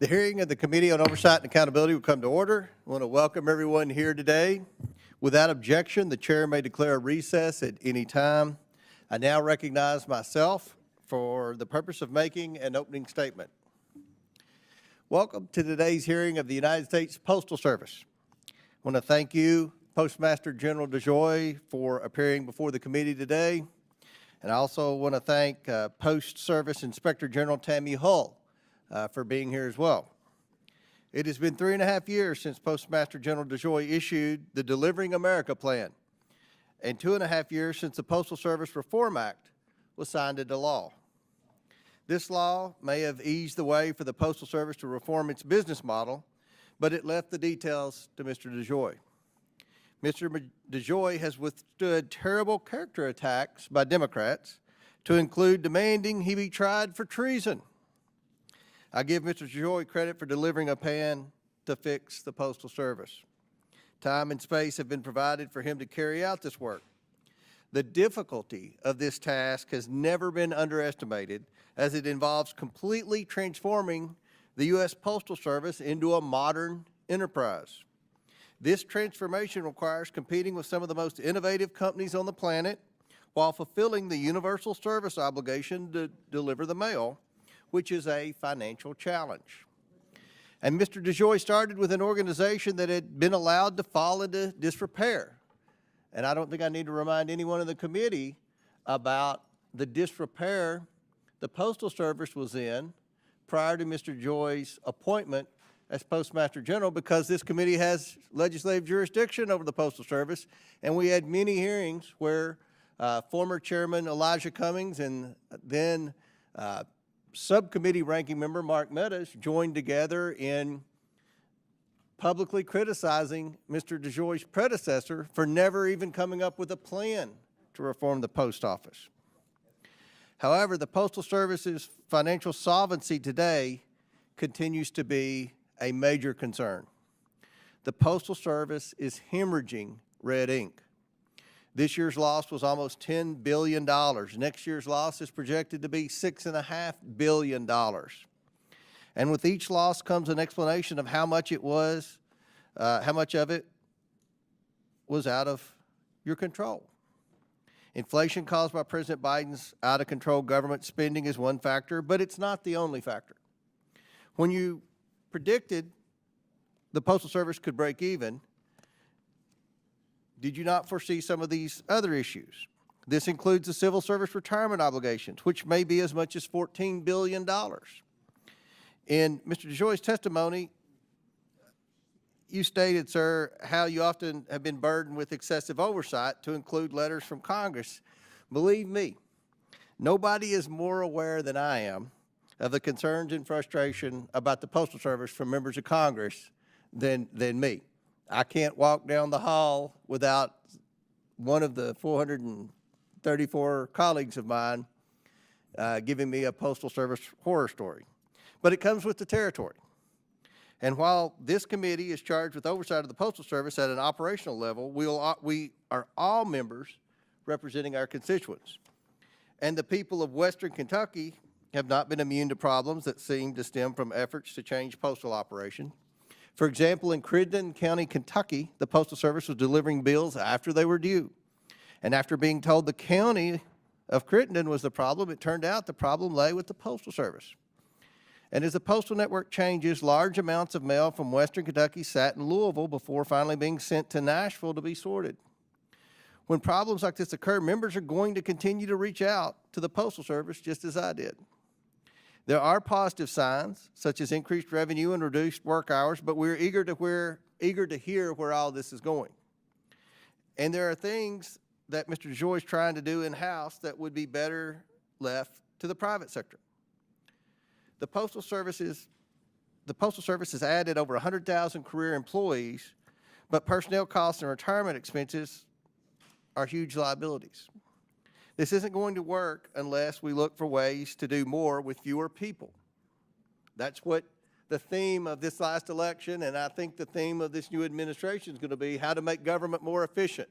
The hearing of the Committee on Oversight and Accountability will come to order. I want to welcome everyone here today. Without objection, the chair may declare a recess at any time. I now recognize myself for the purpose of making an opening statement. Welcome to today's hearing of the United States Postal Service. I want to thank you, Postmaster General DeJoy, for appearing before the committee today. And I also want to thank Post Service Inspector General Tammy Hull for being here as well. It has been 3.5 years since Postmaster General DeJoy issued the Delivering America Plan, and 2.5 years since the Postal Service Reform Act was signed into law. This law may have eased the way for the Postal Service to reform its business model, but it left the details to Mr. DeJoy. Mr. DeJoy has withstood terrible character attacks by Democrats, to include demanding he be tried for treason. I give Mr. DeJoy credit for delivering a plan to fix the Postal Service. Time and space have been provided for him to carry out this work. The difficulty of this task has never been underestimated, as it involves completely transforming the U.S. Postal Service into a modern enterprise. This transformation requires competing with some of the most innovative companies on the planet while fulfilling the universal service obligation to deliver the mail, which is a financial challenge. And Mr. DeJoy started with an organization that had been allowed to fall into disrepair. And I don't think I need to remind anyone in the committee about the disrepair the Postal Service was in prior to Mr. DeJoy's appointment as Postmaster General, because this committee has legislative jurisdiction over the Postal Service, and we had many hearings where former Chairman Elijah Cummings and then subcommittee ranking member Mark Meadows joined together in publicly criticizing Mr. DeJoy's predecessor for never even coming up with a plan to reform the post office. However, the Postal Service's financial solvency today continues to be a major concern. The Postal Service is hemorrhaging red ink. This year's loss was almost $10 billion. Next year's loss is projected to be $6.5 billion. And with each loss comes an explanation of how much it was, how much of it was out of your control. Inflation caused by President Biden's out-of-control government spending is one factor, but it's not the only factor. When you predicted the Postal Service could break even, did you not foresee some of these other issues? This includes the civil service retirement obligations, which may be as much as $14 billion. In Mr. DeJoy's testimony, you stated, sir, how you often have been burdened with excessive oversight, to include letters from Congress. Believe me, nobody is more aware than I am of the concerns and frustration about the Postal Service from members of Congress than me. I can't walk down the hall without one of the 434 colleagues of mine giving me a Postal Service horror story. But it comes with the territory. And while this committee is charged with oversight of the Postal Service at an operational level, we are all members representing our constituents. And the people of Western Kentucky have not been immune to problems that seem to stem from efforts to change postal operation. For example, in Crittenden County, Kentucky, the Postal Service was delivering bills after they were due. And after being told the county of Crittenden was the problem, it turned out the problem lay with the Postal Service. And as the postal network changes, large amounts of mail from Western Kentucky sat in Louisville before finally being sent to Nashville to be sorted. When problems like this occur, members are going to continue to reach out to the Postal Service, just as I did. There are positive signs, such as increased revenue and reduced work hours, but we're eager to hear where all this is going. And there are things that Mr. DeJoy is trying to do in-house that would be better left to the private sector. The Postal Service has added over 100,000 career employees, but personnel costs and retirement expenses are huge liabilities. This isn't going to work unless we look for ways to do more with fewer people. That's what the theme of this last election, and I think the theme of this new administration is going to be, how to make government more efficient.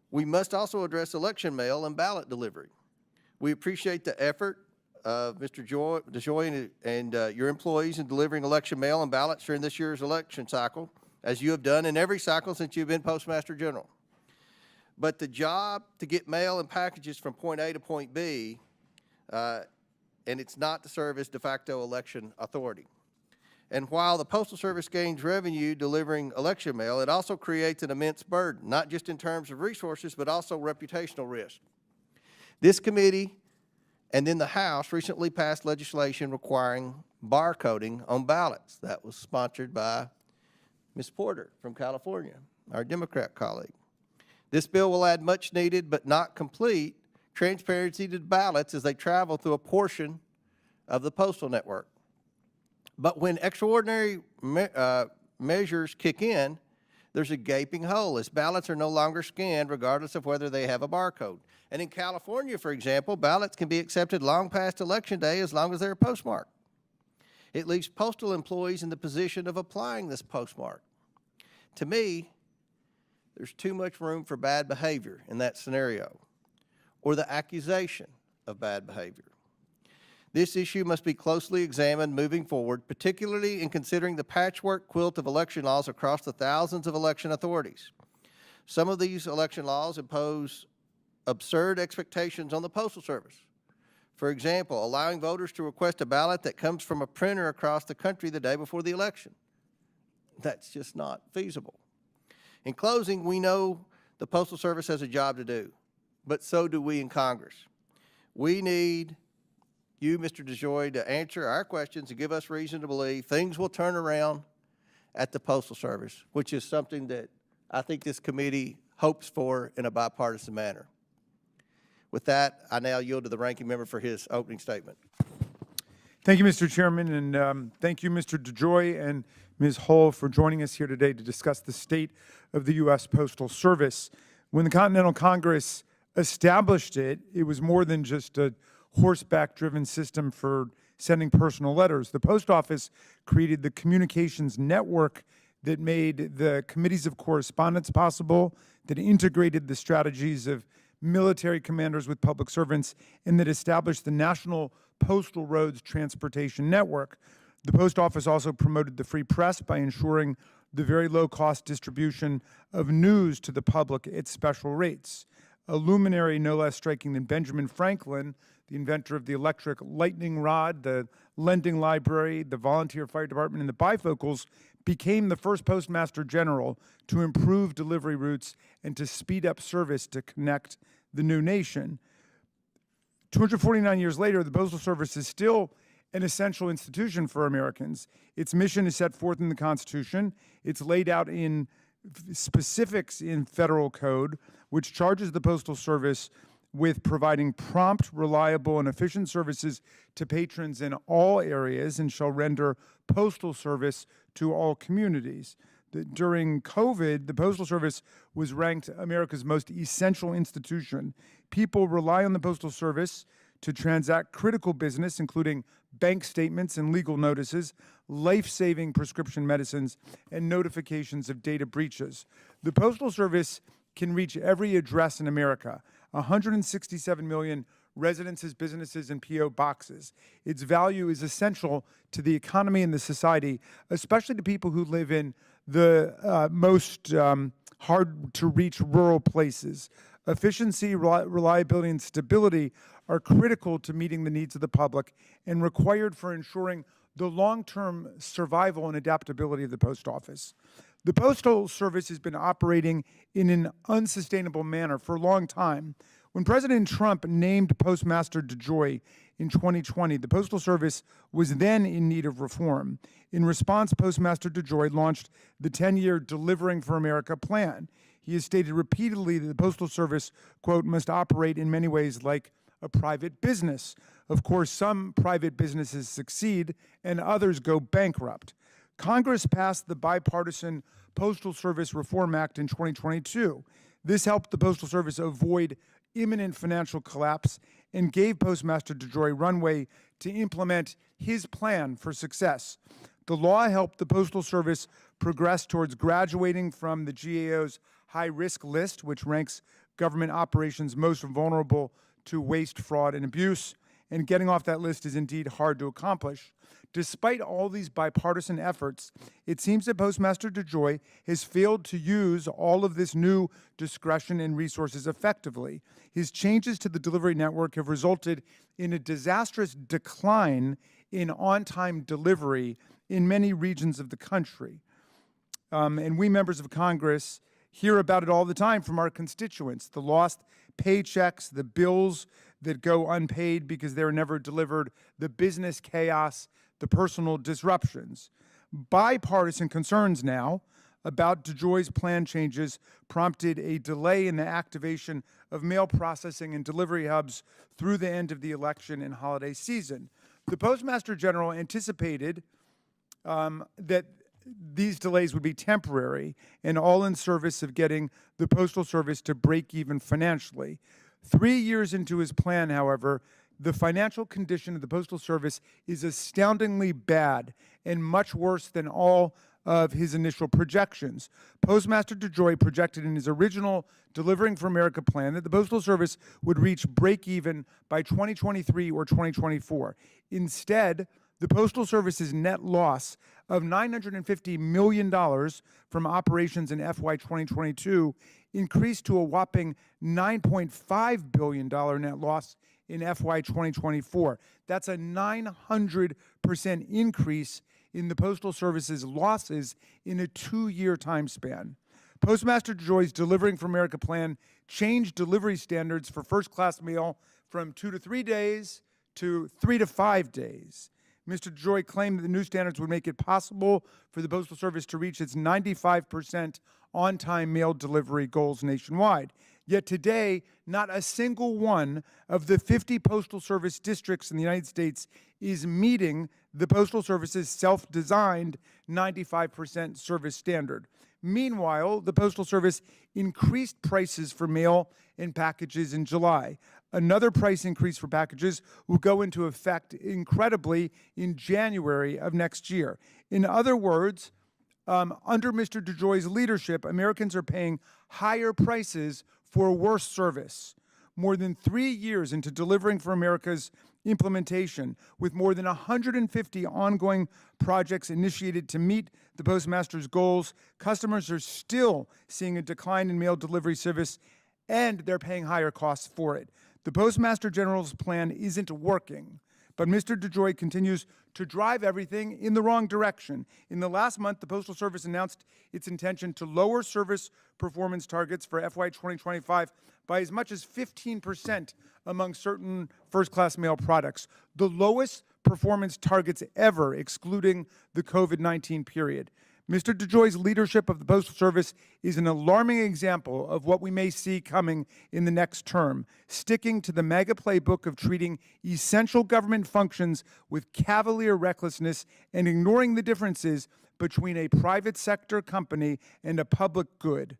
We must also address election mail and ballot delivery. We appreciate the effort of Mr. DeJoy and your employees in delivering election mail and ballots during this year's election cycle, as you have done in every cycle since you've been Postmaster General. But the job to get mail and packages from point A to point B, and it's not to serve as de facto election authority. And while the Postal Service gains revenue delivering election mail, it also creates an immense burden, not just in terms of resources, but also reputational risk. This committee and then the House recently passed legislation requiring barcoding on ballots. That was sponsored by Ms. Porter from California, our Democrat colleague. This bill will add much needed but not complete transparency to ballots as they travel through a portion of the postal network. But when extraordinary measures kick in, there's a gaping hole as ballots are no longer scanned regardless of whether they have a barcode. And in California, for example, ballots can be accepted long past Election Day as long as they're postmarked. It leaves postal employees in the position of applying this postmark. To me, there's too much room for bad behavior in that scenario, or the accusation of bad behavior. This issue must be closely examined moving forward, particularly in considering the patchwork quilt of election laws across the thousands of election authorities. Some of these election laws impose absurd expectations on the Postal Service. For example, allowing voters to request a ballot that comes from a printer across the country the day before the election. That's just not feasible. In closing, we know the Postal Service has a job to do, but so do we in Congress. We need you, Mr. DeJoy, to answer our questions and give us reason to believe things will turn around at the Postal Service, which is something that I think this committee hopes for in a bipartisan manner. With that, I now yield to the ranking member for his opening statement. Thank you, Mr. Chairman, and thank you, Mr. DeJoy and Ms. Hull, for joining us here today to discuss the state of the U.S. Postal Service. When the Continental Congress established it, it was more than just a horseback-driven system for sending personal letters. The Post Office created the communications network that made the committees of correspondence possible, that integrated the strategies of military commanders with public servants, and that established the National Postal Roads Transportation Network. The Post Office also promoted the free press by ensuring the very low-cost distribution of news to the public at special rates. A luminary no less striking than Benjamin Franklin, the inventor of the electric lightning rod, the lending library, the volunteer fire department, and the bifocals, became the first Postmaster General to improve delivery routes and to speed up service to connect the new nation. 249 years later, the Postal Service is still an essential institution for Americans. Its mission is set forth in the Constitution. It's laid out in specifics in federal code, which charges the Postal Service with providing prompt, reliable, and efficient services to patrons in all areas and shall render postal service to all communities. During COVID, the Postal Service was ranked America's most essential institution. People rely on the Postal Service to transact critical business, including bank statements and legal notices, life-saving prescription medicines, and notifications of data breaches. The Postal Service can reach every address in America, 167 million residences, businesses, and P.O. boxes. Its value is essential to the economy and the society, especially to people who live in the most hard-to-reach rural places. Efficiency, reliability, and stability are critical to meeting the needs of the public and required for ensuring the long-term survival and adaptability of the Post Office. The Postal Service has been operating in an unsustainable manner for a long time. When President Trump named Postmaster DeJoy in 2020, the Postal Service was then in need of reform. In response, Postmaster DeJoy launched the 10-year Delivering for America plan. He has stated repeatedly that the Postal Service, quote, must operate in many ways like a private business. Of course, some private businesses succeed and others go bankrupt. Congress passed the bipartisan Postal Service Reform Act in 2022. This helped the Postal Service avoid imminent financial collapse and gave Postmaster DeJoy runway to implement his plan for success. The law helped the Postal Service progress towards graduating from the GAO's high-risk list, which ranks government operations most vulnerable to waste, fraud, and abuse, and getting off that list is indeed hard to accomplish. Despite all these bipartisan efforts, it seems that Postmaster DeJoy has failed to use all of this new discretion and resources effectively. His changes to the delivery network have resulted in a disastrous decline in on-time delivery in many regions of the country. And we members of Congress hear about it all the time from our constituents, the lost paychecks, the bills that go unpaid because they're never delivered, the business chaos, the personal disruptions. Bipartisan concerns now about DeJoy's plan changes prompted a delay in the activation of mail processing and delivery hubs through the end of the election and holiday season. The Postmaster General anticipated that these delays would be temporary and all in service of getting the Postal Service to break even financially. 3 years into his plan, however, the financial condition of the Postal Service is astoundingly bad and much worse than all of his initial projections. Postmaster DeJoy projected in his original Delivering for America plan that the Postal Service would reach break even by 2023 or 2024. Instead, the Postal Service's net loss of $950 million from operations in FY 2022 increased to a whopping $9.5 billion net loss in FY 2024. That's a 900% increase in the Postal Service's losses in a 2-year time span. Postmaster DeJoy's Delivering for America plan changed delivery standards for first-class mail from 2 to 3 days to 3 to 5 days. Mr. DeJoy claimed that the new standards would make it possible for the Postal Service to reach its 95% on-time mail delivery goals nationwide. Yet today, not a single one of the 50 Postal Service districts in the United States is meeting the Postal Service's self-designed 95% service standard. Meanwhile, the Postal Service increased prices for mail and packages in July. Another price increase for packages will go into effect, incredibly, in January of next year. In other words, under Mr. DeJoy's leadership, Americans are paying higher prices for worse service. More than 3 years into Delivering for America's implementation, with more than 150 ongoing projects initiated to meet the Postmaster's goals, customers are still seeing a decline in mail delivery service, and they're paying higher costs for it. The Postmaster General's plan isn't working, but Mr. DeJoy continues to drive everything in the wrong direction. In the last month, the Postal Service announced its intention to lower service performance targets for FY 2025 by as much as 15% among certain first-class mail products, the lowest performance targets ever, excluding the COVID-19 period. Mr. DeJoy's leadership of the Postal Service is an alarming example of what we may see coming in the next term, sticking to the mega playbook of treating essential government functions with cavalier recklessness and ignoring the differences between a private sector company and a public good.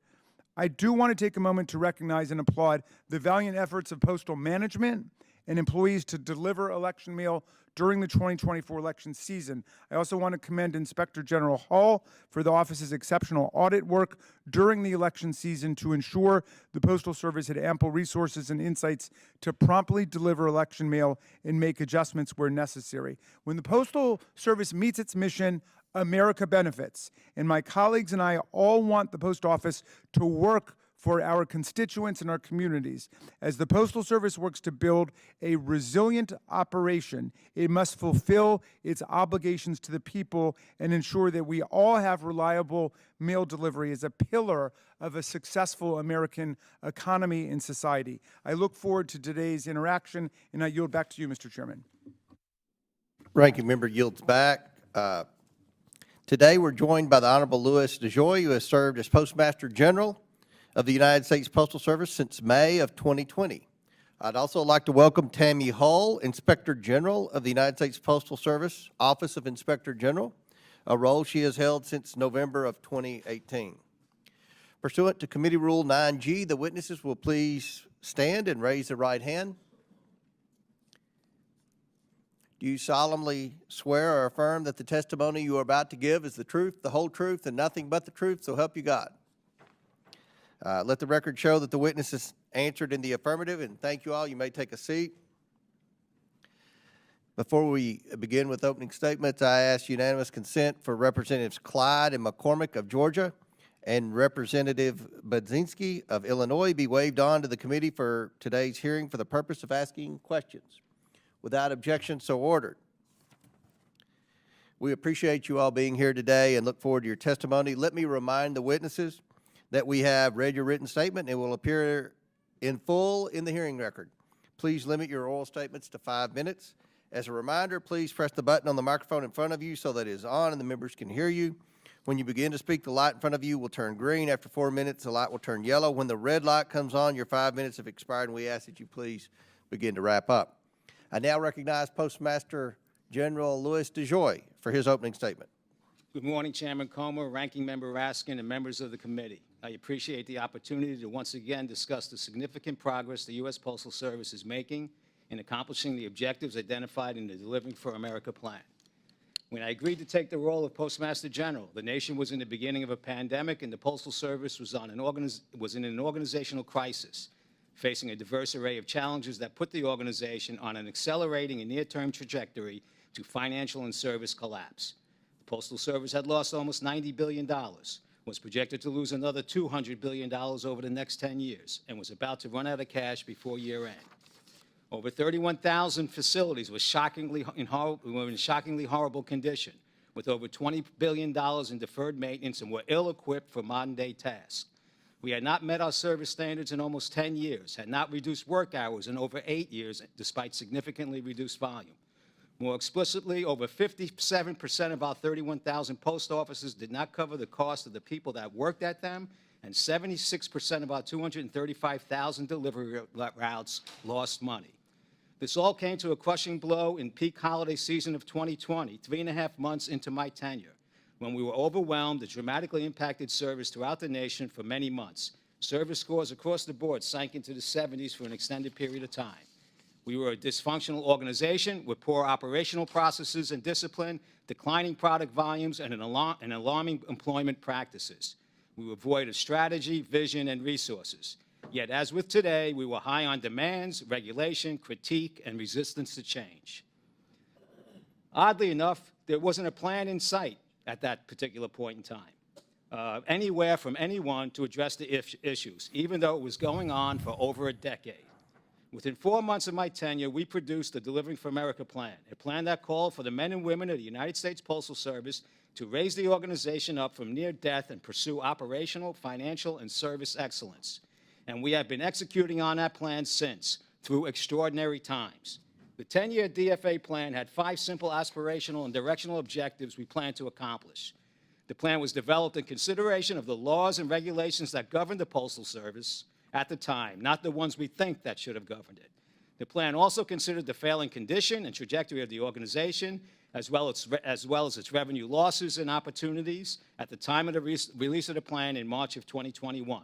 I do want to take a moment to recognize and applaud the valiant efforts of postal management and employees to deliver election mail during the 2024 election season. I also want to commend Inspector General Hall for the office's exceptional audit work during the election season to ensure the Postal Service had ample resources and insights to promptly deliver election mail and make adjustments where necessary. When the Postal Service meets its mission, America benefits. And my colleagues and I all want the Post Office to work for our constituents and our communities. As the Postal Service works to build a resilient operation, it must fulfill its obligations to the people and ensure that we all have reliable mail delivery as a pillar of a successful American economy and society. I look forward to today's interaction, and I yield back to you, Mr. Chairman. Ranking member yields back. Today, we're joined by the Honorable Louis DeJoy, who has served as Postmaster General of the United States Postal Service since May of 2020. I'd also like to welcome Tammy Hull, Inspector General of the United States Postal Service, Office of Inspector General, a role she has held since November of 2018. Pursuant to Committee Rule 9G, the witnesses will please stand and raise their right hand. Do you solemnly swear or affirm that the testimony you are about to give is the truth, the whole truth, and nothing but the truth, so help you God? Let the record show that the witnesses answered in the affirmative, and thank you all. You may take a seat. Before we begin with opening statements, I ask unanimous consent for Representatives Clyde and McCormick of Georgia and Representative Budzinski of Illinois be waived on to the committee for today's hearing for the purpose of asking questions. Without objection, so ordered. We appreciate you all being here today and look forward to your testimony. Let me remind the witnesses that we have read your written statement and will appear in full in the hearing record. Please limit your oral statements to 5 minutes. As a reminder, please press the button on the microphone in front of you so that it is on and the members can hear you. When you begin to speak, the light in front of you will turn green. After 4 minutes, the light will turn yellow. When the red light comes on, your 5 minutes have expired, and we ask that you please begin to wrap up. I now recognize Postmaster General Louis DeJoy for his opening statement. Good morning, Chairman Comer, Ranking Member Raskin, and members of the committee. I appreciate the opportunity to once again discuss the significant progress the U.S. Postal Service is making in accomplishing the objectives identified in the Delivering for America plan. When I agreed to take the role of Postmaster General, the nation was in the beginning of a pandemic, and the Postal Service was in an organizational crisis, facing a diverse array of challenges that put the organization on an accelerating and near-term trajectory to financial and service collapse. The Postal Service had lost almost $90 billion, was projected to lose another $200 billion over the next 10 years, and was about to run out of cash before year-end. Over 31,000 facilities were in shockingly horrible condition, with over $20 billion in deferred maintenance, and were ill-equipped for modern-day tasks. We had not met our service standards in almost 10 years, had not reduced work hours in over 8 years, despite significantly reduced volume. More explicitly, over 57% of our 31,000 post offices did not cover the cost of the people that worked at them, and 76% of our 235,000 delivery routes lost money. This all came to a crushing blow in peak holiday season of 2020, 3.5 months into my tenure, when we were overwhelmed and dramatically impacted service throughout the nation for many months. Service scores across the board sank into the 70s for an extended period of time. We were a dysfunctional organization with poor operational processes and discipline, declining product volumes, and alarming employment practices. We were void of strategy, vision, and resources. Yet, as with today, we were high on demands, regulation, critique, and resistance to change. Oddly enough, there wasn't a plan in sight at that particular point in time, anywhere from anyone to address the issues, even though it was going on for over a decade. Within 4 months of my tenure, we produced the Delivering for America plan, a plan that called for the men and women of the United States Postal Service to raise the organization up from near death and pursue operational, financial, and service excellence. And we have been executing on that plan since, through extraordinary times. The 10-year DFA plan had 5 simple aspirational and directional objectives we plan to accomplish. The plan was developed in consideration of the laws and regulations that govern the Postal Service at the time, not the ones we think that should have governed it. The plan also considered the failing condition and trajectory of the organization, as well as its revenue losses and opportunities at the time of the release of the plan in March of 2021.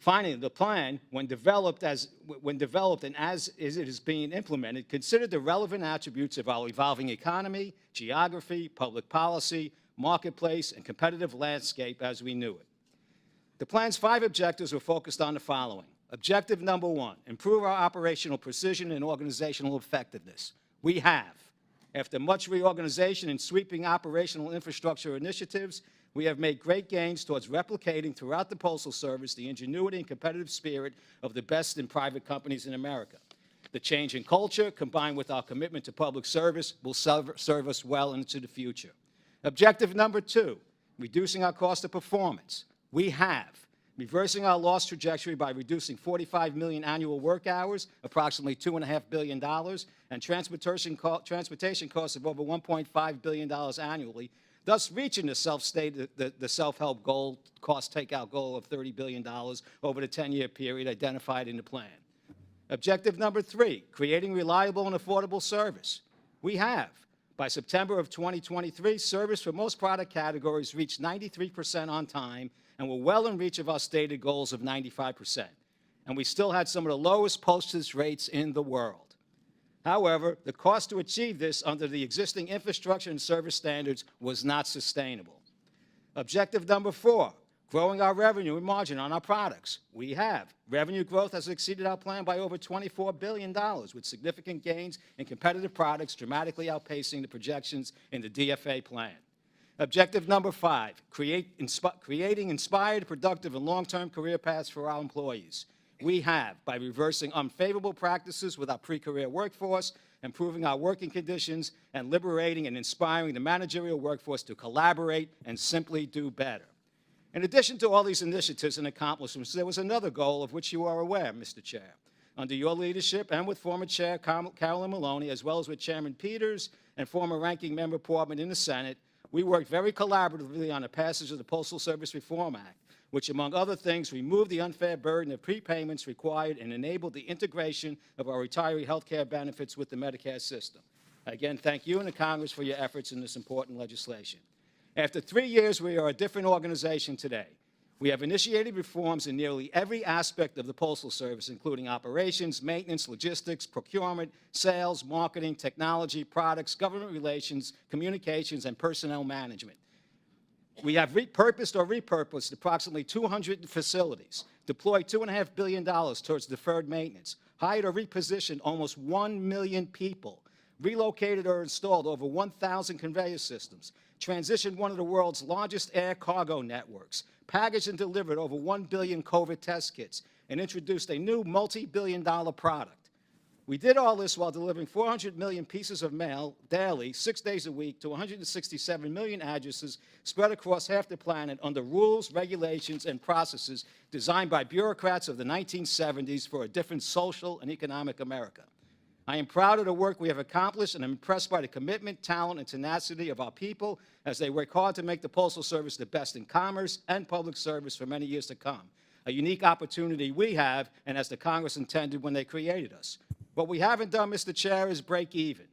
Finally, the plan, when developed and as it is being implemented, considered the relevant attributes of our evolving economy, geography, public policy, marketplace, and competitive landscape as we knew it. The plan's 5 objectives were focused on the following. Objective number 1, improve our operational precision and organizational effectiveness. We have. After much reorganization and sweeping operational infrastructure initiatives, we have made great gains towards replicating throughout the Postal Service the ingenuity and competitive spirit of the best in private companies in America. The change in culture, combined with our commitment to public service, will serve us well into the future. Objective number 2, reducing our cost of performance. We have. Reversing our loss trajectory by reducing 45 million annual work hours, approximately $2.5 billion, and transportation costs of over $1.5 billion annually, thus reaching the self-help goal, cost takeout goal of $30 billion over the 10-year period identified in the plan. Objective number 3, creating reliable and affordable service. We have. By September of 2023, service for most product categories reached 93% on time and were well in reach of our stated goals of 95%. And we still had some of the lowest postage rates in the world. However, the cost to achieve this under the existing infrastructure and service standards was not sustainable. Objective number 4, Growing our revenue and margin on our products. We have. Revenue growth has exceeded our plan by over $24 billion, with significant gains in competitive products dramatically outpacing the projections in the DFA plan. Objective number 5, creating inspired, productive, and long-term career paths for our employees. We have, by reversing unfavorable practices with our pre-career workforce, improving our working conditions, and liberating and inspiring the managerial workforce to collaborate and simply do better. In addition to all these initiatives and accomplishments, there was another goal of which you are aware, Mr. Chair. Under your leadership and with former Chair Carolyn Maloney, as well as with Chairman Peters and former Ranking Member Portman in the Senate, we worked very collaboratively on the passage of the Postal Service Reform Act, which, among other things, removed the unfair burden of prepayments required and enabled the integration of our retiree health care benefits with the Medicare system. Again, thank you and the Congress for your efforts in this important legislation. After 3 years, we are a different organization today. We have initiated reforms in nearly every aspect of the Postal Service, including operations, maintenance, logistics, procurement, sales, marketing, technology, products, government relations, communications, and personnel management. We have repurposed approximately 200 facilities, deployed $2.5 billion towards deferred maintenance, hired or repositioned almost 1 million people, relocated or installed over 1,000 conveyor systems, transitioned one of the world's largest air cargo networks, packaged and delivered over 1 billion COVID test kits, and introduced a new multi-billion-dollar product. We did all this while delivering 400 million pieces of mail daily, 6 days a week, to 167 million addresses spread across half the planet under rules, regulations, and processes designed by bureaucrats of the 1970s for a different social and economic America. I am proud of the work we have accomplished, and I'm impressed by the commitment, talent, and tenacity of our people as they work hard to make the Postal Service the best in commerce and public service for many years to come, a unique opportunity we have and as the Congress intended when they created us. What we haven't done, Mr. Chair, is break even.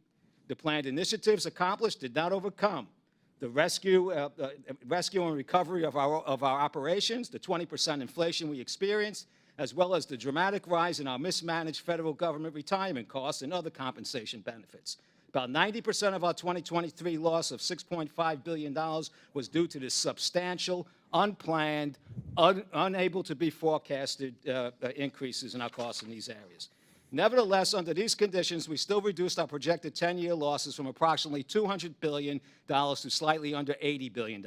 The planned initiatives accomplished did not overcome the rescue and recovery of our operations, the 20% inflation we experienced, as well as the dramatic rise in our mismanaged federal government retirement costs and other compensation benefits. About 90% of our 2023 loss of $6.5 billion was due to this substantial, unplanned, unable to be forecasted increases in our costs in these areas. Nevertheless, under these conditions, we still reduced our projected 10-year losses from approximately $200 billion to slightly under $80 billion.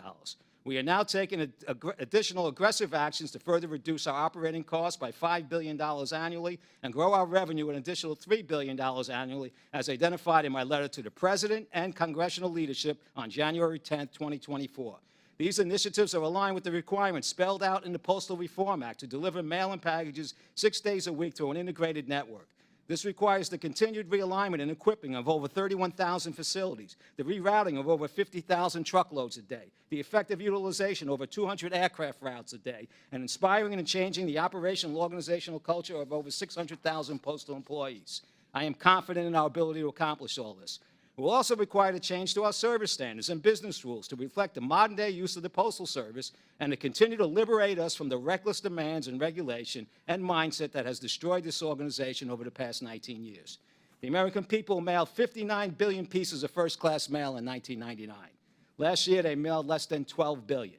We are now taking additional aggressive actions to further reduce our operating costs by $5 billion annually and grow our revenue an additional $3 billion annually, as identified in my letter to the President and congressional leadership on January 10, 2024. These initiatives are aligned with the requirements spelled out in the Postal Reform Act to deliver mail and packages 6 days a week through an integrated network. This requires the continued realignment and equipping of over 31,000 facilities, the rerouting of over 50,000 truckloads a day, the effective utilization of over 200 aircraft routes a day, and inspiring and changing the operational and organizational culture of over 600,000 postal employees. I am confident in our ability to accomplish all this. It will also require a change to our service standards and business rules to reflect the modern-day use of the Postal Service and to continue to liberate us from the reckless demands and regulation and mindset that has destroyed this organization over the past 19 years. The American people mailed 59 billion pieces of first-class mail in 1999. Last year, they mailed less than 12 billion.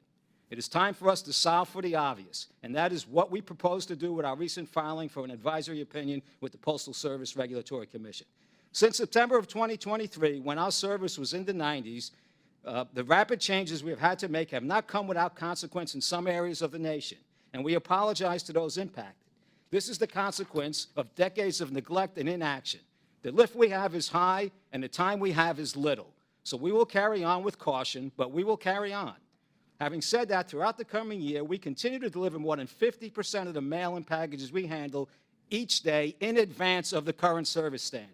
It is time for us to solve for the obvious, and that is what we propose to do with our recent filing for an advisory opinion with the Postal Service Regulatory Commission. Since September of 2023, when our service was in the 90s, the rapid changes we have had to make have not come without consequence in some areas of the nation, and we apologize to those impacted. This is the consequence of decades of neglect and inaction. The lift we have is high, and the time we have is little. So we will carry on with caution, but we will carry on. Having said that, throughout the coming year, we continue to deliver more than 50% of the mail and packages we handle each day in advance of the current service standard.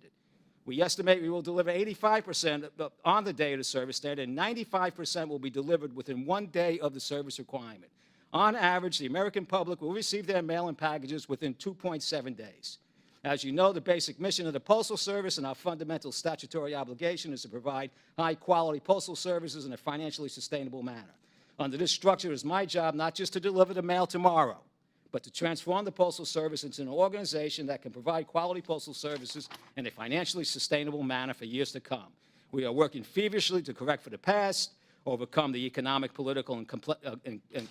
We estimate we will deliver 85% on the day of the service standard, and 95% will be delivered within 1 day of the service requirement. On average, the American public will receive their mail and packages within 2.7 days. As you know, the basic mission of the Postal Service and our fundamental statutory obligation is to provide high-quality postal services in a financially sustainable manner. Under this structure, it is my job not just to deliver the mail tomorrow, but to transform the Postal Service into an organization that can provide quality postal services in a financially sustainable manner for years to come. We are working feverishly to correct for the past, overcome the economic, political, and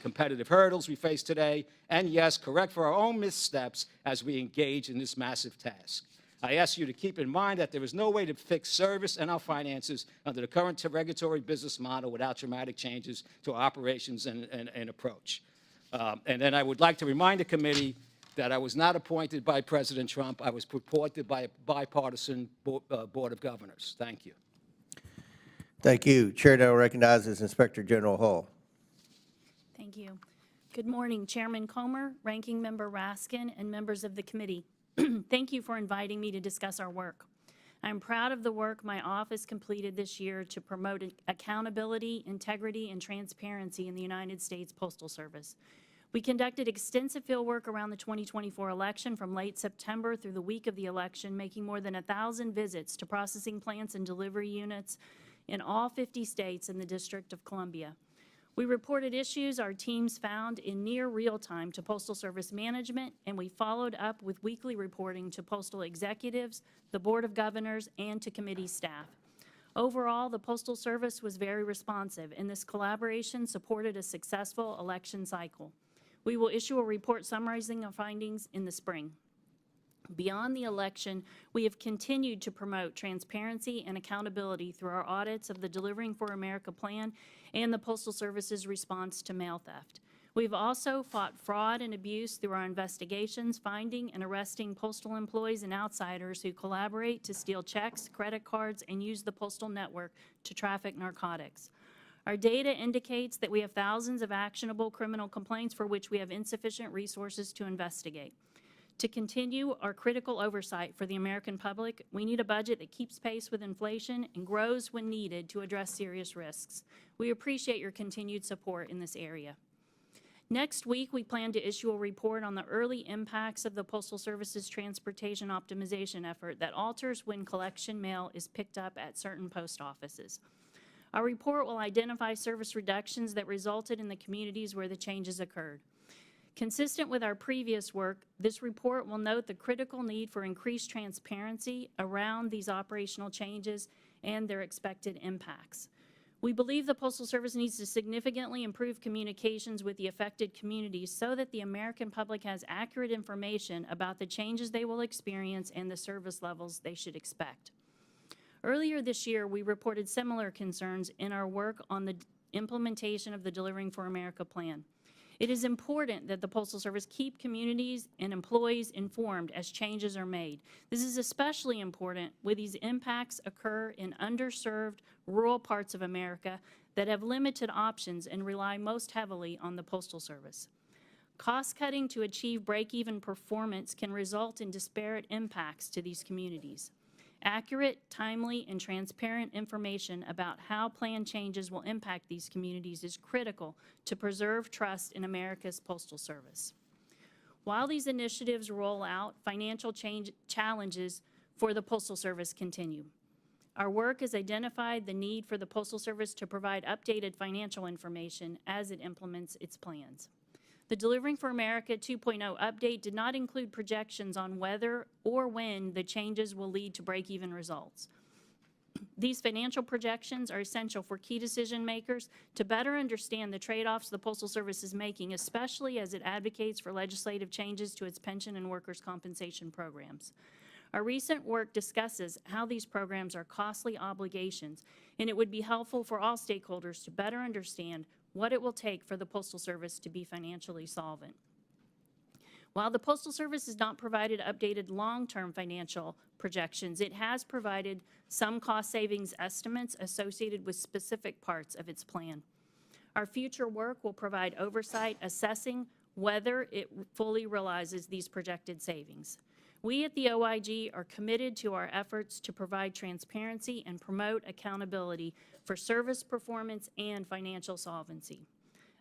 competitive hurdles we face today, and yes, correct for our own missteps as we engage in this massive task. I ask you to keep in mind that there is no way to fix service and our finances under the current regulatory business model without dramatic changes to our operations and approach. And then I would like to remind the committee that I was not appointed by President Trump. I was appointed by a bipartisan Board of Governors. Thank you. Thank you. Chair now recognizes Inspector General Hall. Thank you. Good morning, Chairman Comer, Ranking Member Raskin, and members of the committee. Thank you for inviting me to discuss our work. I'm proud of the work my office completed this year to promote accountability, integrity, and transparency in the United States Postal Service. We conducted extensive fieldwork around the 2024 election from late September through the week of the election, making more than 1,000 visits to processing plants and delivery units in all 50 states and the District of Columbia. We reported issues our teams found in near real time to Postal Service management, and we followed up with weekly reporting to postal executives, the Board of Governors, and to committee staff. Overall, the Postal Service was very responsive, and this collaboration supported a successful election cycle. We will issue a report summarizing our findings in the spring. Beyond the election, we have continued to promote transparency and accountability through our audits of the Delivering for America plan and the Postal Service's response to mail theft. We've also fought fraud and abuse through our investigations, finding and arresting postal employees and outsiders who collaborate to steal checks, credit cards, and use the postal network to traffic narcotics. Our data indicates that we have thousands of actionable criminal complaints for which we have insufficient resources to investigate. To continue our critical oversight for the American public, we need a budget that keeps pace with inflation and grows when needed to address serious risks. We appreciate your continued support in this area. Next week, we plan to issue a report on the early impacts of the Postal Service's transportation optimization effort that alters when collection mail is picked up at certain post offices. Our report will identify service reductions that resulted in the communities where the changes occurred. Consistent with our previous work, this report will note the critical need for increased transparency around these operational changes and their expected impacts. We believe the Postal Service needs to significantly improve communications with the affected communities so that the American public has accurate information about the changes they will experience and the service levels they should expect. Earlier this year, we reported similar concerns in our work on the implementation of the Delivering for America plan. It is important that the Postal Service keep communities and employees informed as changes are made. This is especially important when these impacts occur in underserved rural parts of America that have limited options and rely most heavily on the Postal Service. Cost-cutting to achieve break-even performance can result in disparate impacts to these communities. Accurate, timely, and transparent information about how plan changes will impact these communities is critical to preserve trust in America's Postal Service. While these initiatives roll out, financial challenges for the Postal Service continue. Our work has identified the need for the Postal Service to provide updated financial information as it implements its plans. The Delivering for America 2.0 update did not include projections on whether or when the changes will lead to break-even results. These financial projections are essential for key decision makers to better understand the trade-offs the Postal Service is making, especially as it advocates for legislative changes to its pension and workers' compensation programs. Our recent work discusses how these programs are costly obligations, and it would be helpful for all stakeholders to better understand what it will take for the Postal Service to be financially solvent. While the Postal Service has not provided updated long-term financial projections, it has provided some cost savings estimates associated with specific parts of its plan. Our future work will provide oversight assessing whether it fully realizes these projected savings. We at the OIG are committed to our efforts to provide transparency and promote accountability for service performance and financial solvency.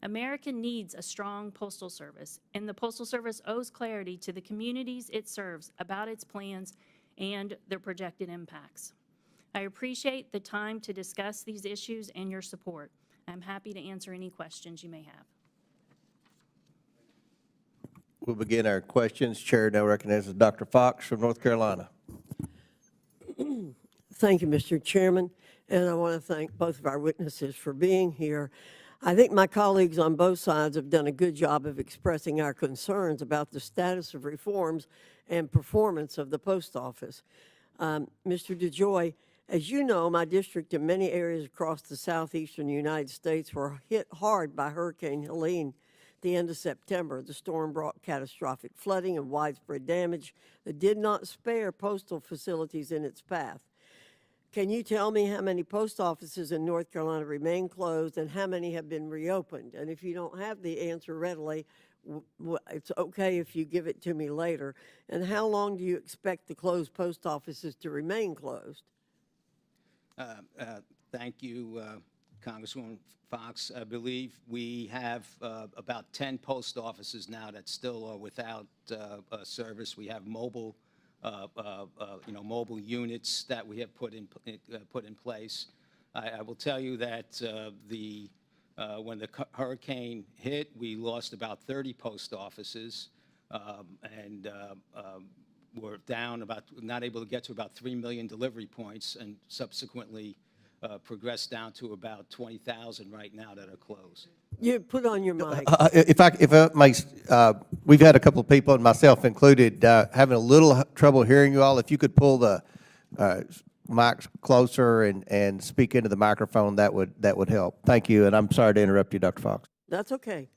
America needs a strong Postal Service, and the Postal Service owes clarity to the communities it serves about its plans and their projected impacts. I appreciate the time to discuss these issues and your support. I'm happy to answer any questions you may have. We'll begin our questions. Chair now recognizes Dr. Fox from North Carolina. Thank you, Mr. Chairman. And I want to thank both of our witnesses for being here. I think my colleagues on both sides have done a good job of expressing our concerns about the status of reforms and performance of the post office. Mr. DeJoy, as you know, my district and many areas across the southeastern United States were hit hard by Hurricane Helene at the end of September. The storm brought catastrophic flooding and widespread damage that did not spare postal facilities in its path. Can you tell me how many post offices in North Carolina remain closed and how many have been reopened? And if you don't have the answer readily, it's okay if you give it to me later. And how long do you expect the closed post offices to remain closed? Thank you, Congresswoman Fox. I believe we have about 10 post offices now that still are without service. We have mobile mobile units that we have put in place. I will tell you that when the hurricane hit, we lost about 30 post offices, and we're down not able to get to about 3 million delivery points, and subsequently progressed down to about 20,000 right now that are closed. You put on your mic. If I may, we've had a couple of people, and myself included, having a little trouble hearing you all. If you could pull the mics closer and speak into the microphone, that would help. Thank you, and I'm sorry to interrupt you, Dr. Fox. That's okay.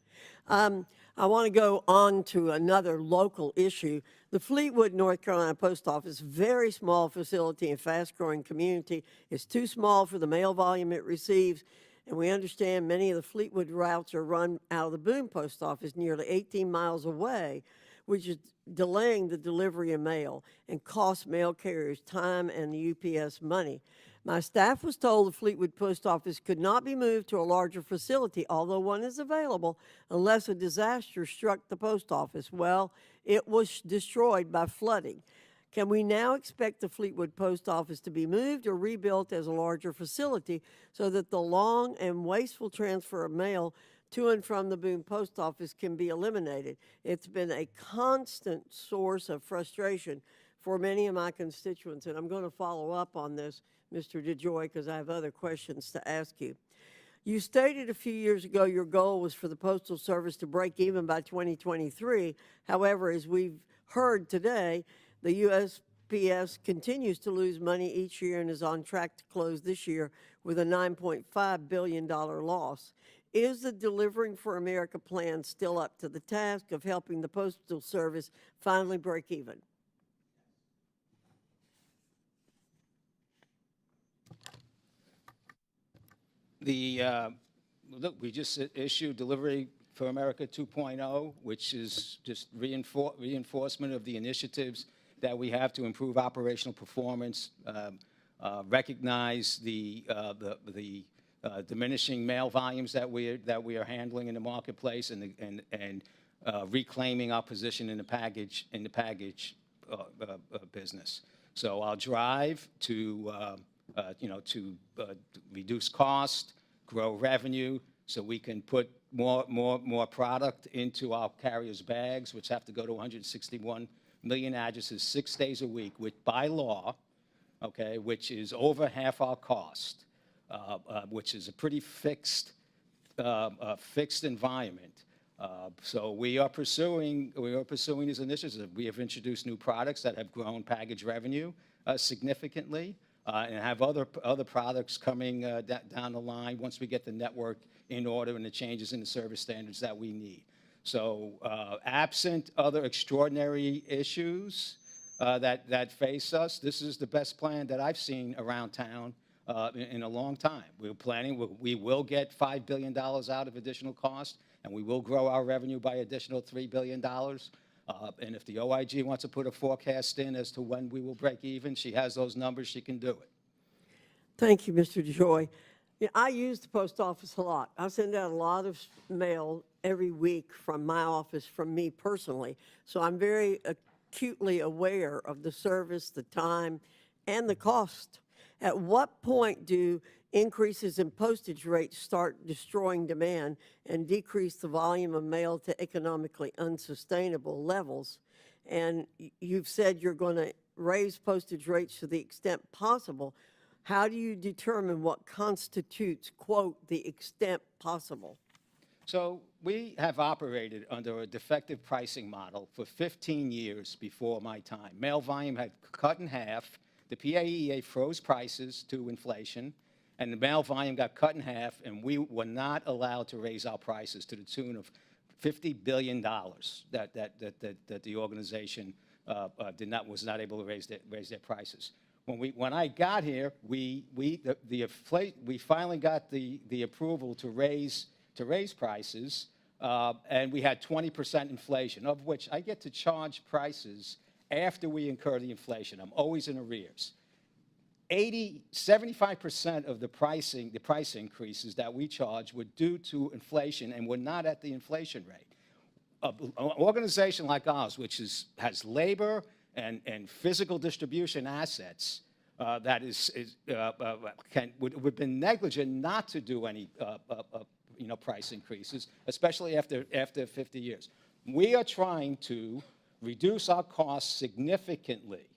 I want to go on to another local issue. The Fleetwood, North Carolina Post Office, very small facility and fast-growing community, is too small for the mail volume it receives, and we understand many of the Fleetwood routes are run out of the Boone Post Office nearly 18 miles away, which is delaying the delivery of mail and costs mail carriers time and the UPS money. My staff was told the Fleetwood Post Office could not be moved to a larger facility, although one is available, unless a disaster struck the post office. Well, it was destroyed by flooding. Can we now expect the Fleetwood Post Office to be moved or rebuilt as a larger facility so that the long and wasteful transfer of mail to and from the Boone Post Office can be eliminated? It's been a constant source of frustration for many of my constituents, and I'm going to follow up on this, Mr. DeJoy, because I have other questions to ask you. You stated a few years ago your goal was for the Postal Service to break even by 2023. However, as we've heard today, the USPS continues to lose money each year and is on track to close this year with a $9.5 billion loss. Is the Delivering for America plan still up to the task of helping the Postal Service finally break even? Look, we just issued Delivery for America 2.0, which is just reinforcement of the initiatives that we have to improve operational performance, recognize the diminishing mail volumes that we are handling in the marketplace, and reclaiming our position in the package business. So I'll drive to reduce cost, grow revenue, so we can put more product into our carriers' bags, which have to go to 161 million addresses 6 days a week, which by law, okay, which is over half our cost, which is a pretty fixed environment. So we are pursuing these initiatives. We have introduced new products that have grown package revenue significantly. And have other products coming down the line once we get the network in order and the changes in the service standards that we need. So absent other extraordinary issues that face us, this is the best plan that I've seen around town in a long time. We will get $5 billion out of additional cost, and we will grow our revenue by additional $3 billion. And if the OIG wants to put a forecast in as to when we will break even, she has those numbers, she can do it. Thank you, Mr. DeJoy. I use the post office a lot. I send out a lot of mail every week from my office, from me personally. So I'm very acutely aware of the service, the time, and the cost. At what point do increases in postage rates start destroying demand and decrease the volume of mail to economically unsustainable levels? And you've said you're going to raise postage rates to the extent possible. How do you determine what constitutes, quote, the extent possible? So we have operated under a defective pricing model for 15 years before my time. Mail volume had cut in half. The PAEA froze prices to inflation, and the mail volume got cut in half, and we were not allowed to raise our prices to the tune of $50 billion that the organization was not able to raise their prices. When I got here, we finally got the approval to raise prices, and we had 20% inflation, of which I get to charge prices after we incur the inflation. I'm always in arrears. 75% of the price increases that we charge were due to inflation and were not at the inflation rate. An organization like ours, which has labor and physical distribution assets, that would have been negligent not to do any price increases, especially after 50 years. We are trying to reduce our costs significantly,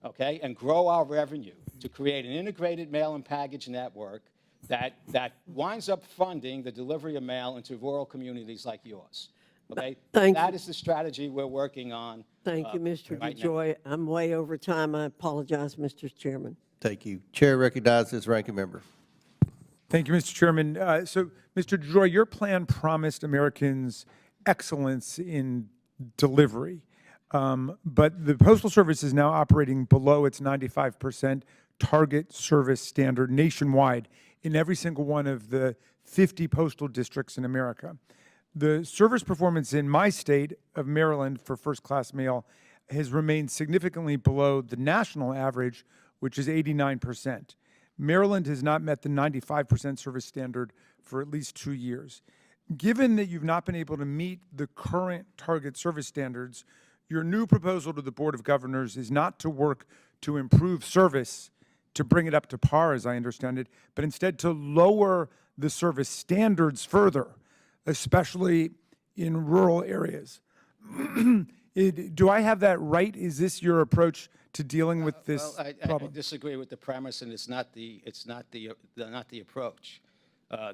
okay, and grow our revenue to create an integrated mail and package network that winds up funding the delivery of mail into rural communities like yours. Okay? That is the strategy we're working on. Thank you, Mr. Right now. DeJoy. I'm way over time. I apologize, Mr. Chairman. Thank you. Chair recognizes ranking member. Thank you, Mr. Chairman. So, Mr. DeJoy, your plan promised Americans excellence in delivery, but the Postal Service is now operating below its 95% target service standard nationwide in every single one of the 50 postal districts in America. The service performance in my state of Maryland for first-class mail has remained significantly below the national average, which is 89%. Maryland has not met the 95% service standard for at least 2 years. Given that you've not been able to meet the current target service standards, your new proposal to the Board of Governors is not to work to improve service, to bring it up to par, as I understand it, but instead to lower the service standards further, especially in rural areas. Do I have that right? Is this your approach to dealing with this problem? I disagree with the premise, and it's not the approach.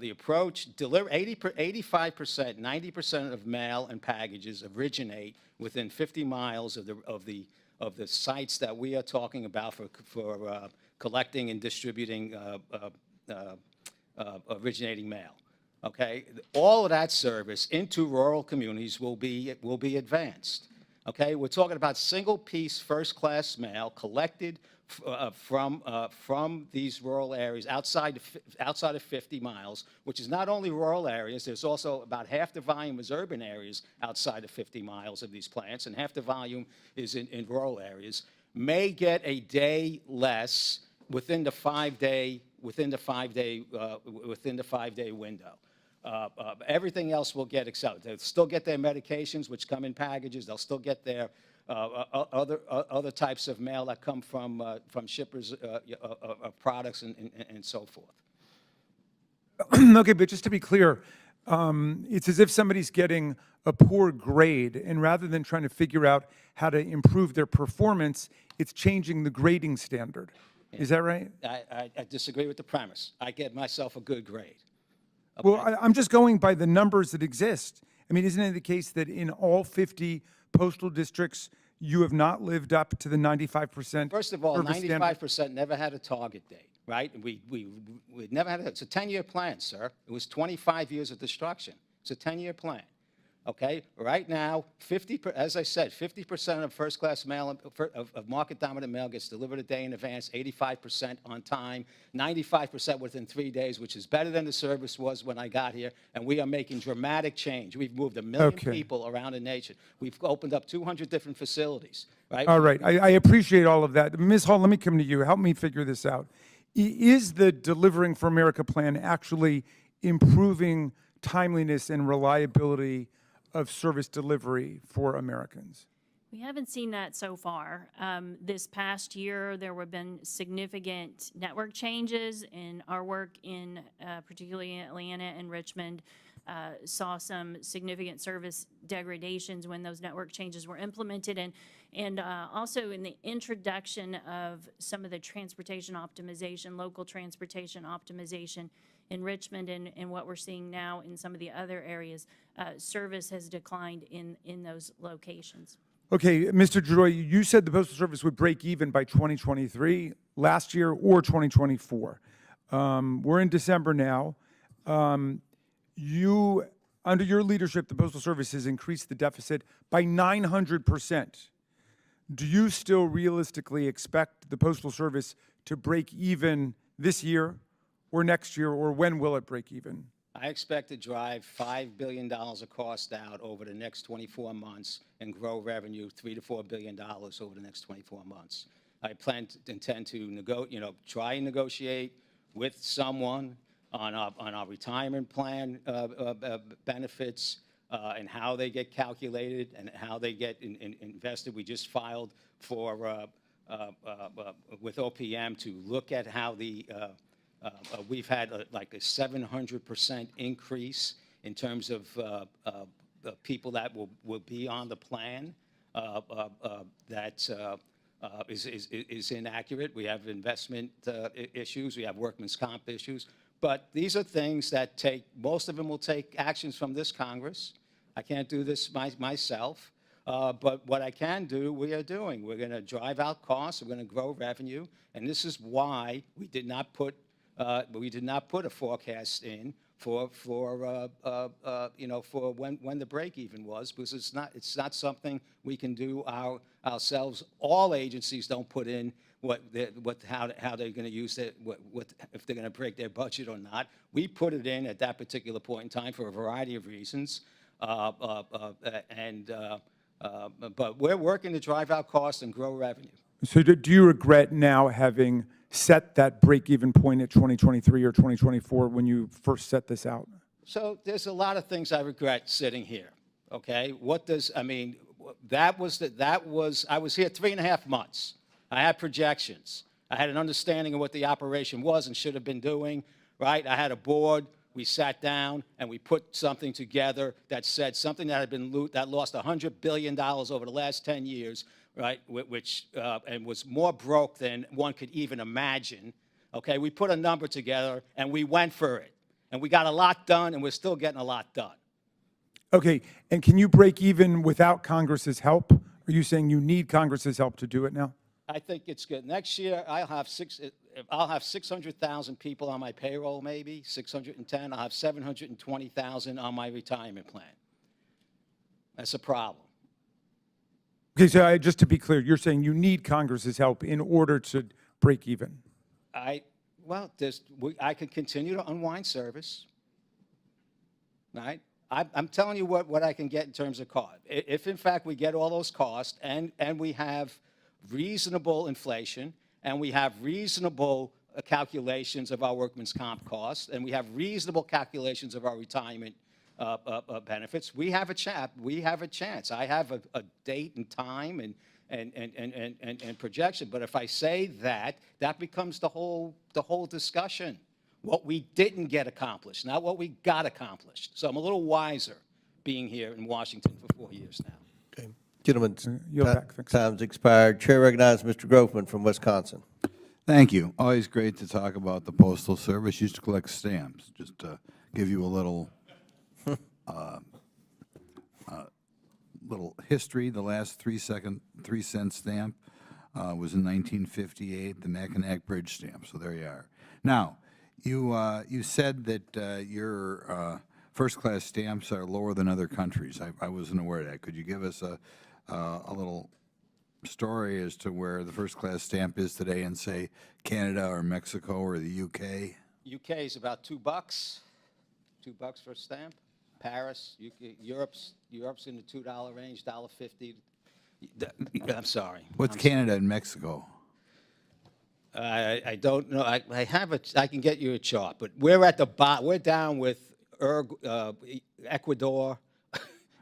The approach, 85%, 90% of mail and packages originate within 50 miles of the sites that we are talking about for collecting and distributing originating mail. Okay, all of that service into rural communities will be advanced. Okay, we're talking about single-piece first-class mail collected from these rural areas outside of 50 miles, which is not only rural areas. There's also about half the volume is urban areas outside of 50 miles of these plants, and half the volume is in rural areas. May get a day less within the 5-day window. Everything else will get accelerated. They'll still get their medications, which come in packages. They'll still get their other types of mail that come from shippers of products and so forth. Okay, but just to be clear, it's as if somebody's getting a poor grade, and rather than trying to figure out how to improve their performance, it's changing the grading standard. Is that right? I disagree with the premise. I get myself a good grade. Okay. Well, I'm just going by the numbers that exist. I mean, isn't it the case that in all 50 postal districts, you have not lived up to the 95%? First of all, 95% never had a target date, right? We never had it's a 10-year plan, sir. It was 25 years of destruction. It's a 10-year plan. Okay, right now, as I said, 50% of first-class mail, of market-dominant mail gets delivered a day in advance, 85% on time, 95% within 3 days, which is better than the service was when I got here, and we are making dramatic change. We've moved 1 million people around the nation. We've opened up 200 different facilities, right? All right, I appreciate all of that. Ms. Hall, let me come to you. Help me figure this out. Is the Delivering for America plan actually improving timeliness and reliability of service delivery for Americans? We haven't seen that so far. This past year, there have been significant network changes in our work in particularly in Atlanta and Richmond. saw some significant service degradations when those network changes were implemented, and also in the introduction of some of the transportation optimization, local transportation optimization in Richmond, and what we're seeing now in some of the other areas, service has declined in those locations. Okay, Mr. DeJoy, you said the Postal Service would break even by 2023, last year, or 2024. We're in December now. Under your leadership, the Postal Service has increased the deficit by 900%. Do you still realistically expect the Postal Service to break even this year or next year, or when will it break even? I expect to drive $5 billion of cost out over the next 24 months and grow revenue $3 to $4 billion over the next 24 months. I intend to try and negotiate with someone on our retirement plan benefits and how they get calculated and how they get invested. We just filed for with OPM to look at how we've had like a 700% increase in terms of people that will be on the plan that is inaccurate. We have investment issues. We have workman's comp issues. But these are things that most of them will take actions from this Congress. I can't do this myself. But what I can do, we are doing. We're going to drive out costs. We're going to grow revenue. And this is why we did not put a forecast in for when the break even was, because it's not something we can do ourselves. All agencies don't put in how they're going to use it, if they're going to break their budget or not. We put it in at that particular point in time for a variety of reasons, but we're working to drive out costs and grow revenue. So do you regret now having set that break-even point at 2023 or 2024 when you first set this out? So there's a lot of things I regret sitting here. Okay, I was here 3.5 months. I had projections. I had an understanding of what the operation was and should have been doing. Right? I had a board. We sat down and we put something together that said something that that lost $100 billion over the last 10 years. Right, which and was more broke than one could even imagine. Okay, we put a number together and we went for it, and we got a lot done, and we're still getting a lot done. Okay, and can you break even without Congress's help? Are you saying you need Congress's help to do it now? I think it's good. Next year, I'll have 600,000 people on my payroll, maybe 610. I'll have 720,000 on my retirement plan. That's a problem. Okay, so just to be clear, you're saying you need Congress's help in order to break even? I can continue to unwind service, right? I'm telling you what I can get in terms of cost. If, in fact, we get all those costs and we have reasonable inflation and we have reasonable calculations of our workman's comp costs and we have reasonable calculations of our retirement benefits, we have a chance. I have a date and time and projection. But if I say that becomes the whole discussion. What we didn't get accomplished, not what we got accomplished. So I'm a little wiser being here in Washington for 4 years now. Okay. Gentlemen, Thanks. time's expired. Chair recognizes Mr. Groffman from Wisconsin. Thank you. Always great to talk about the Postal Service. Used to collect stamps. Just to give you a little little history. The last 3-cent stamp was in 1958, the Mackinac Bridge stamp. So there you are. Now, you said that your first-class stamps are lower than other countries. I wasn't aware of that. Could you give us a little story as to where the first-class stamp is today in, say, Canada or Mexico or the UK? UK is about $2. $2 for a stamp. Paris, UK, Europe's in the $2 range, $1.50. I'm sorry. What's Canada and Mexico? I don't know. I can get you a chart, but we're at the bottom. We're down with Ecuador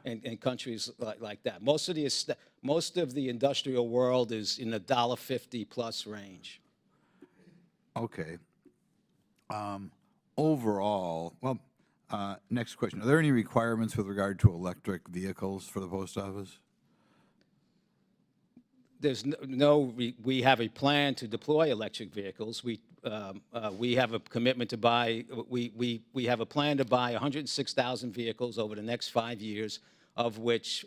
and countries like that. Most of the industrial world is in the $1.50 plus range. Okay. Overall, well, Next question. Are there any requirements with regard to electric vehicles for the post office? There's we have a plan to deploy electric vehicles. We have a commitment to buy, we have a plan to buy 106,000 vehicles over the next 5 years, of which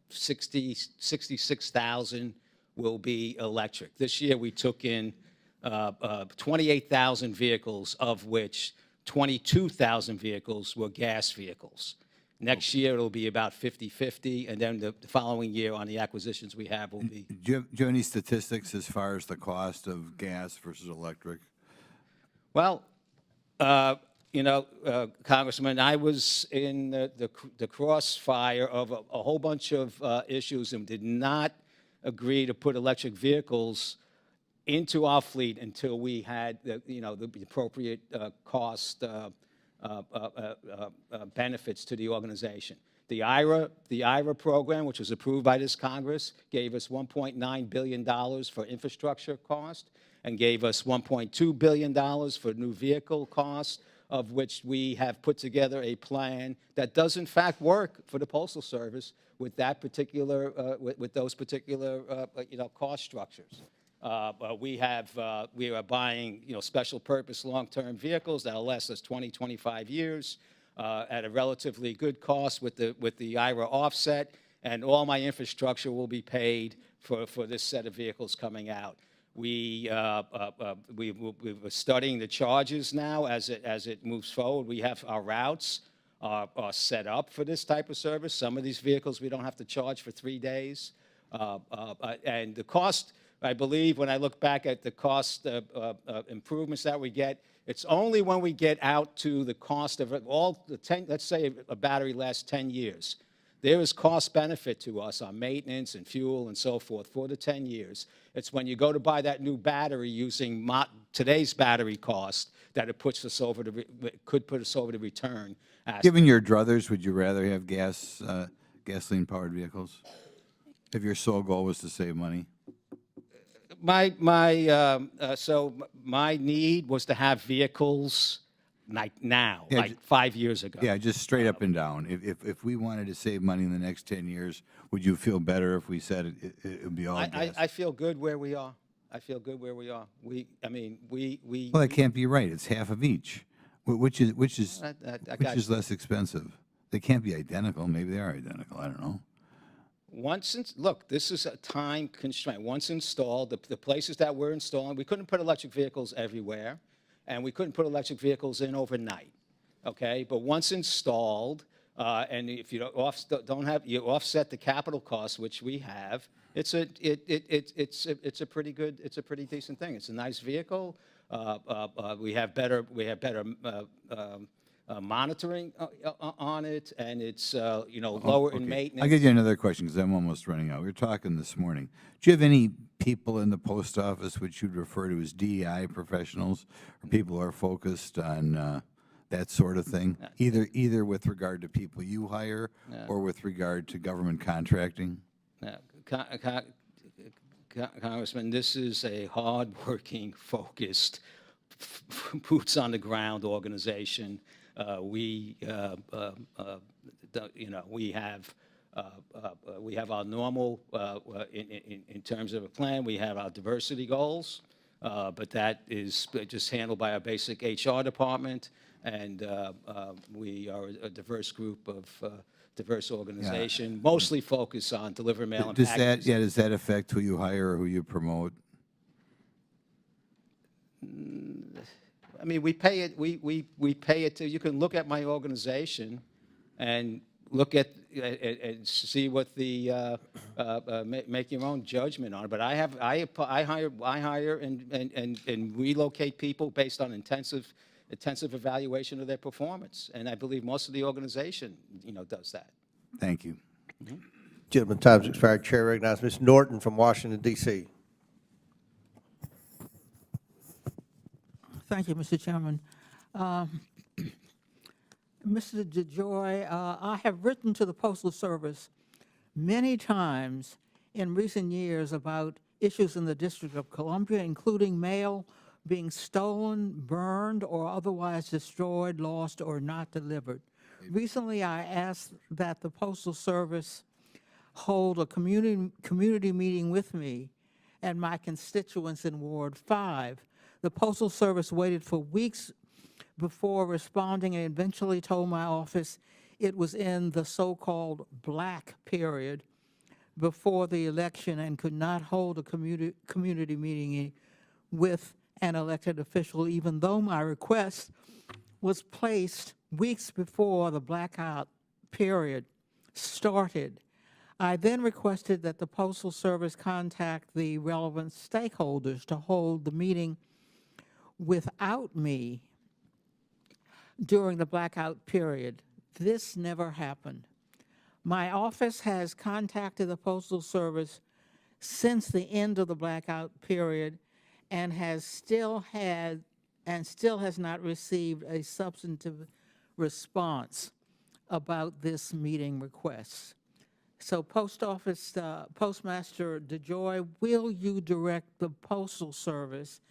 66,000 will be electric. This year, we took in 28,000 vehicles, of which 22,000 vehicles were gas vehicles. Next year, it'll be about 50-50, and then the following year on the acquisitions we have will be. Do you have any statistics as far as the cost of gas versus electric? Well, Congressman, I was in the crossfire of a whole bunch of issues and did not agree to put electric vehicles into our fleet until we had the appropriate cost benefits to the organization. The IRA program, which was approved by this Congress, gave us $1.9 billion for infrastructure cost and gave us $1.2 billion for new vehicle costs, of which we have put together a plan that does in fact work for the Postal Service with that particular, with those particular, cost structures. We are buying, special purpose long-term vehicles that'll last us 20, 25 years at a relatively good cost with the IRA offset, and all my infrastructure will be paid for this set of vehicles coming out. We're studying the charges now as it moves forward. We have our routes are set up for this type of service. Some of these vehicles we don't have to charge for 3 days, and the cost. I believe when I look back at the cost improvements that we get, it's only when we get out to the cost of all the 10, let's say a battery lasts 10 years. There is cost benefit to us on maintenance and fuel and so forth for the 10 years. It's when you go to buy that new battery using today's battery cost that it puts us over could put us over the return. Given your druthers, would you rather have gasoline-powered vehicles if your sole goal was to save money? So my need was to have vehicles like now, Yeah, like 5 years ago. Yeah, just straight up and down. If we wanted to save money in the next 10 years, would you feel better if we said it would be all gas? I feel good where we are. I feel good where we are. We. Well, that can't be right. It's half of each. Which is less expensive? They can't be identical. Maybe they are identical. I don't know. Look, this is a time constraint. Once installed, the places that we're installing, we couldn't put electric vehicles everywhere, and we couldn't put electric vehicles in overnight. Okay, but once installed, and if you you offset the capital costs, which we have. It's a pretty decent thing. It's a nice vehicle. We have better monitoring on it, and it's lower in maintenance. I'll give you another question because I'm almost running out. We were talking this morning. Do you have any people in the post office which you'd refer to as DEI professionals, or people who are focused on that sort of thing, either with regard to people you hire or with regard to government contracting? Congressman, this is a hard-working, focused, boots-on-the-ground organization. We have our normal, in terms of a plan, we have our diversity goals, but that is just handled by our basic HR department, and we are a diverse group of diverse organization, mostly focused on deliver mail and packages. Does that affect who you hire or who you promote? I mean, we pay it. We pay it to. You can look at my organization, and look at and see what the make your own judgment on it. But I hire and relocate people based on intensive evaluation of their performance, and I believe most of the organization does that. Thank you. Mm-hmm. Gentlemen, time's expired. Chair recognizes Ms. Norton from Washington, D.C. Thank you, Mr. Chairman. Mr. DeJoy, I have written to the Postal Service many times in recent years about issues in the District of Columbia, including mail being stolen, burned, or otherwise destroyed, lost, or not delivered. Recently, I asked that the Postal Service hold a community meeting with me and my constituents in Ward 5. The Postal Service waited for weeks before responding and eventually told my office it was in the so-called black period before the election and could not hold a community meeting with an elected official, even though my request was placed weeks before the blackout period started. I then requested that the Postal Service contact the relevant stakeholders to hold the meeting without me during the blackout period. This never happened. My office has contacted the Postal Service since the end of the blackout period and still has not received a substantive response about this meeting request. So Postmaster DeJoy, will you direct the Postal Service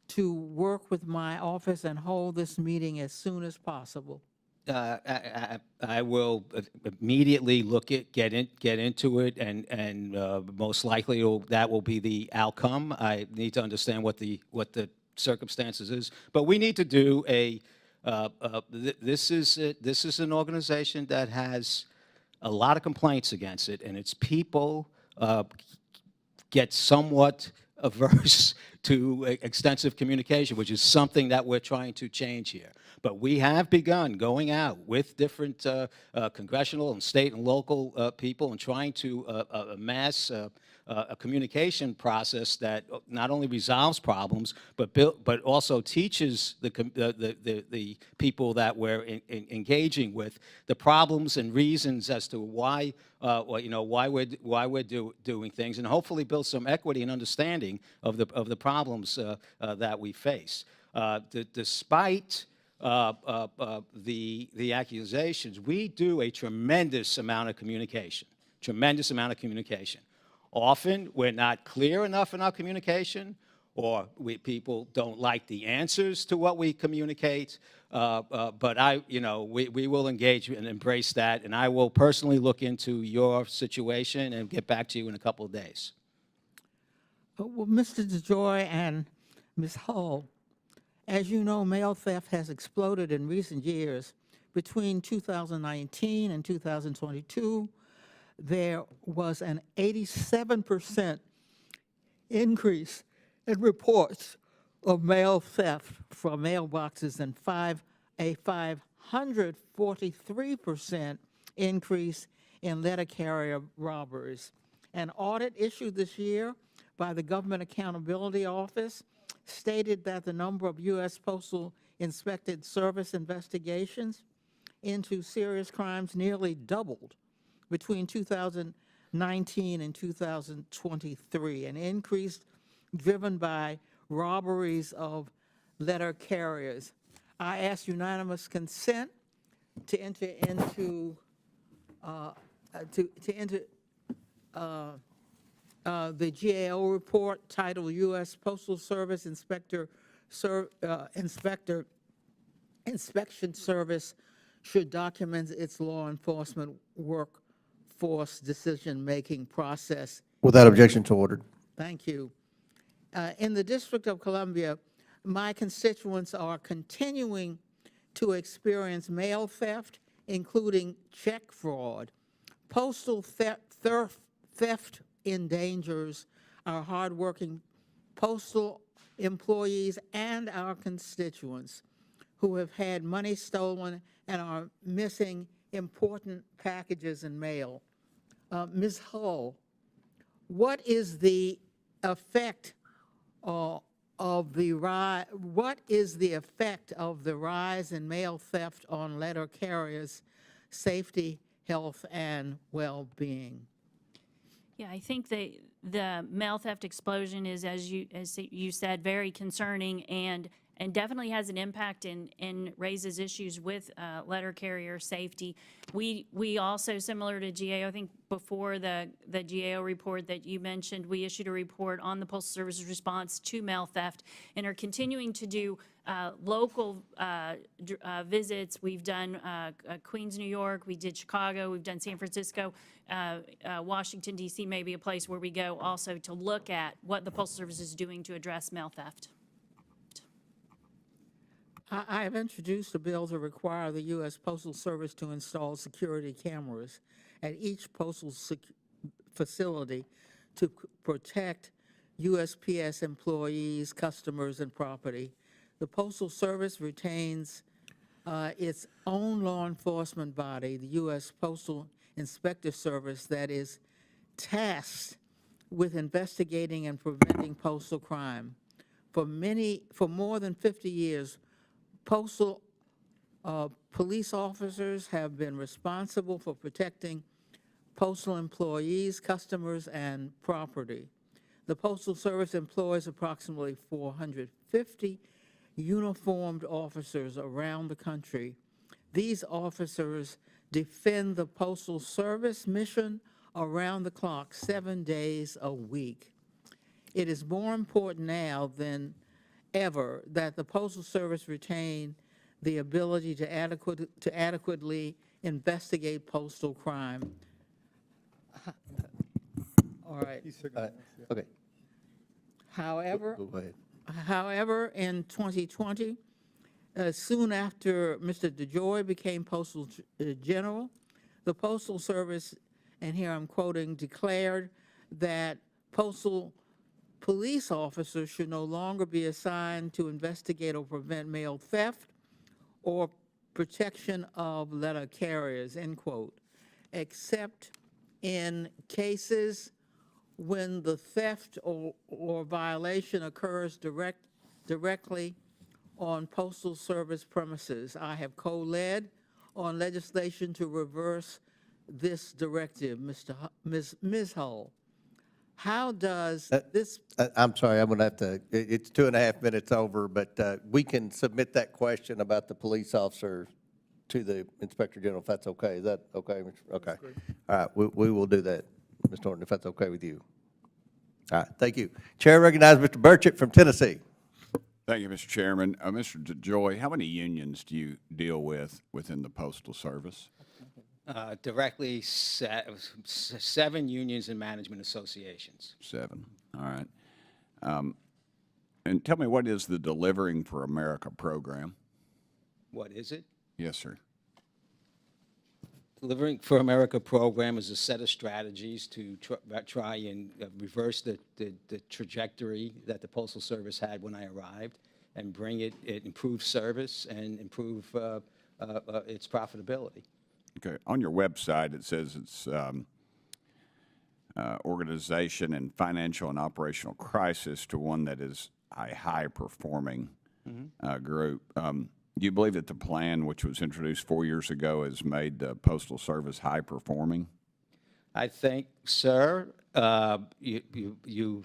to work with my office and hold this meeting as soon as possible? I will immediately get into it, and most likely that will be the outcome. I need to understand what the circumstances is, but we need to do this is an organization that has a lot of complaints against it, and its people get somewhat averse to extensive communication, which is something that we're trying to change here. But we have begun going out with different congressional and state and local people and trying to amass a communication process that not only resolves problems, but also teaches the people that we're engaging with the problems and reasons as to why why we're doing things, and hopefully build some equity and understanding of the problems that we face. Despite the accusations, we do a tremendous amount of communication. Often, we're not clear enough in our communication, or people don't like the answers to what we communicate. But we will engage and embrace that, and I will personally look into your situation and get back to you in a couple of days. Well, Mr. DeJoy and Ms. Hull, as you know, mail theft has exploded in recent years. Between 2019 and 2022, there was an 87% increase in reports of mail theft from mailboxes and a 543% increase in letter carrier robberies. An audit issued this year by the Government Accountability Office stated that the number of U.S. Postal Inspected Service investigations into serious crimes nearly doubled between 2019 and 2023, an increase driven by robberies of letter carriers. I ask unanimous consent to enter into the GAO report titled U.S. Postal Service Inspection Service should document its law enforcement workforce decision-making process. Without objection, to ordered. Thank you. In the District of Columbia, my constituents are continuing to experience mail theft, including check fraud. Postal theft endangers our hardworking postal employees and our constituents who have had money stolen and are missing important packages and mail. Ms. Hull, what is the effect of the rise in mail theft on letter carriers' safety, health, and well-being? Yeah, I think the mail theft explosion is, as you said, very concerning, and and definitely has an impact and raises issues with letter carrier safety. We also, similar to GAO, I think before the GAO report that you mentioned, we issued a report on the Postal Service's response to mail theft and are continuing to do local visits. We've done Queens, New York, we did Chicago, we've done San Francisco. Washington, D.C. may be a place where we go also to look at what the Postal Service is doing to address mail theft. I have introduced a bill to require the U.S. Postal Service to install security cameras at each postal facility to protect USPS employees, customers, and property. The Postal Service retains its own law enforcement body, the U.S. Postal Inspector Service, that is tasked with investigating and preventing postal crime. For more than 50 years, postal police officers have been responsible for protecting postal employees, customers, and property. The Postal Service employs approximately 450 uniformed officers around the country. These officers defend the Postal Service mission around the clock, 7 days a week. It is more important now than ever that the Postal Service retain the ability to adequately investigate postal crime. All right. Okay, However, go ahead. However, in 2020, soon after Mr. DeJoy became Postal General, the Postal Service, and here I'm quoting, declared that postal police officers should no longer be assigned to investigate or prevent mail theft or protection of letter carriers, end quote, except in cases when the theft or violation occurs directly on Postal Service premises. I have co-led on legislation to reverse this directive, Ms. Hull. How does this? I'm sorry, I'm going to have to, it's 2.5 minutes over, but we can submit that question about the police officer to the Inspector General, if that's okay. Is that okay? Okay. All right, we will do that, Mr. Norton, if that's okay with you. All right, thank you. Chair recognizes Mr. Burchett from Tennessee. Thank you, Mr. Chairman. Mr. DeJoy, how many unions do you deal with within the Postal Service? Directly, 7 unions and management associations. 7, all right. And tell me, what is the Delivering for America program? What is it? Yes, sir. Delivering for America program is a set of strategies to try and reverse the trajectory that the Postal Service had when I arrived and bring it improve service and improve its profitability. Okay. On your website, it says it's organization and financial and operational crisis to one that is a high-performing group. Do you believe that the plan, which was introduced 4 years ago, has made the Postal Service high-performing? I think, sir, you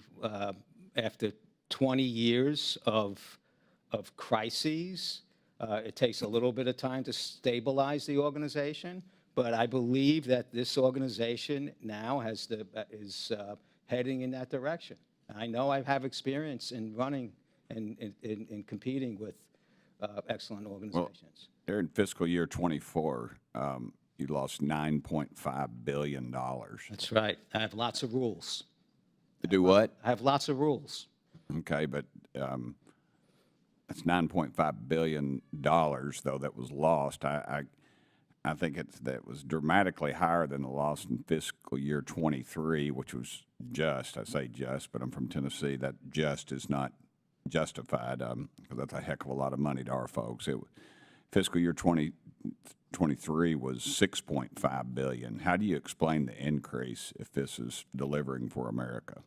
after 20 years of crises, it takes a little bit of time to stabilize the organization, but I believe that this organization now is heading in that direction. I know I have experience in running and in competing with excellent organizations. Well, there in fiscal year 24, you lost $9.5 billion. That's right. I have lots of rules. To do what? I have lots of rules. Okay, but that's $9.5 billion, though, that was lost. I think that was dramatically higher than the loss in fiscal year 23, which was just. I say just, but I'm from Tennessee. That just is not justified, because that's a heck of a lot of money to our folks. Fiscal year 2023 was $6.5 billion. How do you explain the increase if this is Delivering for America?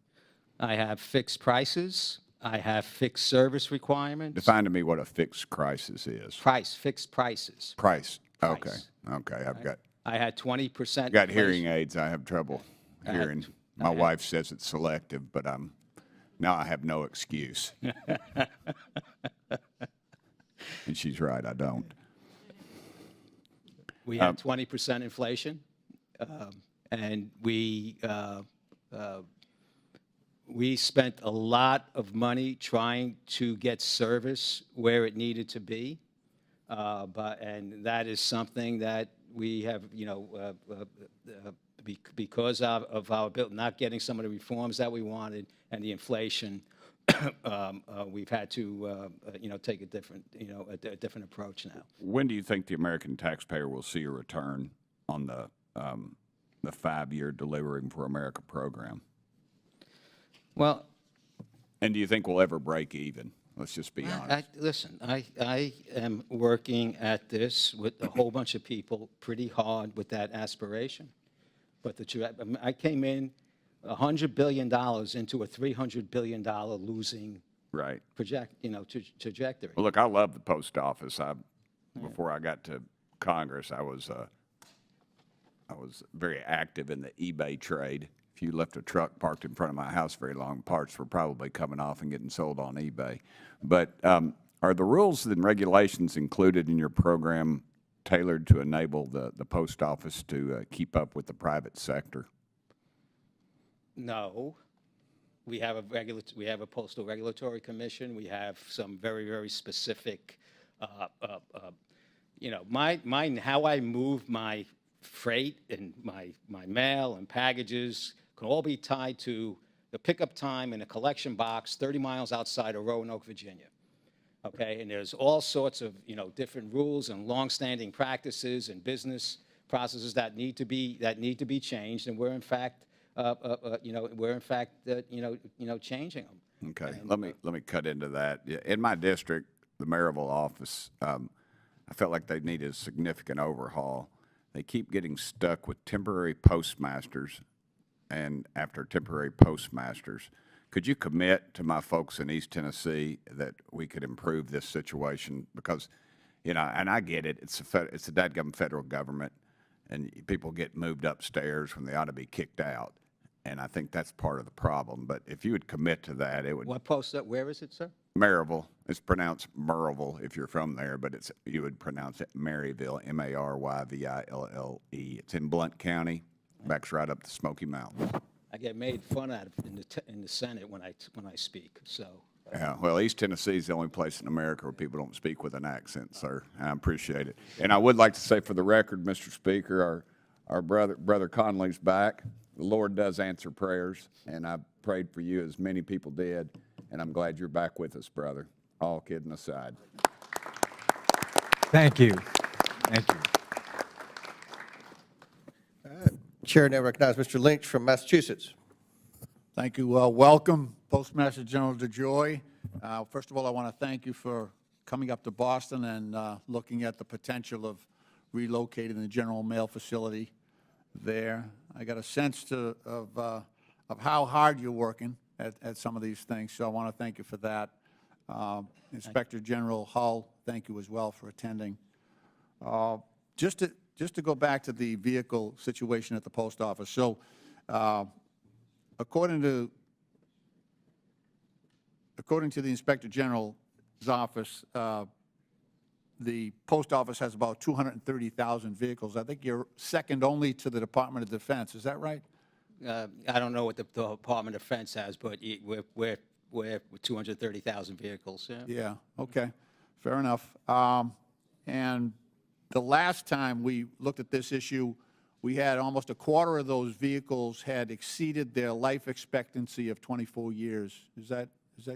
I have fixed prices. I have fixed service requirements. Define to me what a fixed crisis is. Fixed prices. Price. Okay. Price. Okay. I had 20%. Got hearing aids. I have trouble hearing. My wife says it's selective, but now I have no excuse. And she's right, I don't. We had 20% inflation, and we spent a lot of money trying to get service where it needed to be, and that is something that we have, because of our bill not getting some of the reforms that we wanted and the inflation, we've had to, take a different, a different approach now. When do you think the American taxpayer will see a return on the 5-year Delivering for America program? Well, And do you think we'll ever break even? Let's just be honest. Listen, I am working at this with a whole bunch of people pretty hard with that aspiration. But I came in $100 billion into a $300 billion losing Right. trajectory. Well, look, I love the post office. Before I got to Congress, I was very active in the eBay trade. If you left a truck parked in front of my house very long, parts were probably coming off and getting sold on eBay. But are the rules and regulations included in your program tailored to enable the post office to keep up with the private sector? No. We have a postal regulatory commission. We have some very, very specific, how I move my freight and my mail and packages can all be tied to the pickup time in a collection box 30 miles outside of Roanoke, Virginia. Okay, and there's all sorts of, different rules and longstanding practices and business processes that need to be changed, and we're in fact changing them. Okay, And, let me cut into that. Yeah, in my district, the Maryville office, I felt like they needed a significant overhaul. They keep getting stuck with temporary postmasters, and after temporary postmasters, could you commit to my folks in East Tennessee that we could improve this situation? Because, and I get it, it's the dadgum federal government, and people get moved upstairs when they ought to be kicked out. And I think that's part of the problem. But if you would commit to that, it would. what post? Where is it, sir? Maryville. It's pronounced Maryville if you're from there, but you would pronounce it Maryville, Maryville. It's in Blount County, backs right up the Smoky Mountains. I get made fun of in the Senate when I speak. So. Yeah, well, East Tennessee is the only place in America where people don't speak with an accent, sir. I appreciate it. And I would like to say for the record, Mr. Speaker, our brother Conley's back. The Lord does answer prayers, and I prayed for you as many people did, and I'm glad you're back with us, brother. All kidding aside. Thank you. Thank you. Chair now recognizes Mr. Lynch from Massachusetts. Thank you. Welcome, Postmaster General DeJoy. First of all, I want to thank you for coming up to Boston and looking at the potential of relocating the general mail facility there. I got a sense of how hard you're working at some of these things, so I want to thank you for that. Inspector General Hull, thank you as well for attending. Just to go back to the vehicle situation at the post office. So, according to the Inspector General's office, the post office has about 230,000 vehicles. I think you're second only to the Department of Defense. Is that right? I don't know what the Department of Defense has, but we're with 230,000 vehicles. Yeah. Yeah, okay, fair enough. And the last time we looked at this issue, we had almost a quarter of those vehicles had exceeded their life expectancy of 24 years. Is that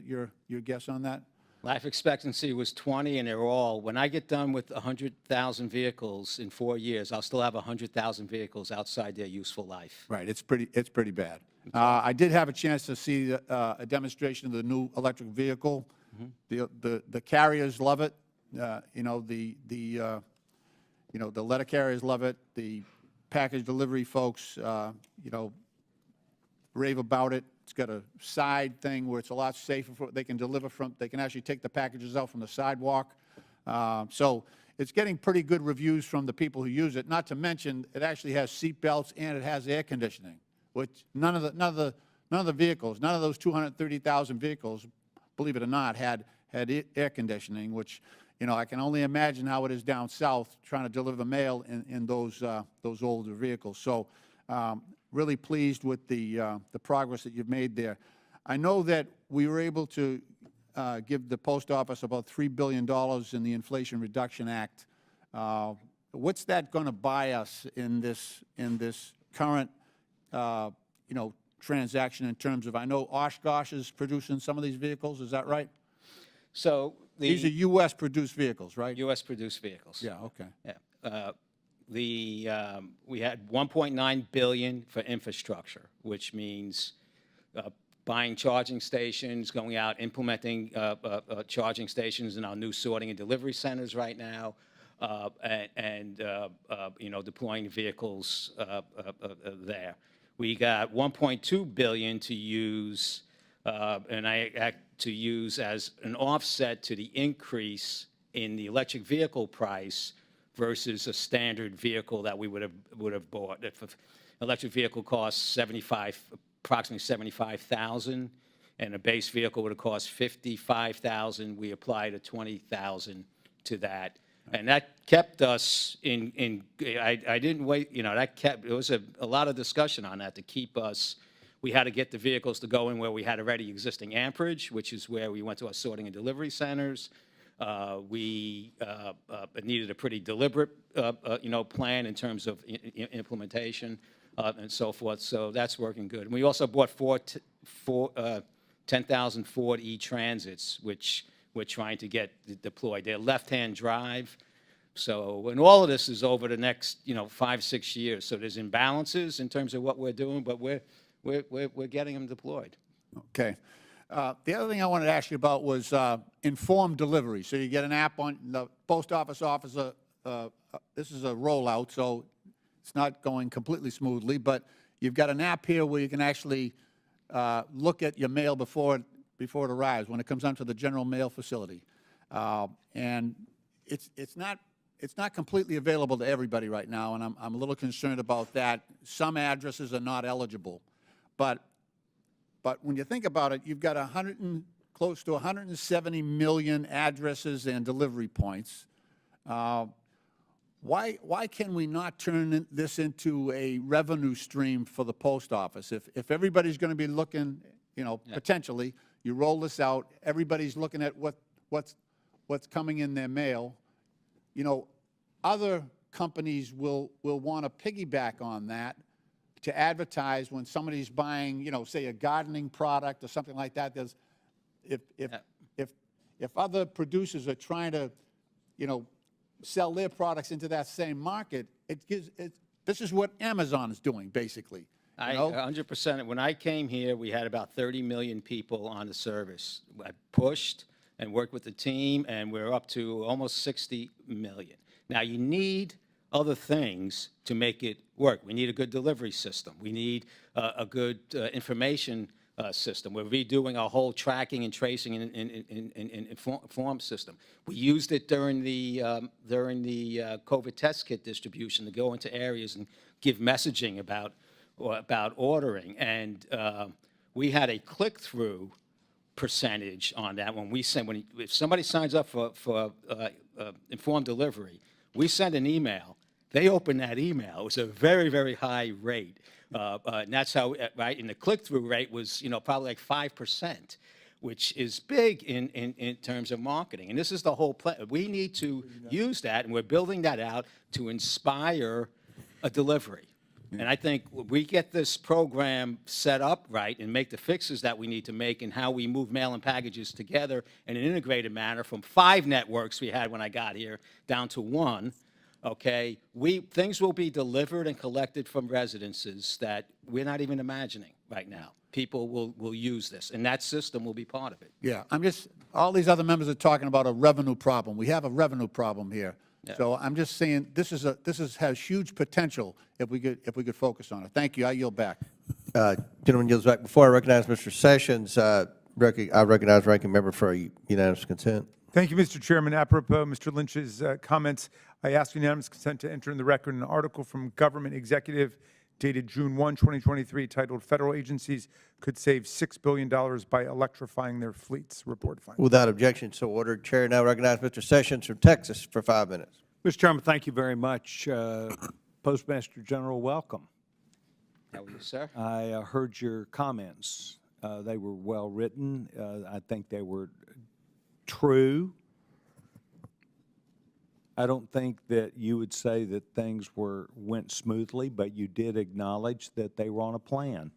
your guess on that? Life expectancy was 20, and they're all, when I get done with 100,000 vehicles in 4 years, I'll still have 100,000 vehicles outside their useful life. Right, it's pretty bad. I did have a chance to see a demonstration of the new electric vehicle. The carriers love it. The letter carriers love it. The package delivery folks, rave about it. It's got a side thing where it's a lot safer. They can deliver they can actually take the packages out from the sidewalk. So it's getting pretty good reviews from the people who use it. Not to mention, it actually has seat belts and it has air conditioning, which none of the vehicles, none of those 230,000 vehicles, believe it or not, had air conditioning, which You know, I can only imagine how it is down south trying to deliver mail in those older vehicles. So really pleased with the progress that you've made there. I know that we were able to give the post office about $3 billion in the Inflation Reduction Act. What's that going to buy us in this current, you know, transaction in terms of, I know Oshkosh is producing some of these vehicles, is that right? So These are U.S. produced vehicles, right? U.S. produced vehicles. Yeah, okay. Yeah. We had $1.9 billion for infrastructure, which means buying charging stations, going out, implementing charging stations in our new sorting and delivery centers right now, and you know, deploying vehicles there. We got $1.2 billion to use, to use as an offset to the increase in the electric vehicle price versus a standard vehicle that we would have bought. If an electric vehicle costs approximately $75,000, and a base vehicle would have cost $55,000, we applied a $20,000 to that, and that kept us in. I didn't wait. You know, that kept. There was a lot of discussion on that to keep us. We had to get the vehicles to go in where we had already existing amperage, which is where we went to our sorting and delivery centers. We needed a pretty deliberate, you know, plan in terms of implementation and so forth. So that's working good. And we also bought 10,000 Ford E-Transits, which we're trying to get deployed. They're left-hand drive. So, and all of this is over the next, you know, 5-6 years. So there's imbalances in terms of what we're doing, but we're getting them deployed. Okay. The other thing I wanted to ask you about was informed delivery. So you get an app on the post office officer. This is a rollout, so it's not going completely smoothly, but you've got an app here where you can actually look at your mail before it arrives when it comes onto the general mail facility, and it's not completely available to everybody right now, and I'm a little concerned about that. Some addresses are not eligible, but when you think about it, you've got close to 170 million addresses and delivery points. Why can we not turn this into a revenue stream for the post office? If everybody's going to be looking, you know, potentially, you roll this out, everybody's looking at what's coming in their mail. You know, other companies will want to piggyback on that to advertise when somebody's buying, you know, say a gardening product or something like that. There's, if other producers are trying to, you know, sell their products into that same market, this is what Amazon is doing, basically. You know? 100%. When I came here, we had about 30 million people on the service. I pushed and worked with the team, and we're up to almost 60 million. Now, you need other things to make it work. We need a good delivery system. We need a good information system. We're redoing our whole tracking and tracing and form system. We used it during the COVID test kit distribution to go into areas and give messaging about ordering. And we had a click-through percentage on that when we send, if somebody signs up for informed delivery, we send an email. They open that email. It was a very, very high rate. And that's how, right? And the click-through rate was, you know, probably like 5%, which is big in terms of marketing. And this is the whole plan. We need to use that, and we're building that out to inspire a delivery. And I think we get this program set up right and make the fixes that we need to make in how we move mail and packages together in an integrated manner from 5 networks we had when I got here down to 1. Okay, things will be delivered and collected from residences that we're not even imagining right now. People will use this, and that system will be part of it. Yeah, all these other members are talking about a revenue problem. We have a revenue problem here. Yeah. So I'm just saying this has huge potential if we could focus on it. Thank you. I yield back. Gentleman yields back. Before I recognize Mr. Sessions, I recognize Ranking Member for a unanimous consent. Thank you, Mr. Chairman. Apropos Mr. Lynch's comments, I ask unanimous consent to enter in the record an article from Government Executive dated June 1, 2023, titled Federal Agencies Could Save $6 Billion by Electrifying Their Fleets. Report findings. Without objection, so ordered. Chair now recognizes Mr. Sessions from Texas for 5 minutes. Mr. Chairman, thank you very much. Postmaster General, welcome. How are you, sir? I heard your comments. They were well written. I think they were true. I don't think that you would say that things went smoothly, but you did acknowledge that they were on a plan.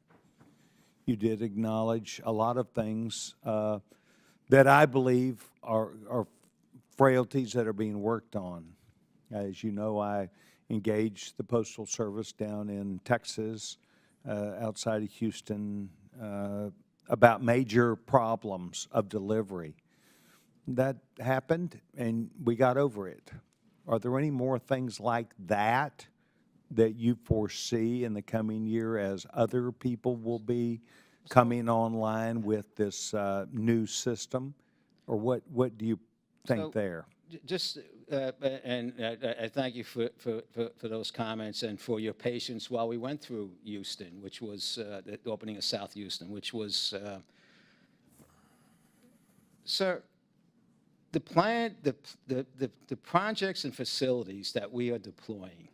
You did acknowledge a lot of things that I believe are frailties that are being worked on. As you know, I engaged the Postal Service down in Texas, outside of Houston, about major problems of delivery. That happened, and we got over it. Are there any more things like that that you foresee in the coming year as other people will be coming online with this new system? Or what do you think there? Just, and I thank you for those comments and for your patience while we went through Houston, which was the opening of South Houston, which was, sir, the plan, the projects and facilities that we are deploying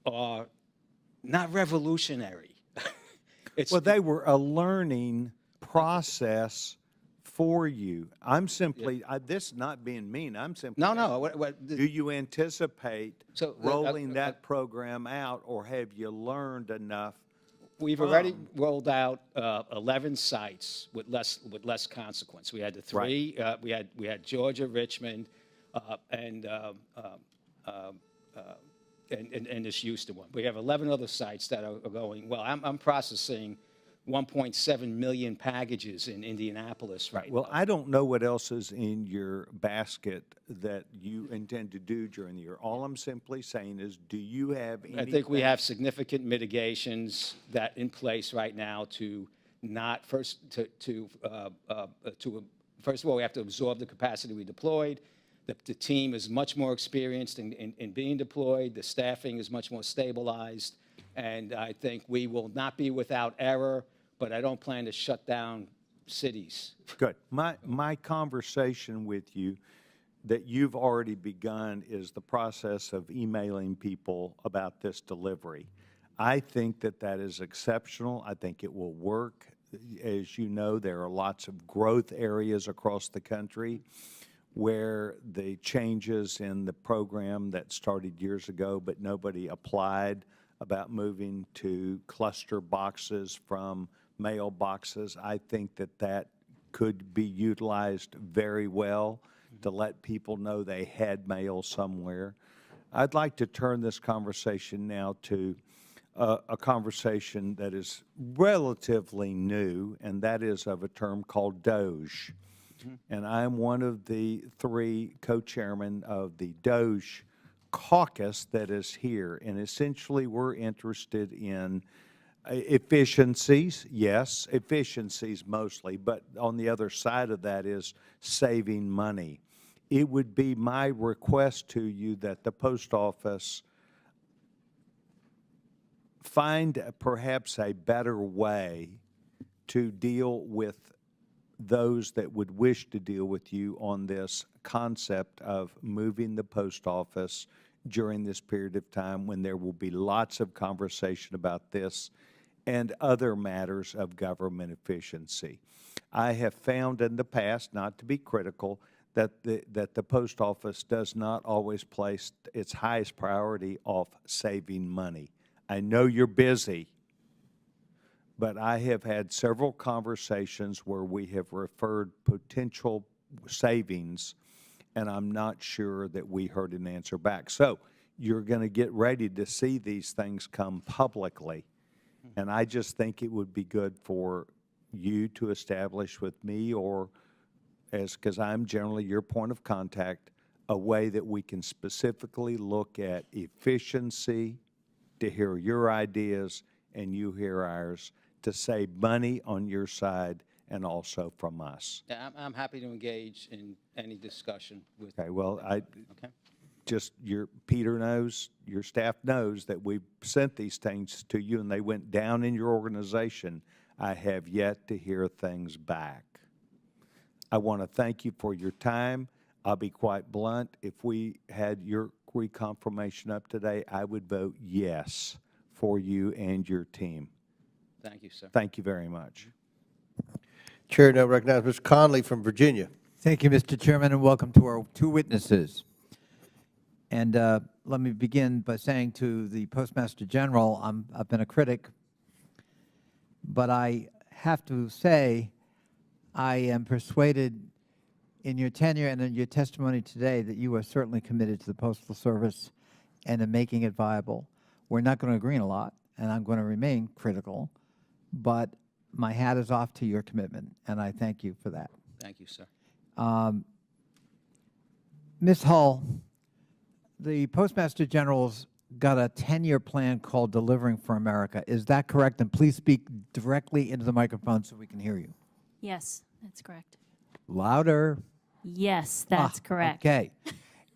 are not revolutionary. Well, they were a learning process for you. I'm simply, this not being mean, I'm simply. No. Do you anticipate So, rolling that program out, or have you learned enough? We've already rolled out 11 sites with less consequence. We had the three. We had Georgia, Richmond, and this Houston one. We have 11 other sites that are going well. I'm processing 1.7 million packages in Indianapolis right now. Well, I don't know what else is in your basket that you intend to do during the year. All I'm simply saying is, do you have any? I think we have significant mitigations that in place right now to not first of all, we have to absorb the capacity we deployed. The team is much more experienced in being deployed. The staffing is much more stabilized. And I think we will not be without error, but I don't plan to shut down cities. Good. My conversation with you that you've already begun is the process of emailing people about this delivery. I think that is exceptional. I think it will work. As you know, there are lots of growth areas across the country where the changes in the program that started years ago, but nobody applied, about moving to cluster boxes from mail boxes. I think that could be utilized very well to let people know they had mail somewhere. I'd like to turn this conversation now to a conversation that is relatively new, and that is of a term called DOGE. And I'm one of the 3 co-chairmen of the DOGE caucus that is here, and essentially we're interested in efficiencies, yes, efficiencies mostly, but on the other side of that is saving money. It would be my request to you that the post office find perhaps a better way to deal with those that would wish to deal with you on this concept of moving the post office during this period of time when there will be lots of conversation about this and other matters of government efficiency. I have found in the past, not to be critical, that the post office does not always place its highest priority off saving money. I know you're busy, but I have had several conversations where we have referred potential savings, and I'm not sure that we heard an answer back. So you're going to get ready to see these things come publicly, and I just think it would be good for you to establish with me, or because I'm generally your point of contact, a way that we can specifically look at efficiency, to hear your ideas and you hear ours, to save money on your side and also from us. Yeah, I'm happy to engage in any discussion with. Okay, well, Okay. just Peter knows, your staff knows that we've sent these things to you and they went down in your organization. I have yet to hear things back. I want to thank you for your time. I'll be quite blunt. If we had your reconfirmation up today, I would vote yes for you and your team. Thank you, sir. Thank you very much. Chair now recognizes Mr. Conley from Virginia. Thank you, Mr. Chairman, and welcome to our two witnesses. And let me begin by saying to the Postmaster General, I've been a critic, but I have to say I am persuaded in your tenure and in your testimony today that you are certainly committed to the Postal Service and in making it viable. We're not going to agree on a lot, and I'm going to remain critical, but my hat is off to your commitment, and I thank you for that. Thank you, sir. Ms. Hull, the Postmaster General's got a 10-year plan called Delivering for America. Is that correct? And please speak directly into the microphone so we can hear you. Yes, that's correct. Louder. Yes, that's correct. Okay.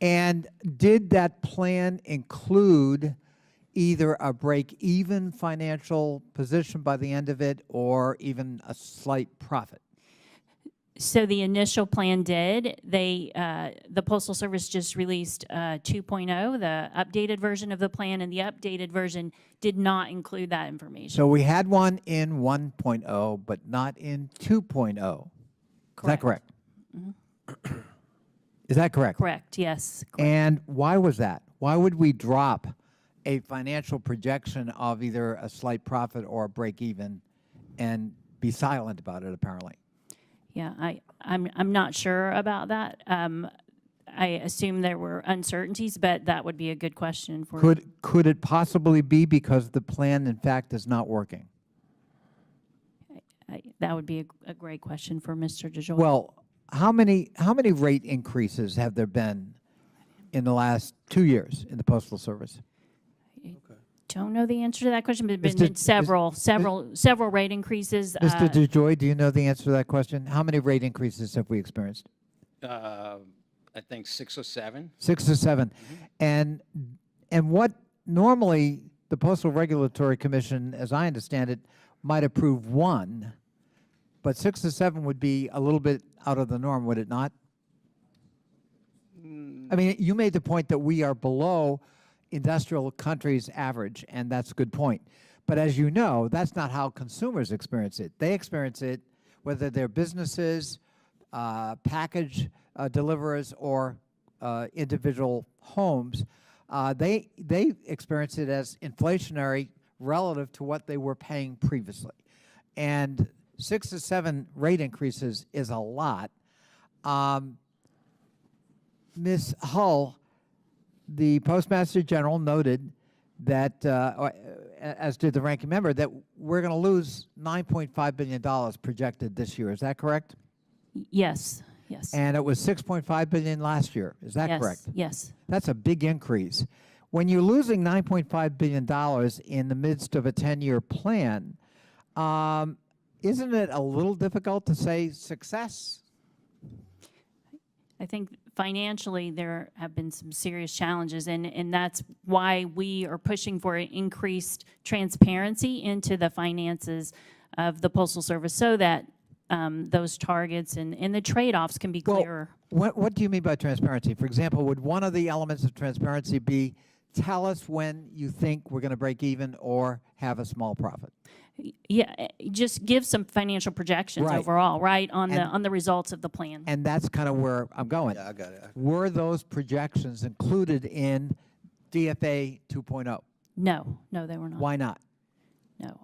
And did that plan include either a break-even financial position by the end of it or even a slight profit? So the initial plan did. The Postal Service just released 2.0, the updated version of the plan, and the updated version did not include that information. So we had one in 1.0, but not in 2.0. Is that correct? Is that correct? Correct, yes. Correct. And why was that? Why would we drop a financial projection of either a slight profit or a break even and be silent about it, apparently? Yeah, I'm not sure about that. I assume there were uncertainties, but that would be a good question for you. Could it possibly be because the plan, in fact, is not working? That would be a great question for Mr. DeJoy. Well, how many rate increases have there been in the last 2 years in the Postal Service? Don't know the answer to that question, but there have Mr. been several rate increases. Mr. DeJoy, do you know the answer to that question? How many rate increases have we experienced? I think 6 or 7. 6 or 7. And what normally the Postal Regulatory Commission, as I understand it, might approve 1, but 6 or 7 would be a little bit out of the norm, would it not? I mean, you made the point that we are below industrial countries' average, and that's a good point. But as you know, that's not how consumers experience it. They experience it, whether they're businesses, package deliverers, or individual homes, they experience it as inflationary relative to what they were paying previously. And 6 to 7 rate increases is a lot. Ms. Hull, the Postmaster General noted that, as did the ranking member, that we're going to lose $9.5 billion projected this year. Is that correct? Yes, yes. And it was $6.5 billion last year. Is that correct? Yes. That's a big increase. When you're losing $9.5 billion in the midst of a 10-year plan, isn't it a little difficult to say success? I think financially there have been some serious challenges, and that's why we are pushing for increased transparency into the finances of the Postal Service so that those targets and the trade-offs can be clearer. Well, what do you mean by transparency? For example, would one of the elements of transparency be tell us when you think we're going to break even or have a small profit? Yeah, just give some financial projections overall, right, on the results of the plan. And that's kind of where I'm going. Yeah, I got it. Were those projections included in DFA 2.0? No, they were not. Why not? No,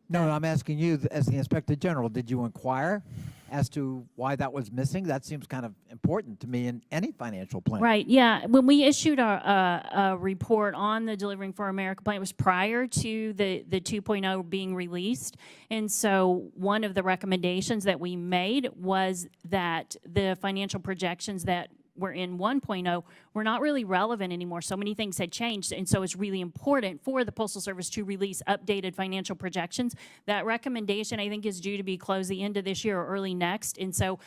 No, I'm asking you as the Inspector General, did you inquire as to why that was missing? That seems kind of important to me in any financial plan. Right, yeah. When we issued our report on the Delivering for America plan, it was prior to the 2.0 being released. And so one of the recommendations that we made was that the financial projections that were in 1.0 were not really relevant anymore. So many things had changed, and so it's really important for the Postal Service to release updated financial projections. That recommendation, I think, is due to be closed the end of this year or early next, and so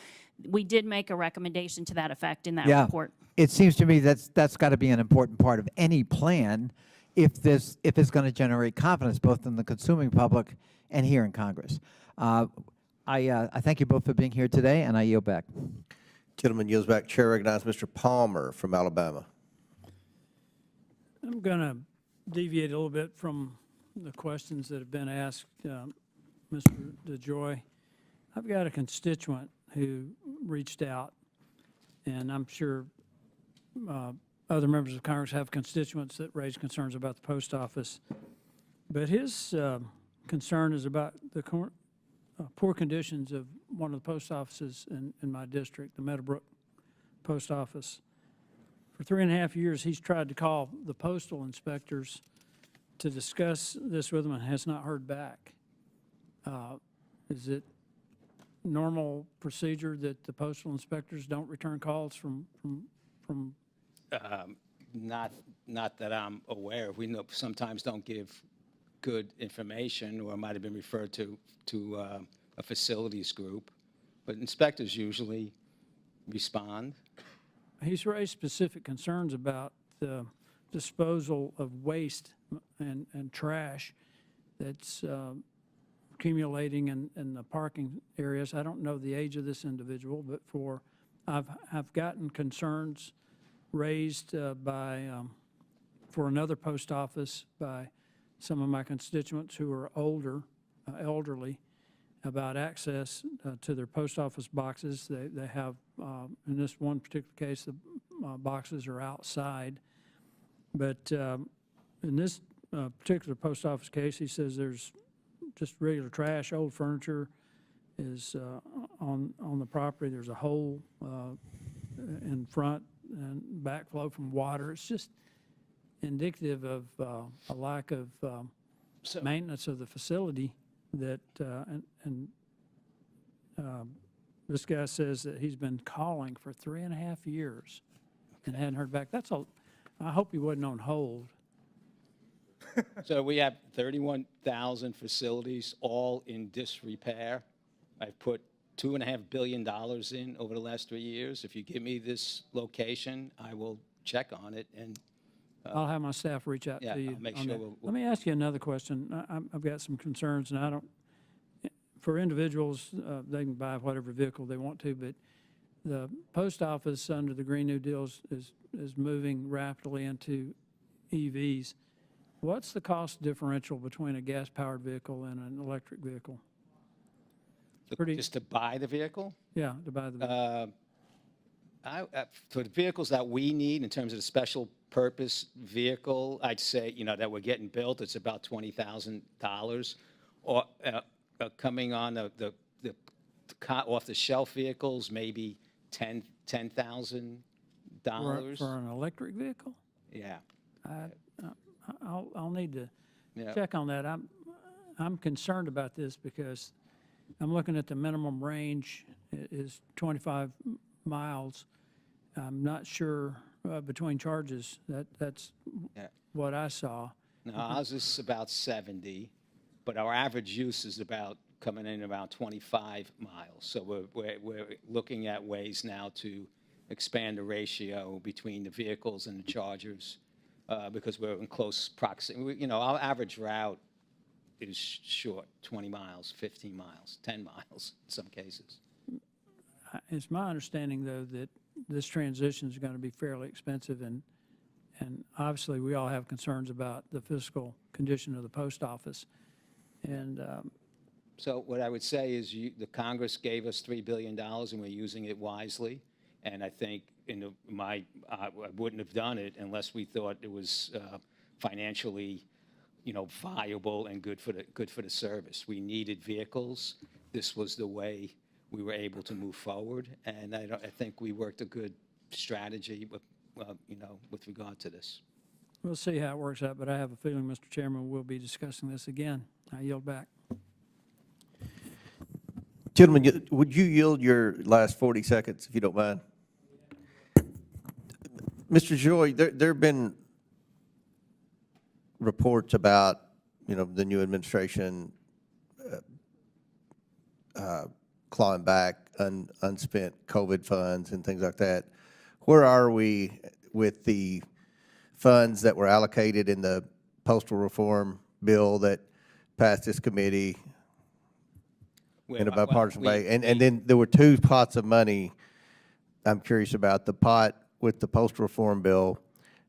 we did make a recommendation to that effect in that report. it seems to me that's got to be an important part of any plan if it's going to generate confidence both in the consuming public and here in Congress. I thank you both for being here today, and I yield back. Gentleman yields back. Chair recognizes Mr. Palmer from Alabama. I'm going to deviate a little bit from the questions that have been asked, Mr. DeJoy. I've got a constituent who reached out, and I'm sure other members of Congress have constituents that raise concerns about the post office. But his concern is about the poor conditions of one of the post offices in my district, the Meadowbrook Post Office. For 3.5 years, he's tried to call the postal inspectors to discuss this with them and has not heard back. Is it normal procedure that the postal inspectors don't return calls from Not that I'm aware of. We know sometimes don't give good information, or might have been referred to a facilities group, but inspectors usually respond. He's raised specific concerns about the disposal of waste and trash that's accumulating in the parking areas. I don't know the age of this individual, but I've gotten concerns raised for another post office by some of my constituents who are elderly, about access to their post office boxes. They have, in this one particular case, the boxes are outside. But in this particular post office case, he says there's just regular trash, old furniture is on the property. There's a hole in front and backflow from water. It's just indicative of a lack of maintenance of the facility. That this guy says that he's been calling for 3.5 years and hadn't heard back. I hope he wasn't on hold. So we have 31,000 facilities, all in disrepair. I've put $2.5 billion in over the last 3 years. If you give me this location, I will check on it, and I'll have my staff reach out yeah, to you. I'll make on sure that. we'll- Let me ask you another question. I've got some concerns, and for individuals, they can buy whatever vehicle they want to, but the post office under the Green New Deal is moving rapidly into EVs. What's the cost differential between a gas-powered vehicle and an electric vehicle? just to buy the vehicle. Yeah, to buy the vehicle. For the vehicles that we need in terms of the special purpose vehicle, I'd say, that we're getting built, it's about $20,000. Or coming on off the shelf vehicles, maybe $10,000. For an electric vehicle? Yeah. I'll need to Yeah. check on that. I'm concerned about this because I'm looking at the minimum range is 25 miles. I'm not sure between charges. That's Yeah. what I saw. Now, ours is about 70, but our average use is about coming in around 25 miles. So we're looking at ways now to expand the ratio between the vehicles and the chargers because we're in close proximity. Our average route is short, 20 miles, 15 miles, 10 miles in some cases. It's my understanding, though, that this transition is going to be fairly expensive, and obviously we all have concerns about the fiscal condition of the post office. And So what I would say is the Congress gave us $3 billion, and we're using it wisely. And I think I wouldn't have done it unless we thought it was financially, viable and good for the service. We needed vehicles. This was the way we were able to move forward, and I think we worked a good strategy with regard to this. we'll see how it works out, but I have a feeling, Mr. Chairman, we'll be discussing this again. I yield back. Gentlemen, would you yield your last 40 seconds, if you don't mind? Mr. DeJoy, there have been reports about, the new administration clawing back unspent COVID funds and things like that. where are we with the funds that were allocated in the postal reform bill that passed this committee in a Well, bipartisan we- way? And then there were two pots of money I'm curious about, the pot with the postal reform bill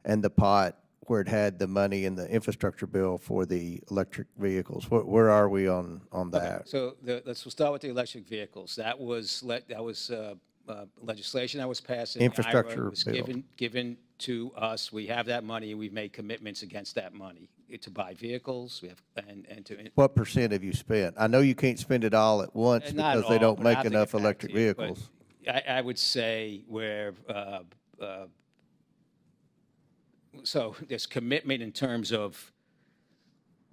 and the pot where it had the money in the infrastructure bill for the electric vehicles. Where are we on that? So we'll start with the electric vehicles. That was legislation that was passed. In the IRA. Infrastructure It was bill. given to us. We have that money, and we've made commitments against that money to buy vehicles. We have and to. What percent have you spent? I know you can't spend it all at once Not because all, they don't but I make have to enough get back electric to you, but vehicles. I would say so there's commitment in terms of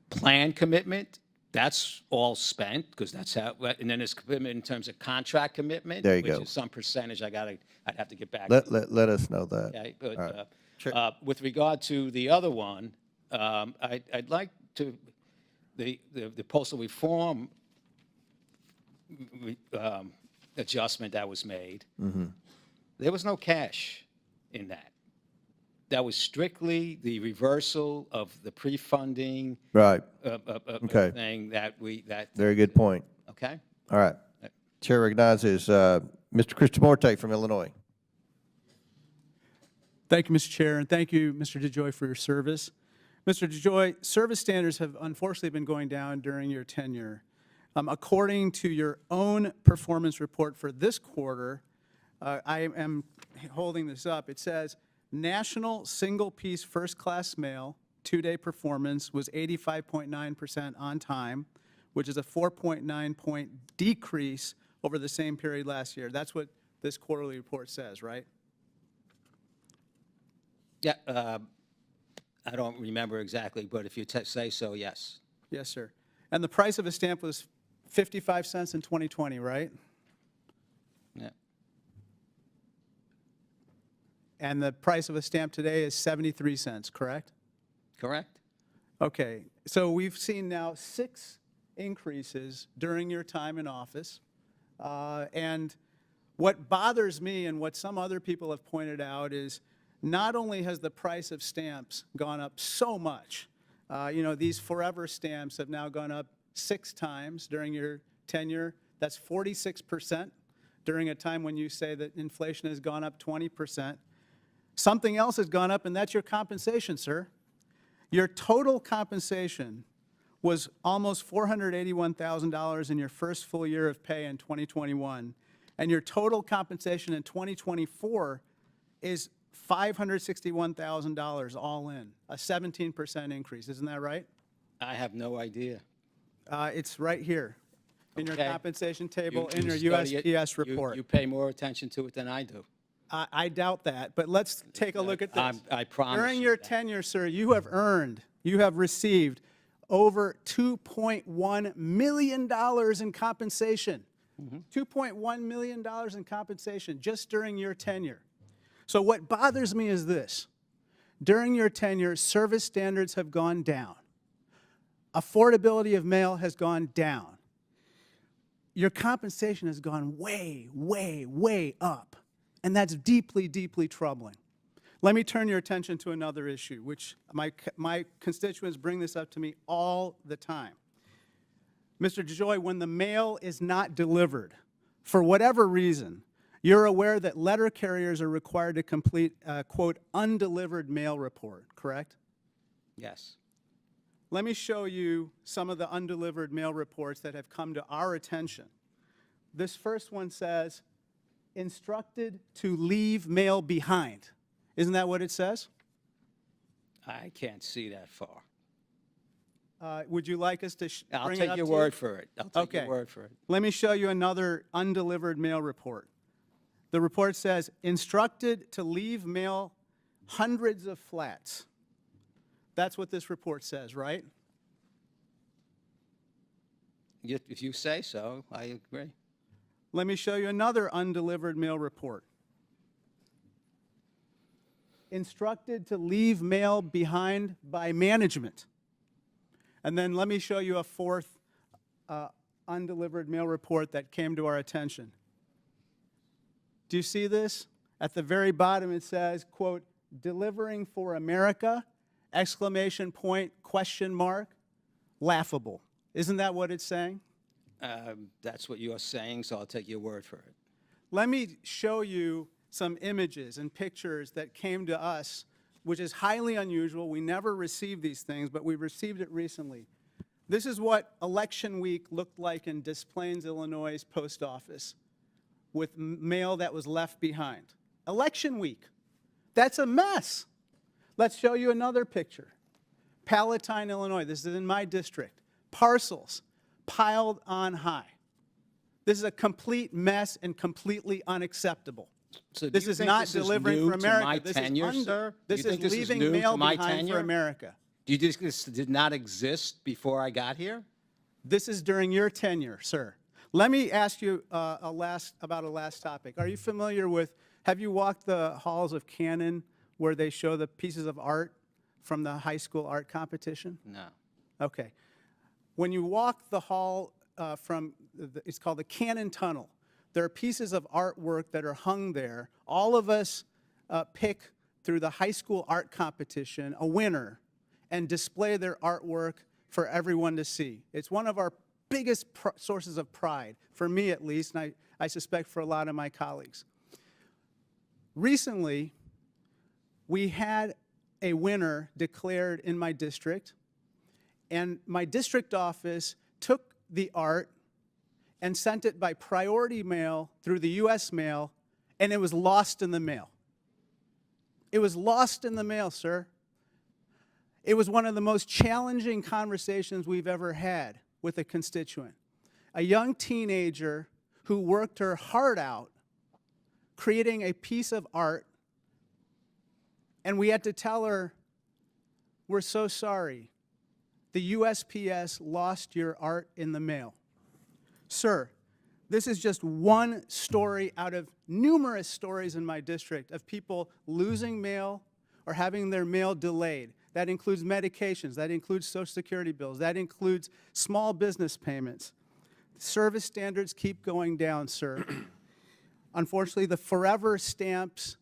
plan commitment. That's all spent because that's how, and then there's commitment in terms of contract commitment. There you which go. is some percentage I'd have to get back. Let us know that. Okay, but All right. with regard to the other one, I'd like to, the postal reform adjustment that was made, there was no cash in that. That was strictly the reversal of the pre-funding Right. Okay. thing that. Very good point. Okay? All right. Chair recognizes Mr. Christomorte from Illinois. Thank you, Mr. Chair, and thank you, Mr. DeJoy, for your service. Mr. DeJoy, service standards have unfortunately been going down during your tenure. According to your own performance report for this quarter, I am holding this up. It says, national single-piece first-class mail, two-day performance was 85.9% on time, which is a 4.9-point decrease over the same period last year. That's what this quarterly report says, right? Yeah, I don't remember exactly, but if you say so, yes. Yes, sir. And the price of a stamp was 55 cents in 2020, right? Yeah. And the price of a stamp today is 73 cents, correct? Correct? Okay, so we've seen now 6 increases during your time in office. And what bothers me and what some other people have pointed out is not only has the price of stamps gone up so much, these forever stamps have now gone up 6 times during your tenure. That's 46% during a time when you say that inflation has gone up 20%. Something else has gone up, and that's your compensation, sir. Your total compensation was almost $481,000 in your first full year of pay in 2021, and your total compensation in 2024 is $561,000 all in, a 17% increase. Isn't that right? I have no idea. It's right here in your Okay. compensation table, in You your study it. USPS report. You pay more attention to it than I do. I doubt that, but let's take a look at this. I promise During you your that. tenure, sir, you have received over $2.1 million in compensation. $2.1 million in compensation just during your tenure. So what bothers me is this. During your tenure, service standards have gone down. Affordability of mail has gone down. Your compensation has gone way, way, way up. And that's deeply, deeply troubling. Let me turn your attention to another issue, which my constituents bring this up to me all the time. Mr. DeJoy, when the mail is not delivered, for whatever reason, you're aware that letter carriers are required to complete a, quote, undelivered mail report, correct? Yes. Let me show you some of the undelivered mail reports that have come to our attention. This first one says, instructed to leave mail behind. Isn't that what it says? I can't see that far. Would you like us to I'll bring it take up your to you? word for it. I'll take Okay. your word for it. Let me show you another undelivered mail report. The report says, instructed to leave mail hundreds of flats. That's what this report says, right? If you say so, I agree. Let me show you another undelivered mail report. Instructed to leave mail behind by management. And then let me show you a fourth undelivered mail report that came to our attention. Do you see this? At the very bottom, it says, quote, "Delivering for America, exclamation point, question mark, laughable." Isn't that what it's saying? That's what you're saying, so I'll take your word for it. Let me show you some images and pictures that came to us, which is highly unusual. We never received these things, but we received it recently. This is what election week looked like in Des Plaines, Illinois' post office with mail that was left behind. Election week. That's a mess. Let's show you another picture. Palatine, Illinois. This is in my district. Parcels piled on high. This is a complete mess and completely unacceptable. So do This you is think not this is delivering new for to America. my This tenure, is sir? Do This you think is this is leaving new mail to my behind tenure? for America. Do you think this did not exist before I got here? This is during your tenure, sir. Let me ask you about a last topic. Are you familiar with, have you walked the halls of Cannon where they show the pieces of art from the high school art competition? No. Okay. When you walk the hall it's called the Cannon Tunnel, there are pieces of artwork that are hung there. All of us pick through the high school art competition a winner and display their artwork for everyone to see. It's one of our biggest sources of pride, for me at least, and I suspect for a lot of my colleagues. Recently, we had a winner declared in my district, and my district office took the art and sent it by priority mail through the U.S. mail, and it was lost in the mail. It was lost in the mail, sir. It was one of the most challenging conversations we've ever had with a constituent. A young teenager who worked her heart out creating a piece of art, and we had to tell her, "We're so sorry. The USPS lost your art in the mail." Sir, this is just one story out of numerous stories in my district of people losing mail or having their mail delayed. That includes medications, that includes Social Security bills, that includes small business payments. Service standards keep going down, sir. Unfortunately, the forever stamps,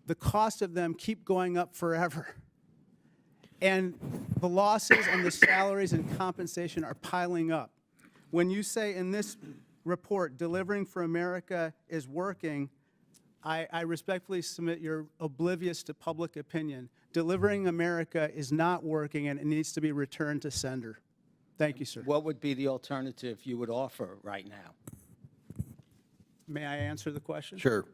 the cost of them keep going up forever. And the losses and the salaries and compensation are piling up. When you say in this report, delivering for America is working, I respectfully submit you're oblivious to public opinion. Delivering America is not working, and it needs to be returned to sender. Thank you, sir. What would be the alternative you would offer right now? May I answer the question? Sure.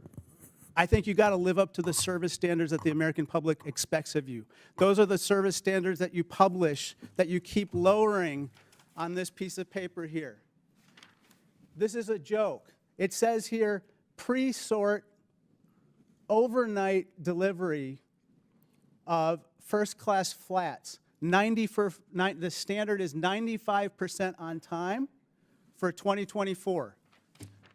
I think you got to live up to the service standards that the American public expects of you. Those are the service standards that you publish, that you keep lowering on this piece of paper here. This is a joke. It says here, pre-sort overnight delivery of first-class flats. The standard is 95% on time for 2024.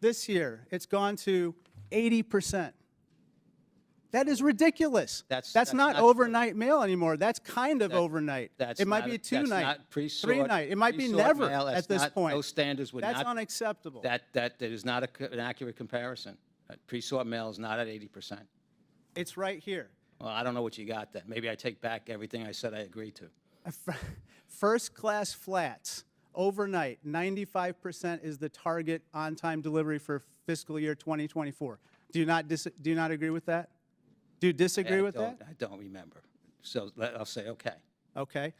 This year, it's gone to 80%. That is ridiculous. That's not overnight mail anymore. That's kind of overnight. It might be two-night, three-night. It might be never at this point. Those standards would not. That's unacceptable. That is not an accurate comparison. Pre-sort mail is not at 80%. It's right here. Well, I don't know what you got then. Maybe I take back everything I said I agreed to. First-class flats, overnight, 95% is the target on-time delivery for fiscal year 2024. Do you not agree with that? Do you disagree with that? I don't remember. So I'll say okay. Okay.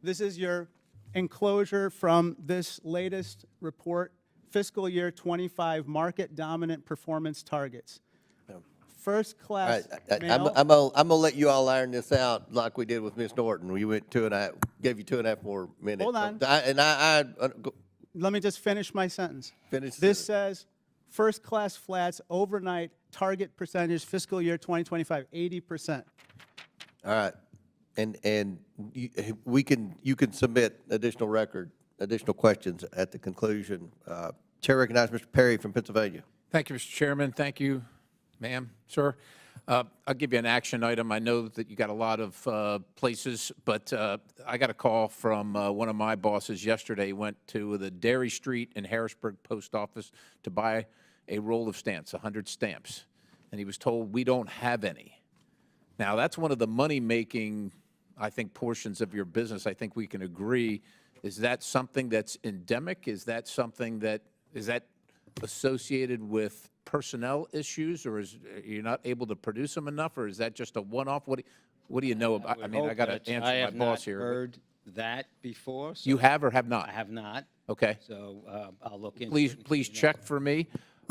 This is your enclosure from this latest report, fiscal year 25 market dominant performance targets. First class mail. I'm gonna let you all iron this out like we did with Ms. Norton. We went gave you 2.5 more minutes. Hold on. Let me just finish my sentence. Finish. This says first class flats overnight target percentage fiscal year 2025, 80%. All right, and you can submit additional questions at the conclusion. Chair recognizes Mr. Perry from Pennsylvania. Thank you, Mr. Chairman. Thank you, ma'am, sir. I'll give you an action item. I know that you got a lot of places, but I got a call from one of my bosses yesterday. He went to the Dairy Street in Harrisburg post office to buy a roll of stamps, 100 stamps. and he was told, we don't have any. Now, that's one of the money-making, I think, portions of your business. I think we can agree. Is that something that's endemic? Is that something that, is that associated with personnel issues, or is you're not able to produce them enough, or is that just a one-off? What do you know about? I mean, I got to answer my boss here. I have not heard that before. So You have or have not? I have not. Okay. So I'll look into Please, it. please check for me.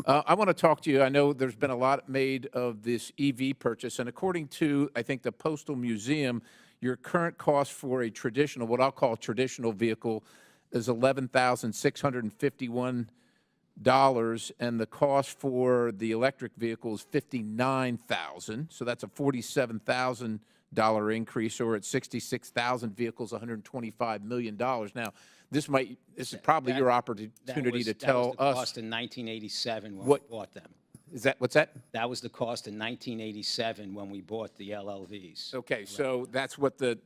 I want to talk to you. I know there's been a lot made of this EV purchase, and according to, I think, the Postal Museum, your current cost for a traditional, what I'll call a traditional vehicle, is $11,651, and the cost for the electric vehicle is $59,000. So that's a $47,000 increase, or at 66,000 vehicles, $125 million. Now, this is probably your opportunity to tell That was the us. cost in 1987 when what- we bought them. Is that, what's that? That was the cost in 1987 when we bought the LLVs. Okay, so that's what the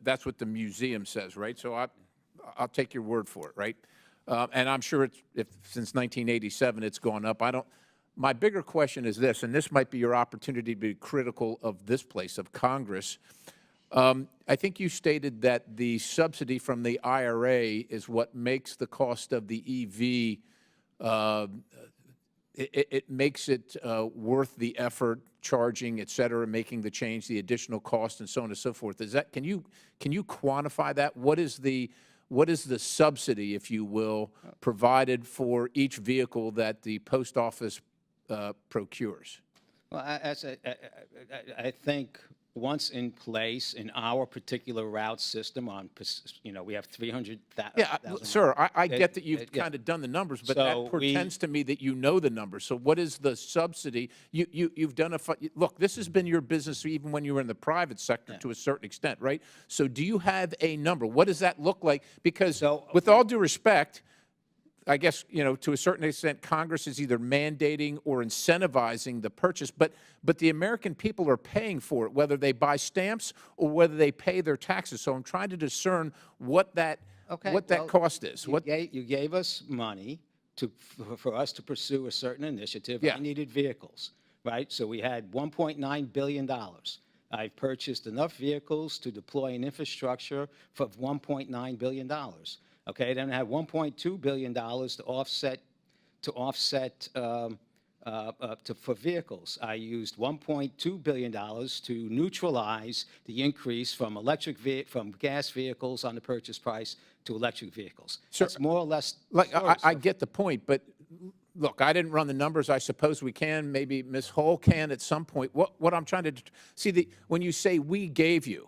museum says, right? So I'll take your word for it, right? And I'm sure since 1987 it's gone up. My bigger question is this, and this might be your opportunity to be critical of this place, of Congress. I think you stated that the subsidy from the IRA is what makes the cost of the EV, it makes it worth the effort, charging, et cetera, making the change, the additional cost, and so on and so forth. Can you quantify that? What is the subsidy, if you will, provided for each vehicle that the post office procures? Well, I think once in place in our particular route system we have 300,000. Yeah, sir, I get that you've yeah. kind of done the numbers, but So that portends to me that you know the numbers. So what is the subsidy? You've done look, this has been your business even when you were in the private sector to a certain extent, right? So do you have a number? What does that look like? Because with all due respect, I guess, to a certain extent, Congress is either mandating or incentivizing the purchase, but the American people are paying for it, whether they buy stamps or whether they pay their taxes. So I'm trying to discern what that cost is. You gave us money for us to pursue a certain initiative. Yeah. I needed vehicles, right? So we had $1.9 billion. I purchased enough vehicles to deploy an infrastructure for $1.9 billion. Okay, then I had $1.2 billion to offset for vehicles. I used $1.2 billion to neutralize the increase from from gas vehicles on the purchase price to electric vehicles. Sure. That's more or less. I get the point, but look, I didn't run the numbers. I suppose we can. Maybe Ms. Hull can at some point. What I'm trying to see, when you say we gave you,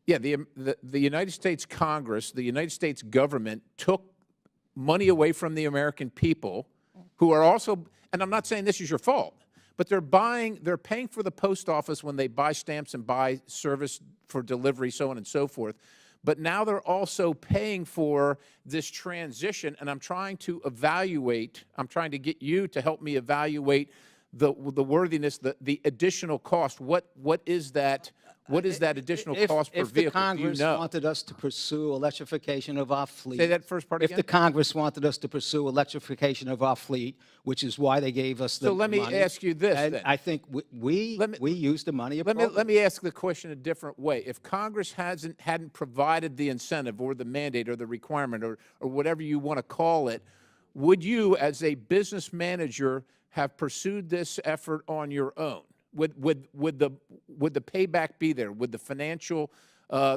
yeah, the United States Congress, the United States government took money away from the American people, who are also, and I'm not saying this is your fault, but they're paying for the post office when they buy stamps and buy service for delivery, so on and so forth. But now they're also paying for this transition, and I'm trying to get you to help me evaluate the worthiness, the additional cost. What is that? What is that additional cost per vehicle? If the Congress wanted us to pursue electrification of our fleet. Say that first part again. If the Congress wanted us to pursue electrification of our fleet, which is why they gave us the money. So let me ask you this, and then. I think we used the money appropriately. Let me ask the question a different way. If Congress hadn't provided the incentive or the mandate or the requirement or whatever you want to call it, would you, as a business manager, have pursued this effort on your own? Would the payback be there? Would the financial,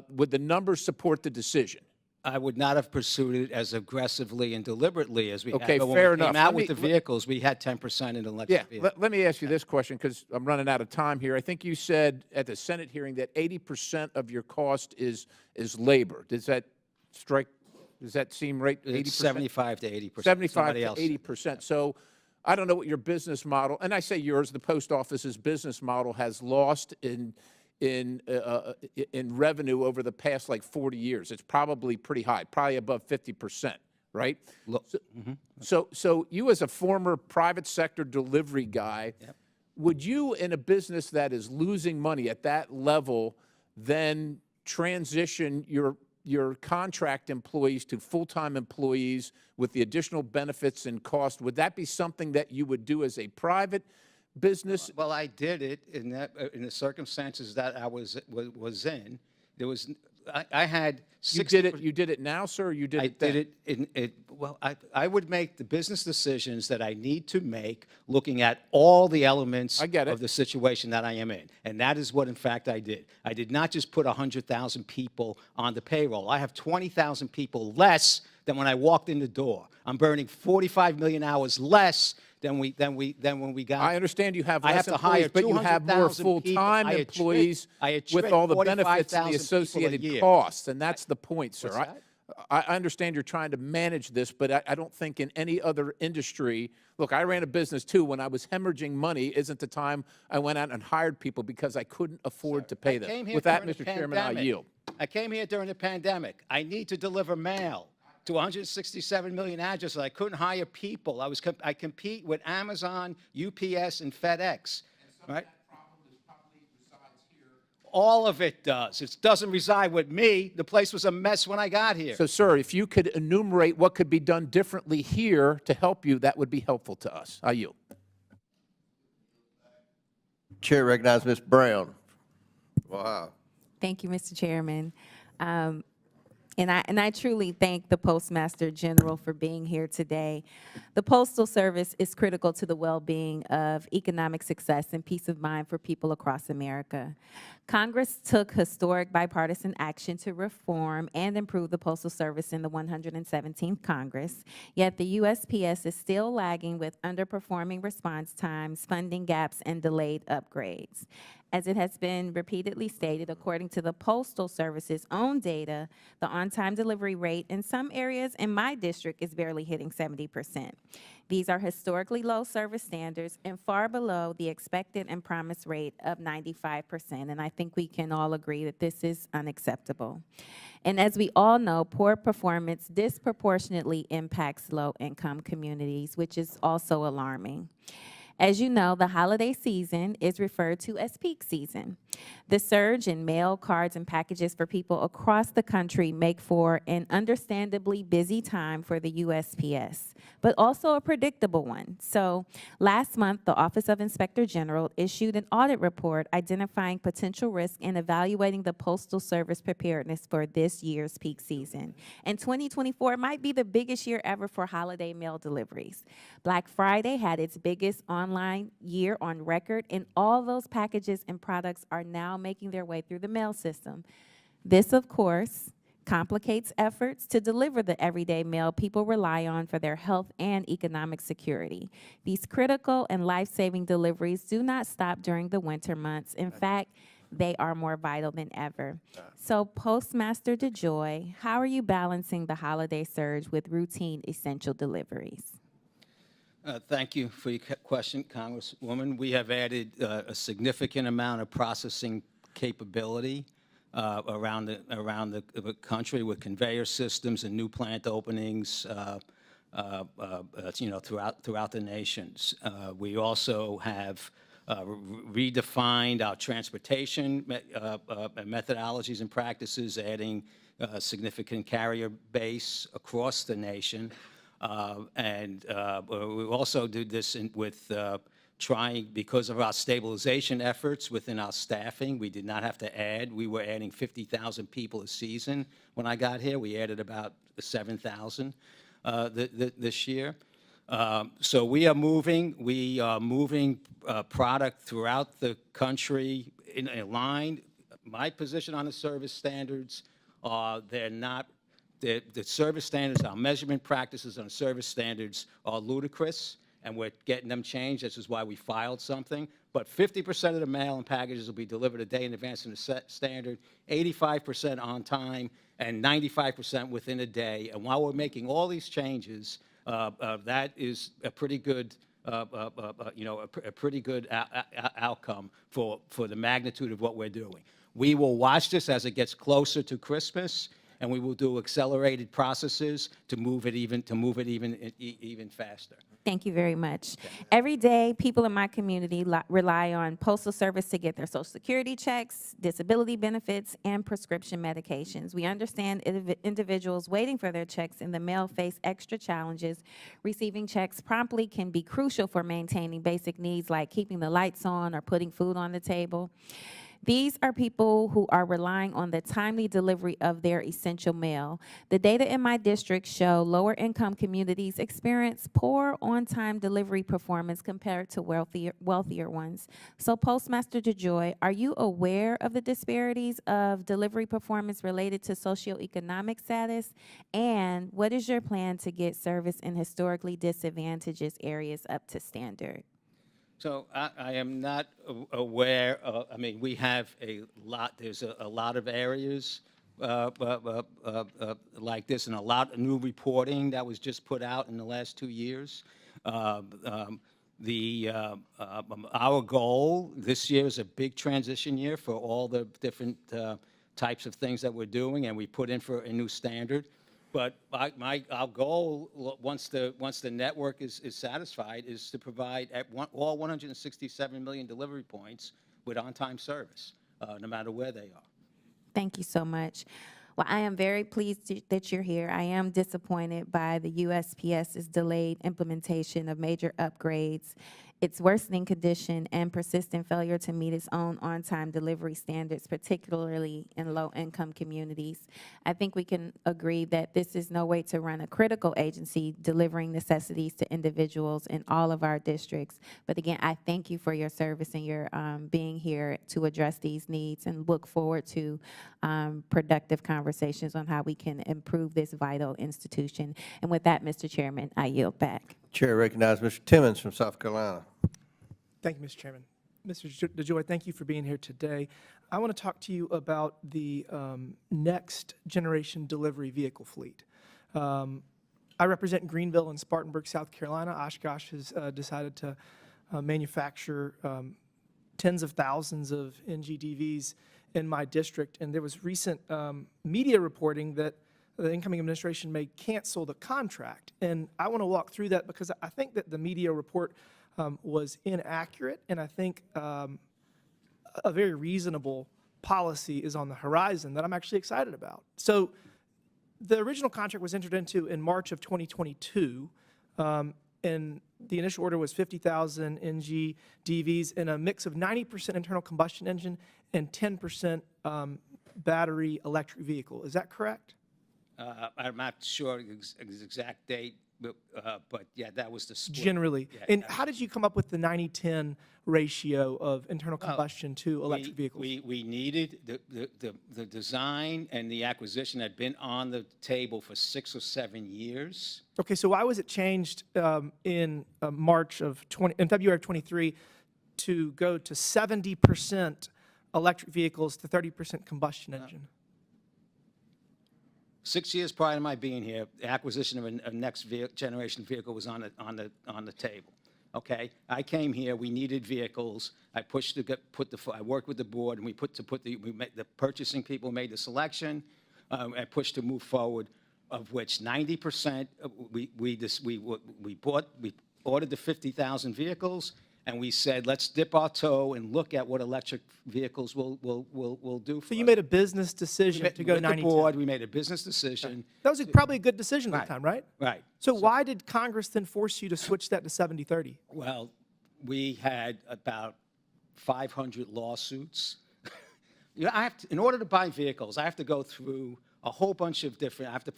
would the numbers support the decision? I would not have pursued it as aggressively and deliberately as we Okay, had. But fair when we enough. came out with the vehicles, we had 10% in electric vehicles. Let me ask you this question, because I'm running out of time here. I think you said at the Senate hearing that 80% of your cost is labor. Does that seem right? 80%? It's 75 to 80%. 75 to 80%. So I don't know what your business model, and I say yours, the post office's business model has lost in revenue over the past 40 years. It's probably pretty high, probably above 50%, right? So you as a former private sector delivery guy, would you, in a business that is losing money at that level, then transition your contract employees to full-time employees with the additional benefits and cost? Would that be something that you would do as a private business? Well, I did it in that, in the circumstances that I was in. There was, I had You did it now, sir, or you did I it then? did it well, I would make the business decisions that I need to make, looking at all the elements I get it. of the situation that I am in. And that is what, in fact, I did. I did not just put 100,000 people on the payroll. I have 20,000 people less than when I walked in the door. I'm burning 45 million hours less than when we got. I understand you have I less have to hire employees, but you have more 200,000 people. full-time employees with all the benefits and the 45,000 people a associated year. costs, and that's the point, sir. What's that? I understand you're trying to manage this, but I don't think in any other industry, look, I ran a business too. When I was hemorrhaging money isn't the time I went out and hired people because I couldn't afford to pay them. With that, Mr. Chairman, I yield. I came here during the pandemic. I need to deliver mail to 167 million addresses. I couldn't hire people. I compete with Amazon, UPS, and FedEx. Right? All of it does. It doesn't reside with me. The place was a mess when I got here. So, sir, if you could enumerate what could be done differently here to help you, that would be helpful to us. I yield. Chair recognizes Ms. Brown. Wow. Thank you, Mr. Chairman. And I truly thank the Postmaster General for being here today. The Postal Service is critical to the well-being of economic success and peace of mind for people across America. Congress took historic bipartisan action to reform and improve the Postal Service in the 117th Congress, yet the USPS is still lagging with underperforming response times, funding gaps, and delayed upgrades. As it has been repeatedly stated, according to the Postal Service's own data, the on-time delivery rate in some areas in my district is barely hitting 70%. These are historically low service standards and far below the expected and promised rate of 95%, and I think we can all agree that this is unacceptable. And as we all know, poor performance disproportionately impacts low-income communities, which is also alarming. As you know, the holiday season is referred to as peak season. The surge in mail, cards, and packages for people across the country make for an understandably busy time for the USPS, but also a predictable one. So last month, the Office of Inspector General issued an audit report identifying potential risk and evaluating the Postal Service preparedness for this year's peak season. And 2024 might be the biggest year ever for holiday mail deliveries. Black Friday had its biggest online year on record, and all those packages and products are now making their way through the mail system. This, of course, complicates efforts to deliver the everyday mail people rely on for their health and economic security. These critical and life-saving deliveries do not stop during the winter months. In fact, they are more vital than ever. So, Postmaster DeJoy, how are you balancing the holiday surge with routine essential deliveries? Thank you for your question, Congresswoman. We have added a significant amount of processing capability around the country with conveyor systems and new plant openings, throughout the nations. We also have redefined our transportation methodologies and practices, adding significant carrier base across the nation. We also do this because of our stabilization efforts within our staffing. We did not have to add. We were adding 50,000 people a season when I got here. We added about 7,000 this year. So we are moving product throughout the country in a line. My position on the service standards are they're not. The service standards, our measurement practices on service standards are ludicrous, and we're getting them changed. This is why we filed something. But 50% of the mail and packages will be delivered a day in advance in the set standard, 85% on time, and 95% within a day. And while we're making all these changes, that is a pretty good, a pretty good outcome for the magnitude of what we're doing. We will watch this as it gets closer to Christmas. and we will do accelerated processes to move it even faster. Thank you very much. Every day, people in my community rely on Postal Service to get their Social Security checks, disability benefits, and prescription medications. We understand individuals waiting for their checks in the mail face extra challenges. Receiving checks promptly can be crucial for maintaining basic needs like keeping the lights on or putting food on the table. These are people who are relying on the timely delivery of their essential mail. The data in my district show lower income communities experience poor on-time delivery performance compared to wealthier ones. So Postmaster DeJoy, are you aware of the disparities of delivery performance related to socioeconomic status? And what is your plan to get service in historically disadvantaged areas up to standard? So I am not aware of, I mean, we have a lot, there's a lot of areas like this and a lot of new reporting that was just put out in the last 2 years. Our goal this year is a big transition year for all the different types of things that we're doing, and we put in for a new standard. But our goal, once the network is satisfied, is to provide all 167 million delivery points with on-time service, no matter where they are. Thank you so much. Well, I am very pleased that you're here. I am disappointed by the USPS's delayed implementation of major upgrades, its worsening condition, and persistent failure to meet its own on-time delivery standards, particularly in low-income communities. I think we can agree that this is no way to run a critical agency delivering necessities to individuals in all of our districts. But again, I thank you for your service and your being here to address these needs, and look forward to productive conversations on how we can improve this vital institution. And with that, Mr. Chairman, I yield back. Chair recognizes Mr. Timmons from South Carolina. Thank you, Mr. Chairman. Mr. DeJoy, thank you for being here today. I want to talk to you about the next generation delivery vehicle fleet. I represent Greenville and Spartanburg, South Carolina. Oshkosh has decided to manufacture tens of thousands of NGDVs in my district, and there was recent media reporting that the incoming administration may cancel the contract. And I want to walk through that because I think that the media report was inaccurate, and I think a very reasonable policy is on the horizon that I'm actually excited about. So the original contract was entered into in March of 2022, and the initial order was 50,000 NGDVs in a mix of 90% internal combustion engine and 10% battery electric vehicle. Is that correct? I'm not sure the exact date, but yeah, that was the split. Generally. Yeah, And how did you come up with the 90-10 ratio of internal Well, combustion to electric vehicles? We needed the design, and the acquisition had been on the table for 6 or 7 years. Okay, so why was it changed in February of 23 to go to 70% electric vehicles to 30% combustion engine? 6 years prior to my being here, the acquisition of a next generation vehicle was on the table. Okay, I came here. We needed vehicles. I pushed to I worked with the board, and the purchasing people made the selection. I pushed to move forward, of which 90% we ordered the 50,000 vehicles. And we said, let's dip our toe and look at what electric vehicles will do for us. So you made a business decision to go 90-10. With the board, we made a business decision. That was probably a good decision at the time, right? Right. So why did Congress then force you to switch that to 70-30? Well, we had about 500 lawsuits. In order to buy vehicles, I have to go through a whole bunch of different, I have to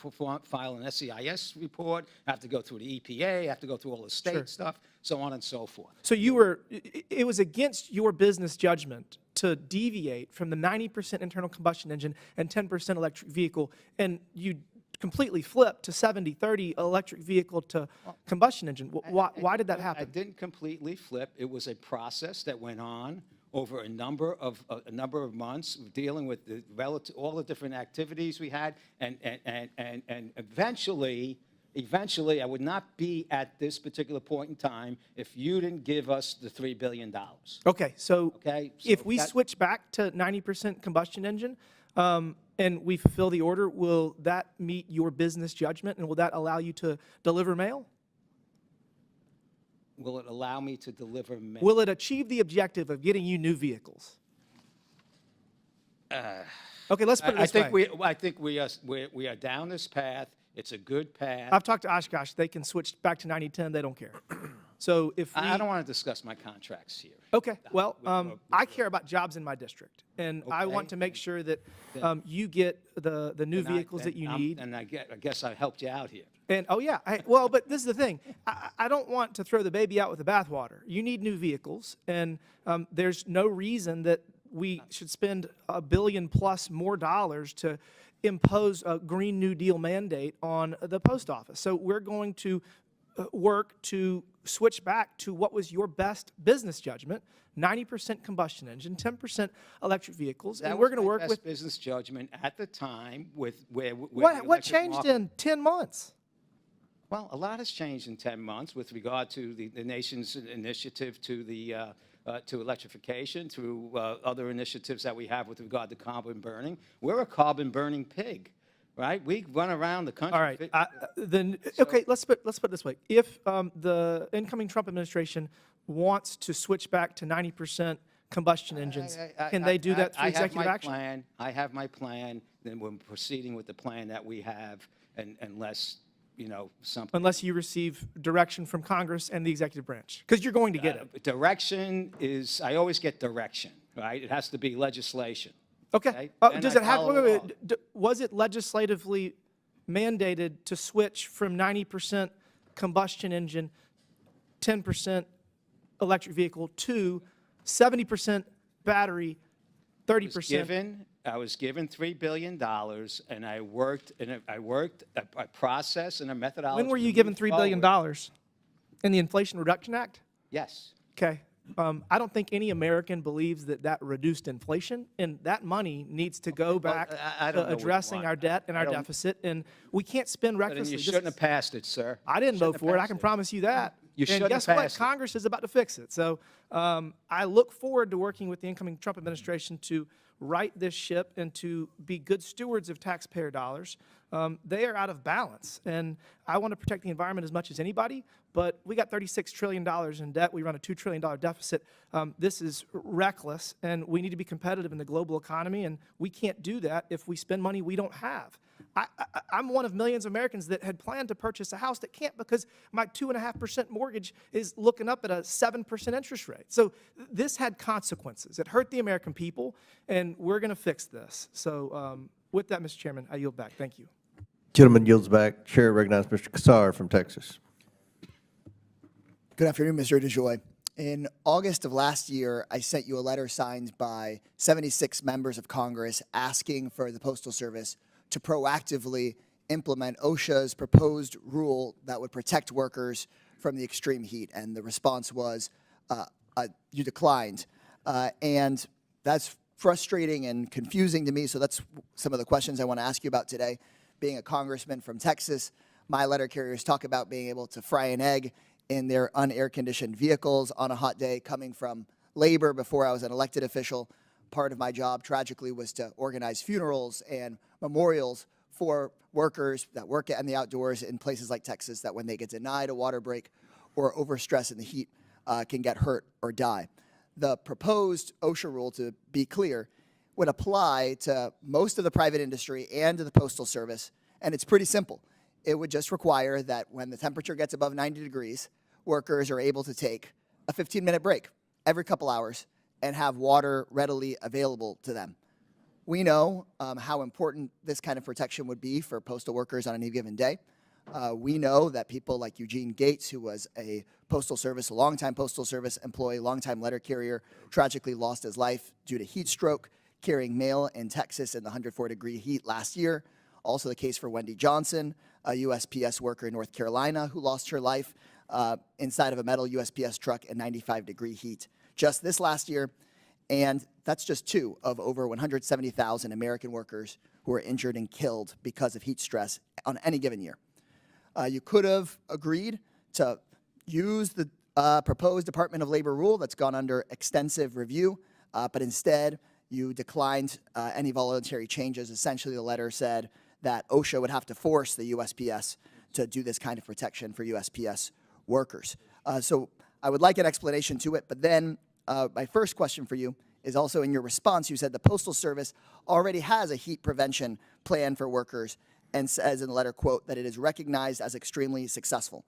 file an SEIS report, I have to go through the EPA, I have to go through all the state stuff, so on and so forth. So it was against your business judgment to deviate from the 90% internal combustion engine and 10% electric vehicle, and you completely flipped to 70-30 electric vehicle to combustion engine. Why did that happen? I didn't completely flip. It was a process that went on over a number of months, dealing with all the different activities we had, and eventually, I would not be at this particular point in time if you didn't give us the $3 billion. Okay, so if we switch back to 90% combustion engine, and we fulfill the order, will that meet your business judgment, and will that allow you to deliver mail? Will it allow me to deliver mail? Will it achieve the objective of getting you new vehicles? Okay, let's put it this way. I think we are down this path. It's a good path. I've talked to Oshkosh. They can switch back to 9010. They don't care. So if we, I don't want to discuss my contracts here. okay, well, I care about jobs in my district, and I want to make sure that you get the new vehicles that you need. And I guess I helped you out here. And, oh, yeah, well, but this is the thing. I don't want to throw the baby out with the bathwater. You need new vehicles, and there's no reason that we should spend $1 billion plus more dollars to impose a Green New Deal mandate on the post office. So we're going to work to switch back to what was your best business judgment, 90% combustion engine, 10% electric vehicles, and we're going to work with business judgment at the time with where what changed in 10 months? Well, a lot has changed in 10 months with regard to the nation's initiative to the to electrification, through other initiatives that we have with regard to carbon burning. We're a carbon burning pig, right? We run around the country. All right. Okay, let's put it this way. If the incoming Trump administration wants to switch back to 90% combustion engines, can they do that through executive action? I have my plan. Then we're proceeding with the plan that we have, unless something. Unless you receive direction from Congress and the executive branch, because you're going to get it. Direction is, I always get direction, right? It has to be legislation. Okay. Does it have, was it legislatively mandated to switch from 90% combustion engine, 10% electric vehicle to 70% battery, 30%? I was given $3 billion, and I worked a process and a methodology. When were you given $3 billion? In the Inflation Reduction Act? Yes. Okay. I don't think any American believes that reduced inflation, and that money needs to go back to addressing our debt and our deficit, and we can't spend recklessly. You shouldn't have passed it, sir. I didn't vote for it. I can promise you that. You shouldn't have passed it. And guess what? Congress is about to fix it. So I look forward to working with the incoming Trump administration to right this ship and to be good stewards of taxpayer dollars. They are out of balance, and I want to protect the environment as much as anybody, but we got $36 trillion in debt. We run a $2 trillion deficit. This is reckless, and we need to be competitive in the global economy, and we can't do that if we spend money we don't have. I'm one of millions of Americans that had planned to purchase a house that can't because my 2.5% mortgage is looking up at a 7% interest rate. So this had consequences. It hurt the American people, and we're going to fix this. So with that, Mr. Chairman, I yield back. Thank you. Gentleman yields back. Chair recognizes Mr. Kassar from Texas. Good afternoon, Mr. DeJoy. In August of last year, I sent you a letter signed by 76 members of Congress asking for the Postal Service to proactively implement OSHA's proposed rule that would protect workers from the extreme heat. And the response was, you declined. And that's frustrating and confusing to me. So that's some of the questions I want to ask you about today. Being a congressman from Texas, my letter carriers talk about being able to fry an egg in their unair-conditioned vehicles on a hot day. Coming from labor before I was an elected official, part of my job, tragically, was to organize funerals and memorials for workers that work in the outdoors in places like Texas that when they get denied a water break or overstress in the heat can get hurt or die. The proposed OSHA rule, to be clear, would apply to most of the private industry and to the Postal Service, and it's pretty simple. It would just require that when the temperature gets above 90 degrees, workers are able to take a 15-minute break every couple hours and have water readily available to them. We know how important this kind of protection would be for postal workers on any given day. We know that people like Eugene Gates, who was a a longtime Postal Service employee, longtime letter carrier, tragically lost his life due to heat stroke, carrying mail in Texas in the 104-degree heat last year. Also the case for Wendy Johnson, a USPS worker in North Carolina who lost her life inside of a metal USPS truck in 95-degree heat just this last year. And that's just two of over 170,000 American workers who are injured and killed because of heat stress on any given year. You could have agreed to use the proposed Department of Labor rule that's gone under extensive review, but instead you declined any voluntary changes. Essentially, the letter said that OSHA would have to force the USPS to do this kind of protection for USPS workers. So I would like an explanation to it, but then my first question for you is also in your response, you said the Postal Service already has a heat prevention plan for workers and says in the letter, quote, that it is recognized as extremely successful.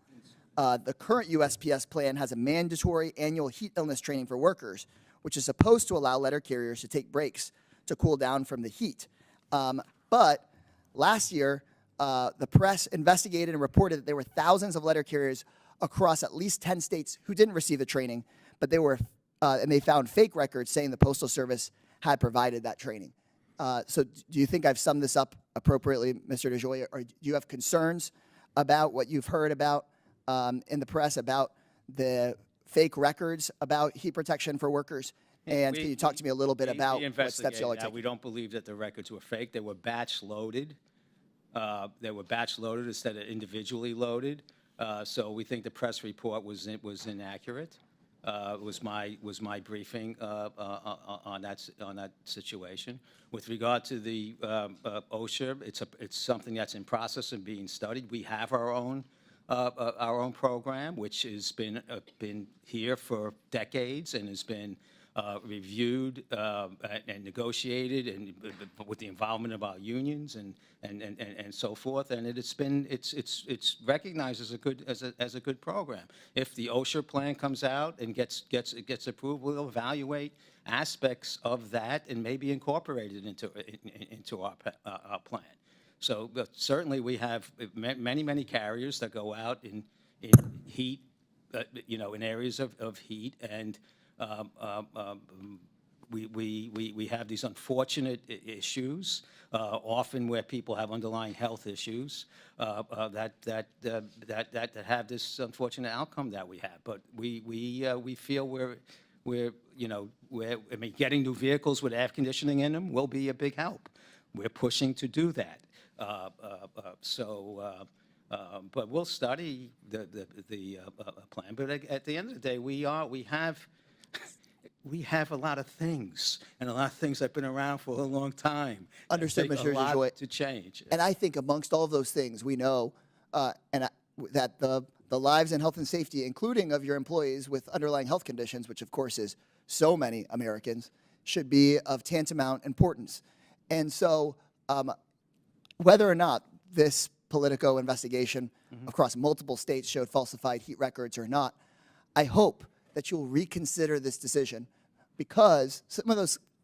The current USPS plan has a mandatory annual heat illness training for workers, which is supposed to allow letter carriers to take breaks to cool down from the heat. But last year, the press investigated and reported that there were thousands of letter carriers across at least 10 states who didn't receive the training, but they were, and they found fake records saying the Postal Service had provided that training. So do you think I've summed this up appropriately, Mr. DeJoy, or do you have concerns about what you've heard about in the press about the fake records about heat protection for workers? And can you talk to me a little bit about what steps y'all are taking? We don't believe that the records were fake. They were batch loaded. They were batch loaded instead of individually loaded. So we think the press report was inaccurate. Was my briefing on that situation. With regard to the OSHA, it's something that's in process and being studied. We have our own program, which has been here for decades and has been reviewed and negotiated, and with the involvement of our unions and so forth, and it's recognized as a good program. If the OSHA plan comes out and gets approved, we'll evaluate aspects of that and maybe incorporate it into our plan. So certainly we have many carriers that go out in heat, in areas of heat, and we have these unfortunate issues, often where people have underlying health issues that have this unfortunate outcome that we have. But we feel getting new vehicles with air conditioning in them will be a big help. We're pushing to do that. But we'll study the plan. But at the end of the day, we have a lot of things, and a lot of things that have been around for a long time. Understood, Mr. DeJoy. A lot to change. And I think amongst all of those things, we know that the lives and health and safety, including of your employees with underlying health conditions, which of course is so many Americans, should be of tantamount importance. And so whether or not this Politico investigation across multiple states showed falsified heat records or not, I hope that you'll reconsider this decision, because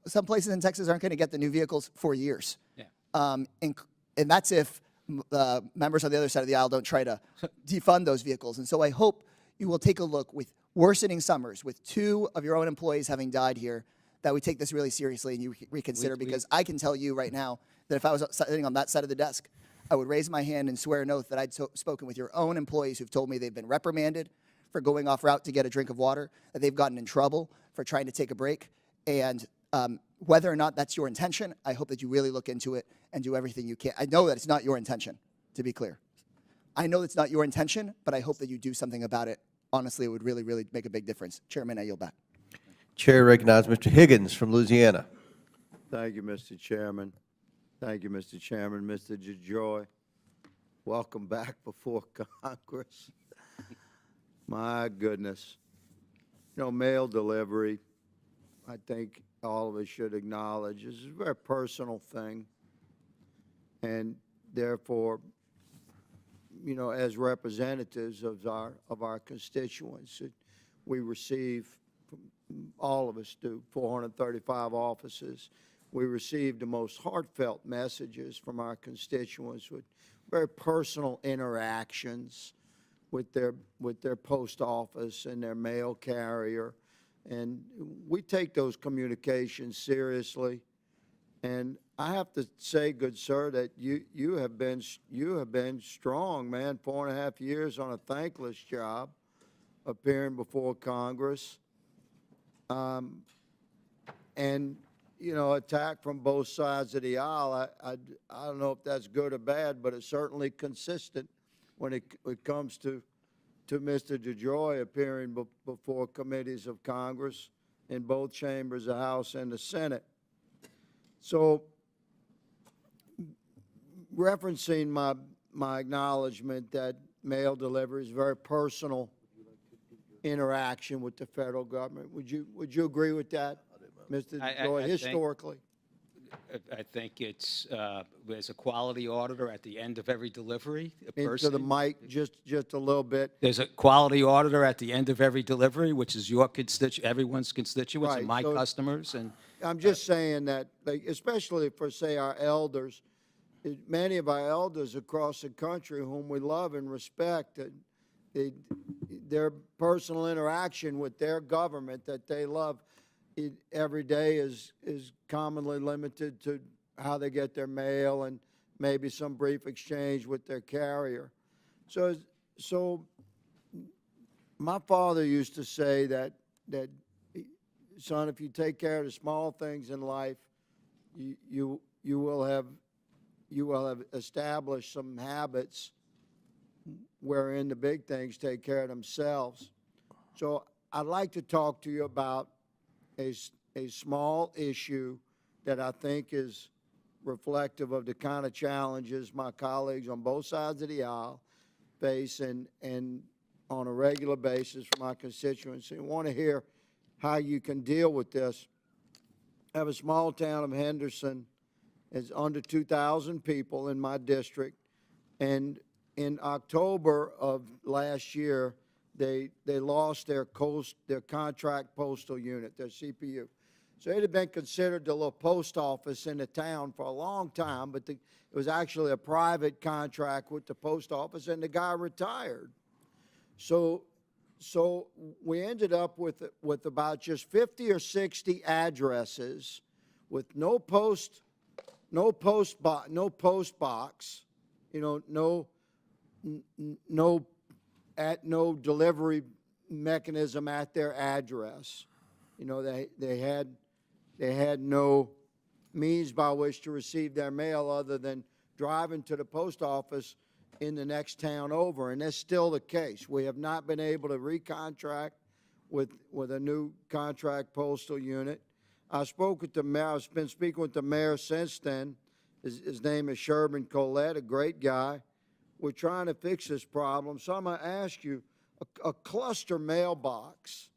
some places in Texas aren't going to get the new vehicles for years. Yeah. And that's if members on the other side of the aisle don't try to defund those vehicles. And so I hope you will take a look, with worsening summers, with 2 of your own employees having died here, that we take this really seriously and you reconsider, because I can tell you right now that if I was sitting on that side of the desk, I would raise my hand and swear an oath that I'd spoken with your own employees who've told me they've been reprimanded for going off route to get a drink of water, that they've gotten in trouble for trying to take a break. And whether or not that's your intention, I hope that you really look into it and do everything you can. I know that it's not your intention, to be clear. I know it's not your intention, but I hope that you do something about it. Honestly, it would really, really make a big difference. Chairman, I yield back. Chair recognizes Mr. Higgins from Louisiana. Thank you, Mr. Chairman. Thank you, Mr. Chairman. Mr. DeJoy, welcome back before Congress. My goodness. Mail delivery, I think all of us should acknowledge, is a very personal thing. And therefore, as representatives of our constituents, we receive, all of us do, 435 offices. We receive the most heartfelt messages from our constituents with very personal interactions with their post office and their mail carrier. And we take those communications seriously. And I have to say, good sir, that you have been strong, man. 4.5 years on a thankless job, appearing before Congress. And attack from both sides of the aisle. I don't know if that's good or bad, but it's certainly consistent when it comes to Mr. DeJoy appearing before committees of Congress in both chambers, the House and the Senate. So referencing my acknowledgement that mail delivery is a very personal interaction with the federal government, would you agree with that, Mr. DeJoy, historically? I think it's, there's a quality auditor at the end of every delivery. Into the mic just a little bit. There's a quality auditor at the end of every delivery, which is your everyone's constituents and my Right, so customers. And I'm just saying that, like, especially for, say, our elders, many of our elders across the country whom we love and respect, their personal interaction with their government that they love every day is commonly limited to how they get their mail and maybe some brief exchange with their carrier. So my father used to say that son, if you take care of the small things in life, you will have established some habits wherein the big things take care of themselves. So I'd like to talk to you about a small issue that I think is reflective of the kind of challenges my colleagues on both sides of the aisle face and on a regular basis for my constituency. I want to hear how you can deal with this. I have a small town of Henderson. It's under 2,000 people in my district, and in October of last year, they lost their contract postal unit, their CPU. So it had been considered the little post office in the town for a long time, but it was actually a private contract with the post office, and the guy retired. So we ended up with about just 50 or 60 addresses with no post box, no delivery mechanism at their address. They had no means by which to receive their mail other than driving to the post office in the next town over, and that's still the case. We have not been able to recontract with a new contract postal unit. I spoke with the mayor. I've been speaking with the mayor since then. His name is Sherman Collette, a great guy. We're trying to fix this problem. So I'm going to ask you, a cluster mailbox,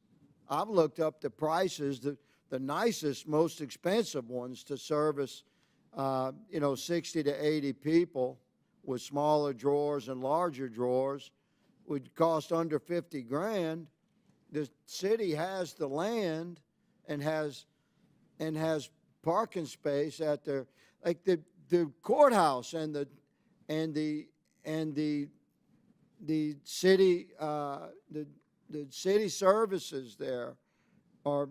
I've looked up the prices, the nicest, most expensive ones to service, 60 to 80 people with smaller drawers and larger drawers would cost under 50 grand. The city has the land and has parking space at their, like the courthouse and the city the city services there are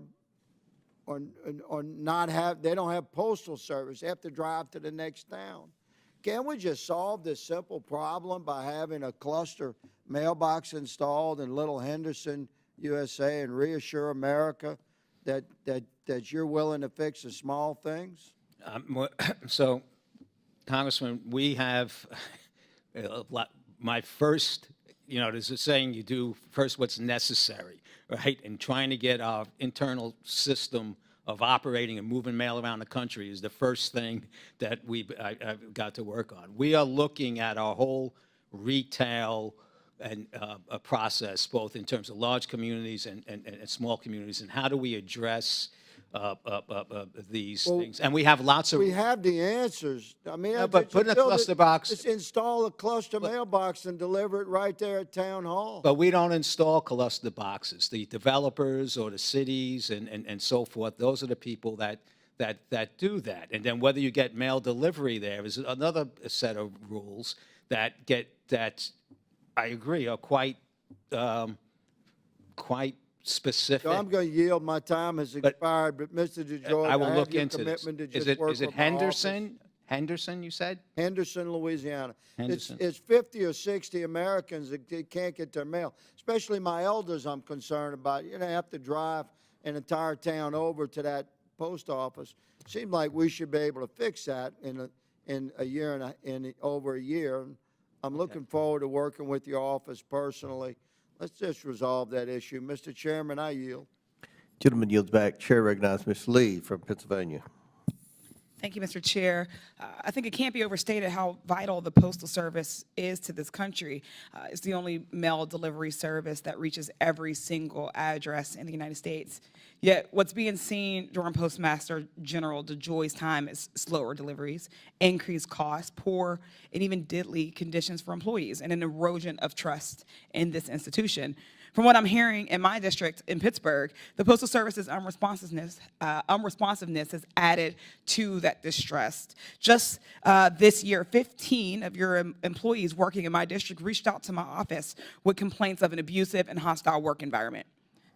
not have, they don't have postal service. They have to drive to the next town. Can't we just solve this simple problem by having a cluster mailbox installed in Little Henderson, USA, and reassure America that you're willing to fix the small things? So, Congressman, we have my first, there's a saying, you do first what's necessary, right? And trying to get our internal system of operating and moving mail around the country is the first thing that I've got to work on. We are looking at our whole retail and process, both in terms of large communities and small communities, and how do we address these things. And we have lots of... We have the answers. I mean, but put in a cluster box... Just install a cluster mailbox and deliver it right there at Town Hall. But we don't install cluster boxes. The developers or the cities and so forth, those are the people that do that. And then whether you get mail delivery there is another set of rules that I agree, are quite specific. So I'm going to yield. My time has expired, but Mr. DeJoy, I will look into this. Is it Henderson? Henderson, you said? Henderson, Louisiana. Henderson. It's 50 or 60 Americans that can't get their mail, especially my elders I'm concerned about. They have to drive an entire town over to that post office. Seems like we should be able to fix that in a year and over a year. I'm looking forward to working with your office personally. Let's just resolve that issue. Mr. Chairman, I yield. Gentleman yields back. Chair recognizes Ms. Lee from Pennsylvania. Thank you, Mr. Chair. I think it can't be overstated how vital the Postal Service is to this country. It's the only mail delivery service that reaches every single address in the United States. Yet what's being seen during Postmaster General DeJoy's time is slower deliveries, increased costs, poor and even deadly conditions for employees, and an erosion of trust in this institution. From what I'm hearing in my district in Pittsburgh, the Postal Service's unresponsiveness has added to that distress. Just this year, 15 of your employees working in my district reached out to my office with complaints of an abusive and hostile work environment.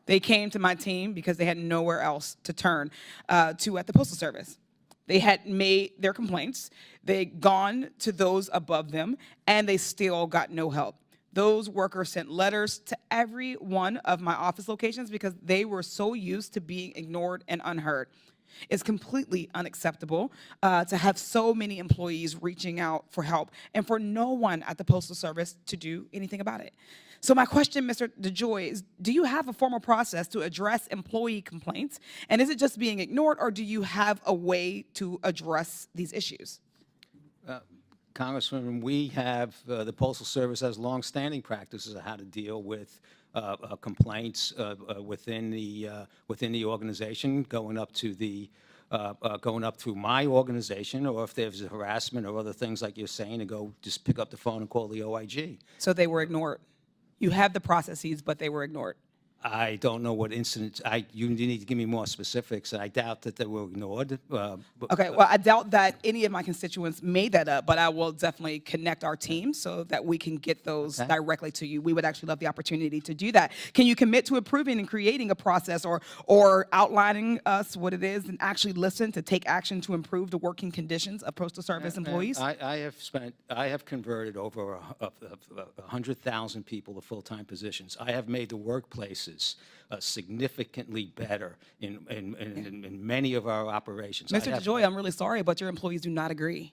They came to my team because they had nowhere else to turn to at the Postal Service. They had made their complaints, they'd gone to those above them, and they still got no help. Those workers sent letters to every one of my office locations because they were so used to being ignored and unheard. It's completely unacceptable to have so many employees reaching out for help and for no one at the Postal Service to do anything about it. So my question, Mr. DeJoy, is do you have a formal process to address employee complaints? And is it just being ignored, or do you have a way to address these issues? Congressman, we have, the Postal Service has longstanding practices of how to deal with complaints within the organization, going up through my organization, or if there's harassment or other things like you're saying, to go just pick up the phone and call the OIG. So they were ignored. You have the processes, but they were ignored. I don't know what incidents. You need to give me more specifics. I doubt that they were ignored. Okay, well, I doubt that any of my constituents made that up, but I will definitely connect our team so that we can get those directly to you. We would actually love the opportunity to do that. Can you commit to improving and creating a process, or outlining us what it is, and actually listen to take action to improve the working conditions of Postal Service employees? I have converted over 100,000 people to full-time positions. I have made the workplaces significantly better in many of our operations. Mr. DeJoy, I'm really sorry, but your employees do not agree.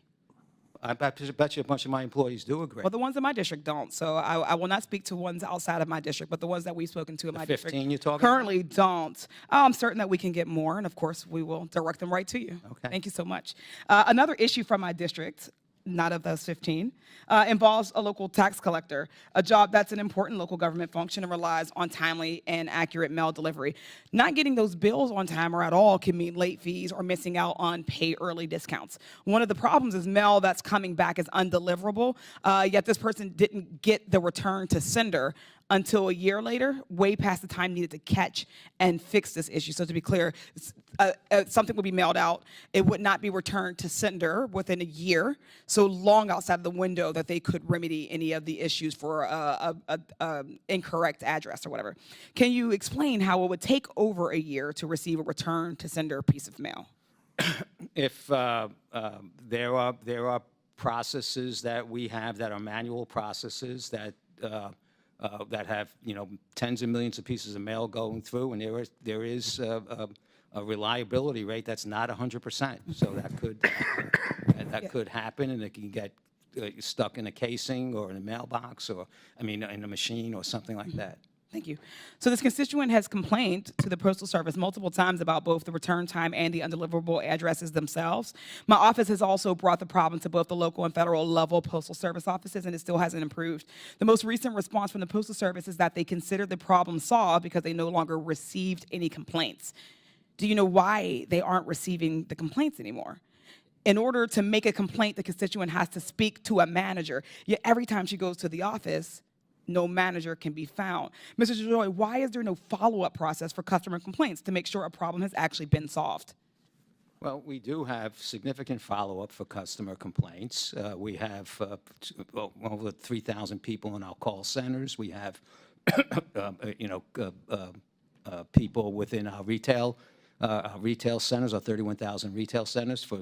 I bet you a bunch of my employees do agree. Well, the ones in my district don't, so I will not speak to ones outside of my district, but the ones that we've spoken to in my district 15 you're talking currently don't. I'm certain that we can get more, and of course, we will direct them right to you. Okay. Thank you so much. Another issue from my district, not of those 15, involves a local tax collector, a job that's an important local government function and relies on timely and accurate mail delivery. Not getting those bills on time or at all can mean late fees or missing out on pay early discounts. One of the problems is mail that's coming back is undeliverable, yet this person didn't get the return to sender until a year later, way past the time needed to catch and fix this issue. So to be clear, something would be mailed out. It would not be returned to sender within a year, so long outside of the window that they could remedy any of the issues for incorrect address or whatever. Can you explain how it would take over a year to receive a return to sender piece of mail? If there are processes that we have that are manual processes that have, tens of millions of pieces of mail going through, and there is a reliability rate that's not 100%. So that could happen, and it can get stuck in a casing or in a mailbox, or in a machine or something like that. Thank you. So this constituent has complained to the Postal Service multiple times about both the return time and the undeliverable addresses themselves. My office has also brought the problem to both the local and federal level Postal Service offices, and it still hasn't improved. The most recent response from the Postal Service is that they consider the problem solved because they no longer received any complaints. Do you know why they aren't receiving the complaints anymore? In order to make a complaint, the constituent has to speak to a manager. Yet every time she goes to the office, no manager can be found. Mr. DeJoy, why is there no follow-up process for customer complaints to make sure a problem has actually been solved? Well, we do have significant follow-up for customer complaints. We have over 3,000 people in our call centers. We have, people within our retail centers, our 31,000 retail centers for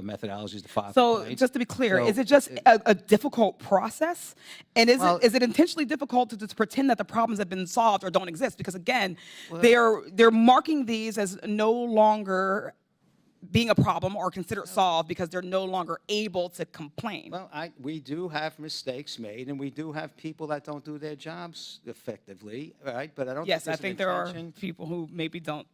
methodologies to file complaints. So just to be clear, So is it just a difficult process? And is it intentionally difficult to just pretend that the problems have been solved or don't exist? Because again, they're marking these as no longer being a problem or considered solved because they're no longer able to complain. Well, we do have mistakes made, and we do have people that don't do their jobs effectively, right? But I don't. Yes, I think there are people who maybe don't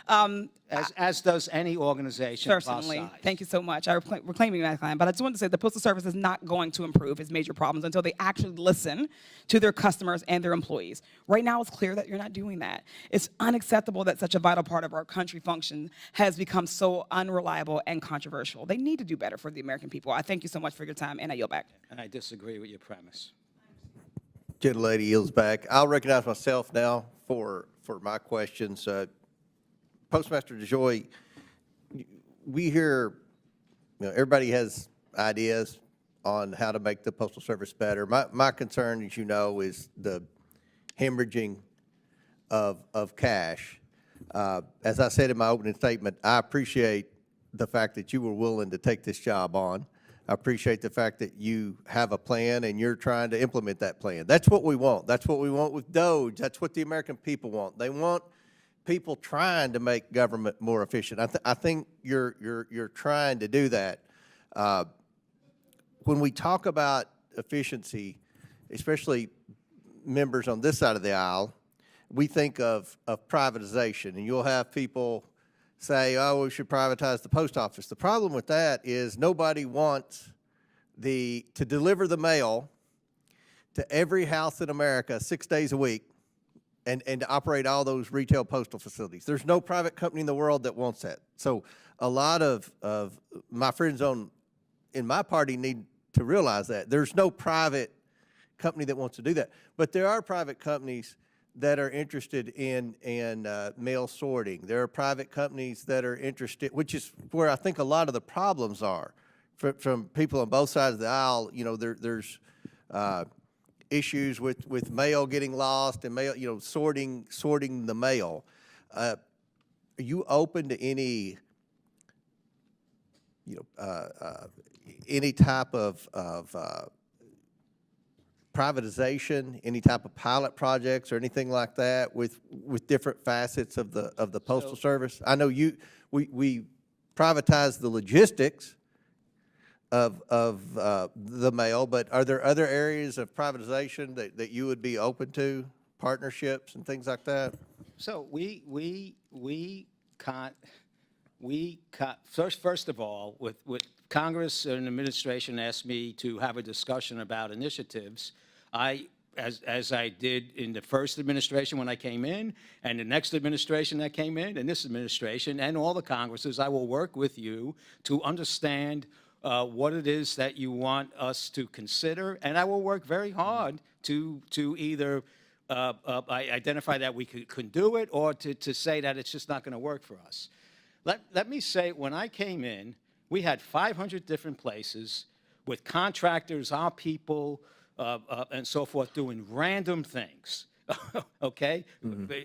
As does any organization of our Certainly. size. Thank you so much. I reclaiming that time. But I just wanted to say the Postal Service is not going to improve its major problems until they actually listen to their customers and their employees. Right now, it's clear that you're not doing that. It's unacceptable that such a vital part of our country function has become so unreliable and controversial. They need to do better for the American people. I thank you so much for your time, and I yield back. And I disagree with your premise. Gentlelady yields back. I'll recognize myself now for my questions. Postmaster DeJoy, we hear, everybody has ideas on how to make the Postal Service better. My concern, as you know, is the hemorrhaging of cash. As I said in my opening statement, I appreciate the fact that you were willing to take this job on. I appreciate the fact that you have a plan and you're trying to implement that plan. That's what we want. That's what we want with DOGE. That's what the American people want. They want people trying to make government more efficient. I think you're trying to do that. When we talk about efficiency, especially members on this side of the aisle, we think of privatization, and you'll have people say, oh, we should privatize the post office. The problem with that is nobody wants to deliver the mail to every house in America 6 days a week and to operate all those retail postal facilities. There's no private company in the world that wants that. So a lot of my friends in my party need to realize that. There's no private company that wants to do that. But there are private companies that are interested in mail sorting. There are private companies that are interested, which is where I think a lot of the problems are from people on both sides of the aisle. There's issues with mail getting lost and mail, sorting the mail. Are you open to any type of privatization, any type of pilot projects or anything like that with different facets of the Postal Service? I know we privatized the logistics of the mail, but are there other areas of privatization that you would be open to, partnerships and things like that? So first of all, with Congress and administration asked me to have a discussion about initiatives, as I did in the first administration when I came in, and the next administration that came in, and this administration, and all the Congresses, I will work with you to understand what it is that you want us to consider, and I will work very hard to either identify that we could do it or to say that it's just not going to work for us. Let me say, when I came in, we had 500 different places with contractors, our people, and so forth, doing random things, okay,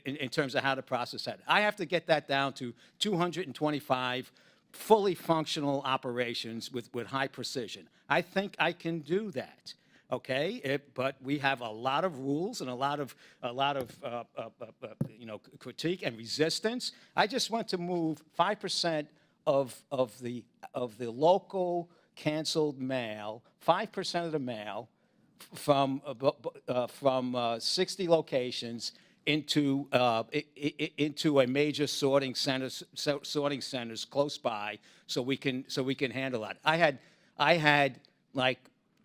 in terms of how to process that. I have to get that down to 225 fully functional operations with high precision. I think I can do that, okay? But we have a lot of rules and a lot of critique and resistance. I just want to move 5% of the local canceled mail, 5% of the mail from 60 locations into a major sorting centers close by, so we can handle that. I had like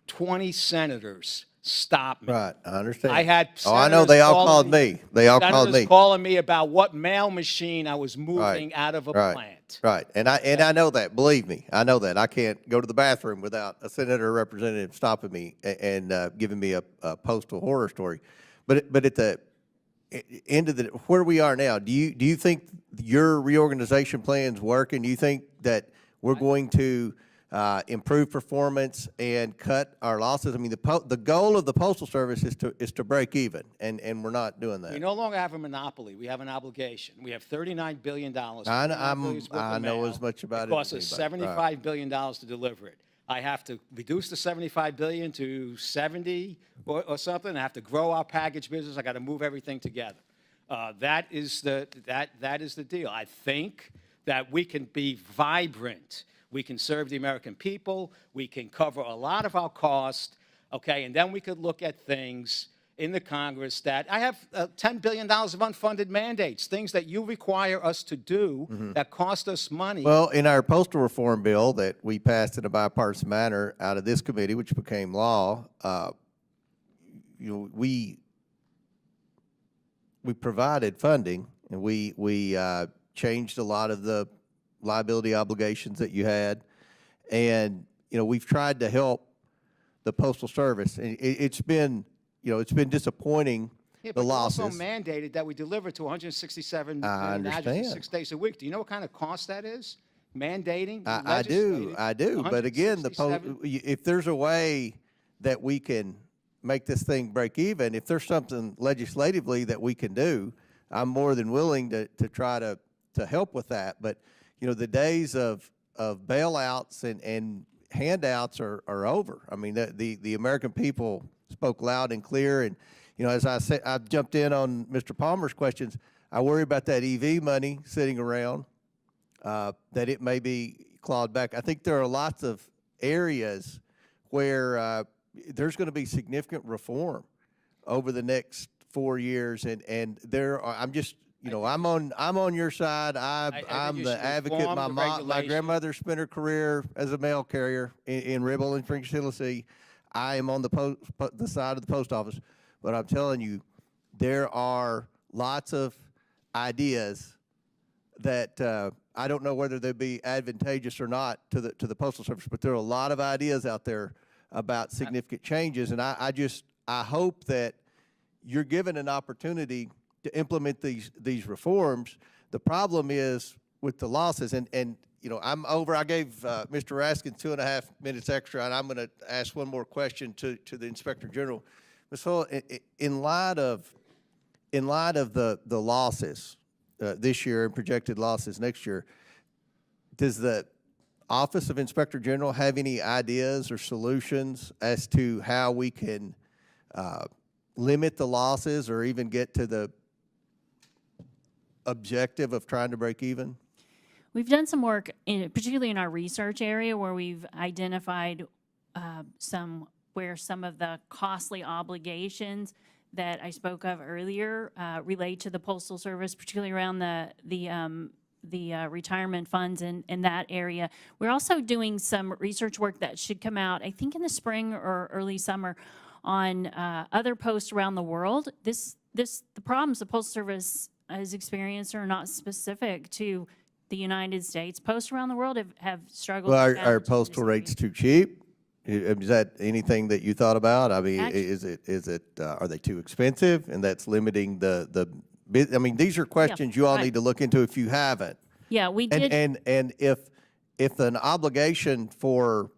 20 senators stop me. Right, I understand. I had I know, they all called me. They all called me. Senators calling me about what mail machine I was moving out of a plant. Right, and I know that. Believe me, I know that. I can't go to the bathroom without a senator or representative stopping me and giving me a postal horror story. But at the end of where we are now, do you think your reorganization plan's working? Do you think that we're going to improve performance and cut our losses? I mean, the goal of the Postal Service is to break even, and we're not doing that. We no longer have a monopoly. We have an obligation. We have $39 billion. I know as much about it. It costs us $75 billion to deliver it. I have to reduce the $75 billion to 70 or something. I have to grow our package business. I got to move everything together. That is the deal. I think that we can be vibrant. We can serve the American people. We can cover a lot of our cost, okay? And then we could look at things in the Congress that I have $10 billion of unfunded mandates, things that you require us to do that cost us money. Well, in our postal reform bill that we passed in a bipartisan manner out of this committee, which became law, we provided funding, and we changed a lot of the liability obligations that you had, and we've tried to help the Postal Service. And it's been disappointing. Yeah, The but you losses. also mandated that we deliver to 167 I million addresses understand. 6 days a week. Do you know what kind of cost that is? Mandating? I do. But again, if there's a way that we can make this thing break even, if there's something legislatively that we can do, I'm more than willing to try to help with that. But the days of bailouts and handouts are over. I mean, the American people spoke loud and clear. And as I said, I jumped in on Mr. Palmer's questions. I worry about that EV money sitting around, that it may be clawed back. I think there are lots of areas where there's going to be significant reform over the next 4 years, and there are, I'm just, I'm on your side. I'm you the should advocate. reform My the my grandmother spent her career as a mail carrier in Ribble and Prince Tennessee. I am on the side of the post office, but I'm telling you, there are lots of ideas that I don't know whether they'd be advantageous or not to the Postal Service, but there are a lot of ideas out there about significant changes, and I hope that you're given an opportunity to implement these reforms. The problem is with the losses, and I'm over. I gave Mr. Raskin 2.5 minutes extra, and I'm going to ask one more question to the Inspector General. Ms. Hull, in light of the losses this year and projected losses next year, does the Office of Inspector General have any ideas or solutions as to how we can limit the losses or even get to the objective of trying to break even? We've done some work, particularly in our research area, where we've identified some of the costly obligations that I spoke of earlier relate to the Postal Service, particularly around the retirement funds in that area. We're also doing some research work that should come out, I think, in the spring or early summer on other posts around the world. The problems the Postal Service has experienced are not specific to the United States. Posts around the world have struggled. Well, with are challenges in postal this rates too cheap? Is that anything that you thought about? I mean, Actually, are they too expensive, and that's limiting the? I mean, these are questions you all right. need to look into if you haven't. Yeah, we did. And if an obligation for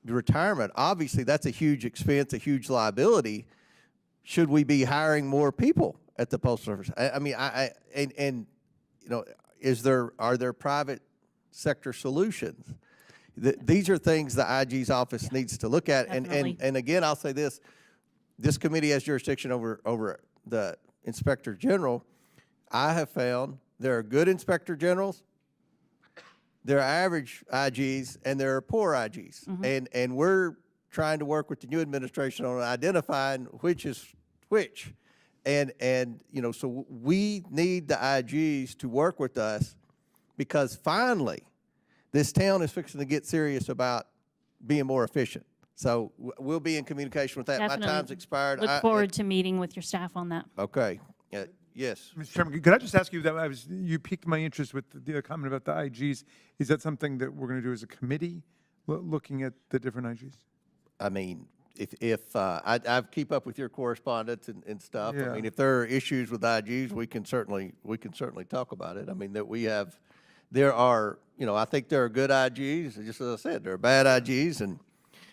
retirement, obviously that's a huge expense, a huge liability. Should we be hiring more people at the Postal Service? I mean, are there private sector solutions? These are things the IG's office needs to look at. And again, I'll say this: this committee has jurisdiction over the Inspector General. I have found there are good Inspector Generals, there are average IGs, and there are poor IGs. And we're trying to work with the new administration on identifying which is which. And so we need the IGs to work with us, because finally this town is fixing to get serious about being more efficient. So we'll be in communication with that. Definitely. My time's expired. Look forward to meeting with your staff on that. Okay. Yes. Mr. Chairman, could I just ask you that you piqued my interest with the comment about the IGs. Is that something that we're going to do as a committee, looking at the different IGs? I mean, if I keep up with your correspondence and stuff. Yeah. I mean, if there are issues with IGs, we can certainly talk about it. I mean, there are, I think there are good IGs. Just as I said, there are bad IGs, and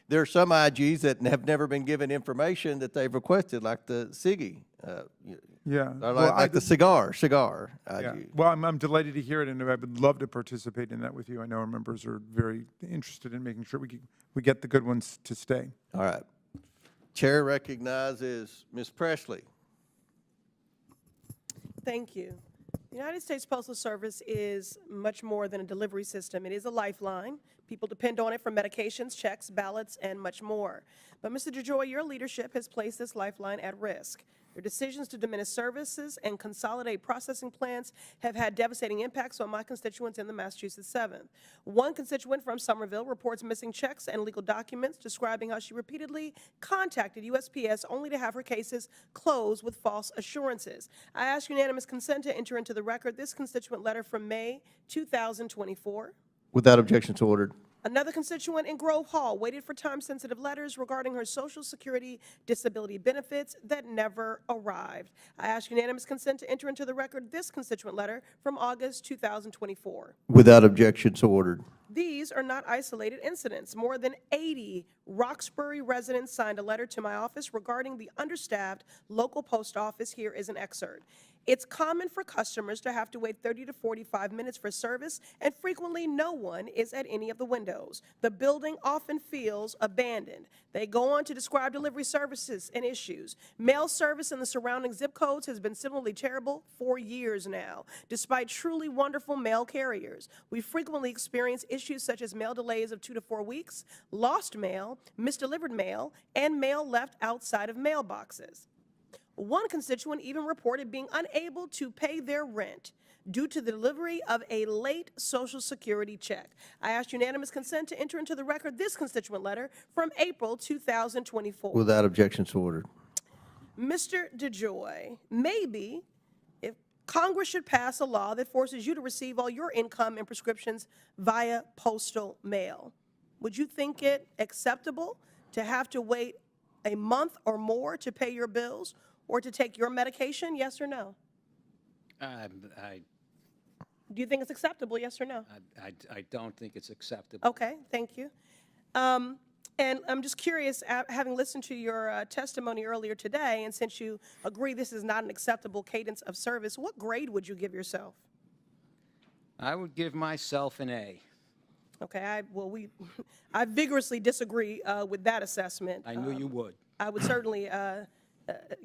there are some IGs that have never been given information that they've requested, like the SIGI. Yeah. Or like the cigar IG. Yeah. Well, I'm delighted to hear it, and I would love to participate in that with you. I know our members are very interested in making sure we get the good ones to stay. All right. Chair recognizes Ms. Presley. Thank you. The United States Postal Service is much more than a delivery system. It is a lifeline. People depend on it for medications, checks, ballots, and much more. But Mr. DeJoy, your leadership has placed this lifeline at risk. Your decisions to diminish services and consolidate processing plants have had devastating impacts on my constituents in the Massachusetts 7th. One constituent from Somerville reports missing checks and legal documents describing how she repeatedly contacted USPS only to have her cases closed with false assurances. I ask unanimous consent to enter into the record this constituent letter from May 2024. Without objection, so ordered. Another constituent in Grove Hall waited for time-sensitive letters regarding her Social Security disability benefits that never arrived. I ask unanimous consent to enter into the record this constituent letter from August 2024. Without objection, so ordered. These are not isolated incidents. More than 80 Roxbury residents signed a letter to my office regarding the understaffed local post office. Here is an excerpt. It's common for customers to have to wait 30 to 45 minutes for service, and frequently no one is at any of the windows. The building often feels abandoned. They go on to describe delivery services and issues. Mail service in the surrounding zip codes has been similarly terrible for years now, despite truly wonderful mail carriers. We frequently experience issues such as mail delays of 2 to 4 weeks, lost mail, misdelivered mail, and mail left outside of mailboxes. One constituent even reported being unable to pay their rent due to the delivery of a late Social Security check. I ask unanimous consent to enter into the record this constituent letter from April 2024. Without objection, so ordered. Mr. DeJoy, maybe if Congress should pass a law that forces you to receive all your income and prescriptions via postal mail, would you think it acceptable to have to wait a month or more to pay your bills or to take your medication, yes or no? Do you think it's acceptable, yes or no? I don't think it's acceptable. Okay, thank you. And I'm just curious, having listened to your testimony earlier today, and since you agree this is not an acceptable cadence of service, what grade would you give yourself? I would give myself an A. Okay, I vigorously disagree with that assessment. I knew you would. I would certainly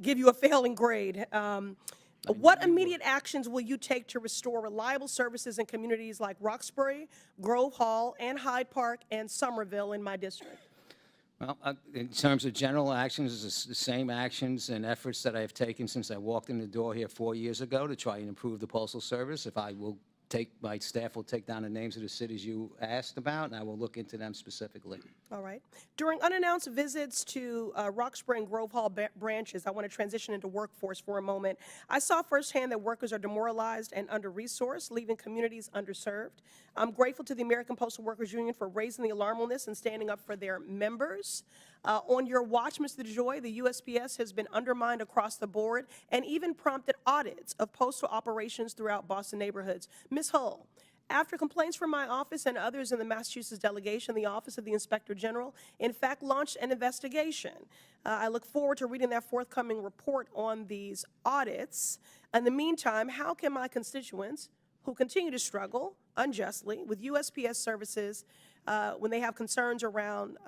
give you a failing grade. What immediate actions will you take to restore reliable services in communities like Roxbury, Grove Hall, and Hyde Park, and Somerville in my district? Well, in terms of general actions, it's the same actions and efforts that I have taken since I walked in the door here 4 years ago to try and improve the Postal Service. My staff will take down the names of the cities you asked about, and I will look into them specifically. All right. During unannounced visits to Roxbury and Grove Hall branches, I want to transition into workforce for a moment. I saw firsthand that workers are demoralized and under-resourced, leaving communities underserved. I'm grateful to the American Postal Workers Union for raising the alarm on this and standing up for their members. On your watch, Mr. DeJoy, the USPS has been undermined across the board and even prompted audits of postal operations throughout Boston neighborhoods. Ms. Hull, after complaints from my office and others in the Massachusetts delegation, the Office of the Inspector General, in fact, launched an investigation. I look forward to reading that forthcoming report on these audits. In the meantime, how can my constituents who continue to struggle unjustly with USPS services when they have concerns around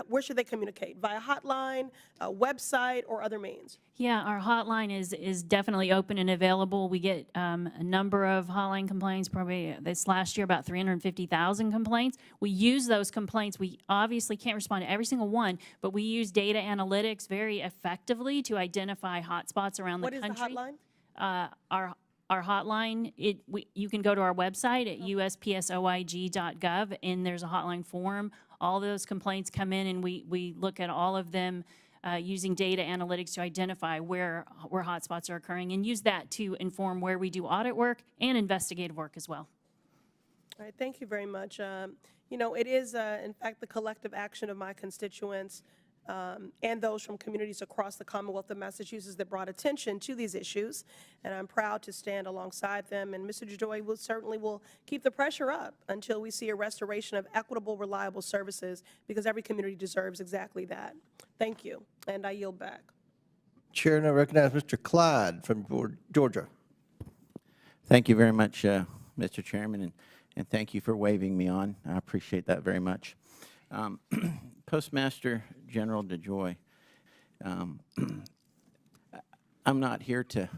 where should they communicate? Via hotline, a website, or other means? Yeah, our hotline is definitely open and available. We get a number of hotline complaints, probably this last year about 350,000 complaints. We use those complaints. We obviously can't respond to every single one, but we use data analytics very effectively to identify hotspots around the country. What is the hotline? Our hotline, you can go to our website at uspsoig.gov, and there's a hotline form. All those complaints come in, and we look at all of them using data analytics to identify where hotspots are occurring, and use that to inform where we do audit work and investigative work as well. All right, thank you very much. You know, it is, in fact, the collective action of my constituents and those from communities across the Commonwealth of Massachusetts that brought attention to these issues, and I'm proud to stand alongside them. And Mr. DeJoy will keep the pressure up until we see a restoration of equitable, reliable services, because every community deserves exactly that. Thank you, and I yield back. Chair, now recognize Mr. Clyde from Georgia. Thank you very much, Mr. Chairman, and thank you for waving me on. I appreciate that very much. Postmaster General DeJoy, I'm not here to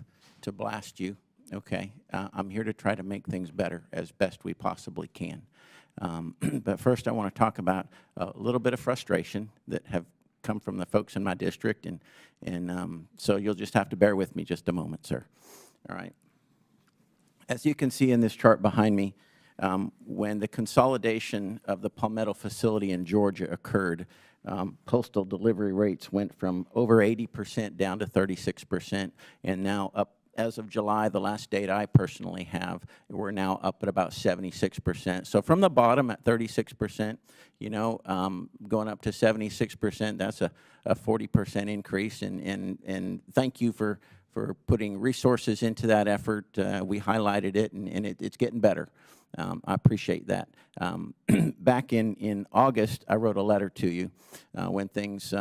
blast you, okay? I'm here to try to make things better as best we possibly can. But first I want to talk about a little bit of frustration that have come from the folks in my district, and so you'll just have to bear with me just a moment, sir. All right. As you can see in this chart behind me, when the consolidation of the Palmetto facility in Georgia occurred, postal delivery rates went from over 80% down to 36%, and now up, as of July, the last date I personally have, we're now up at about 76%. So from the bottom at 36%, you know, going up to 76%, that's a 40% increase, and thank you for putting resources into that effort. We highlighted it, and it's getting better. I appreciate that. Back in August, I wrote a letter to you when things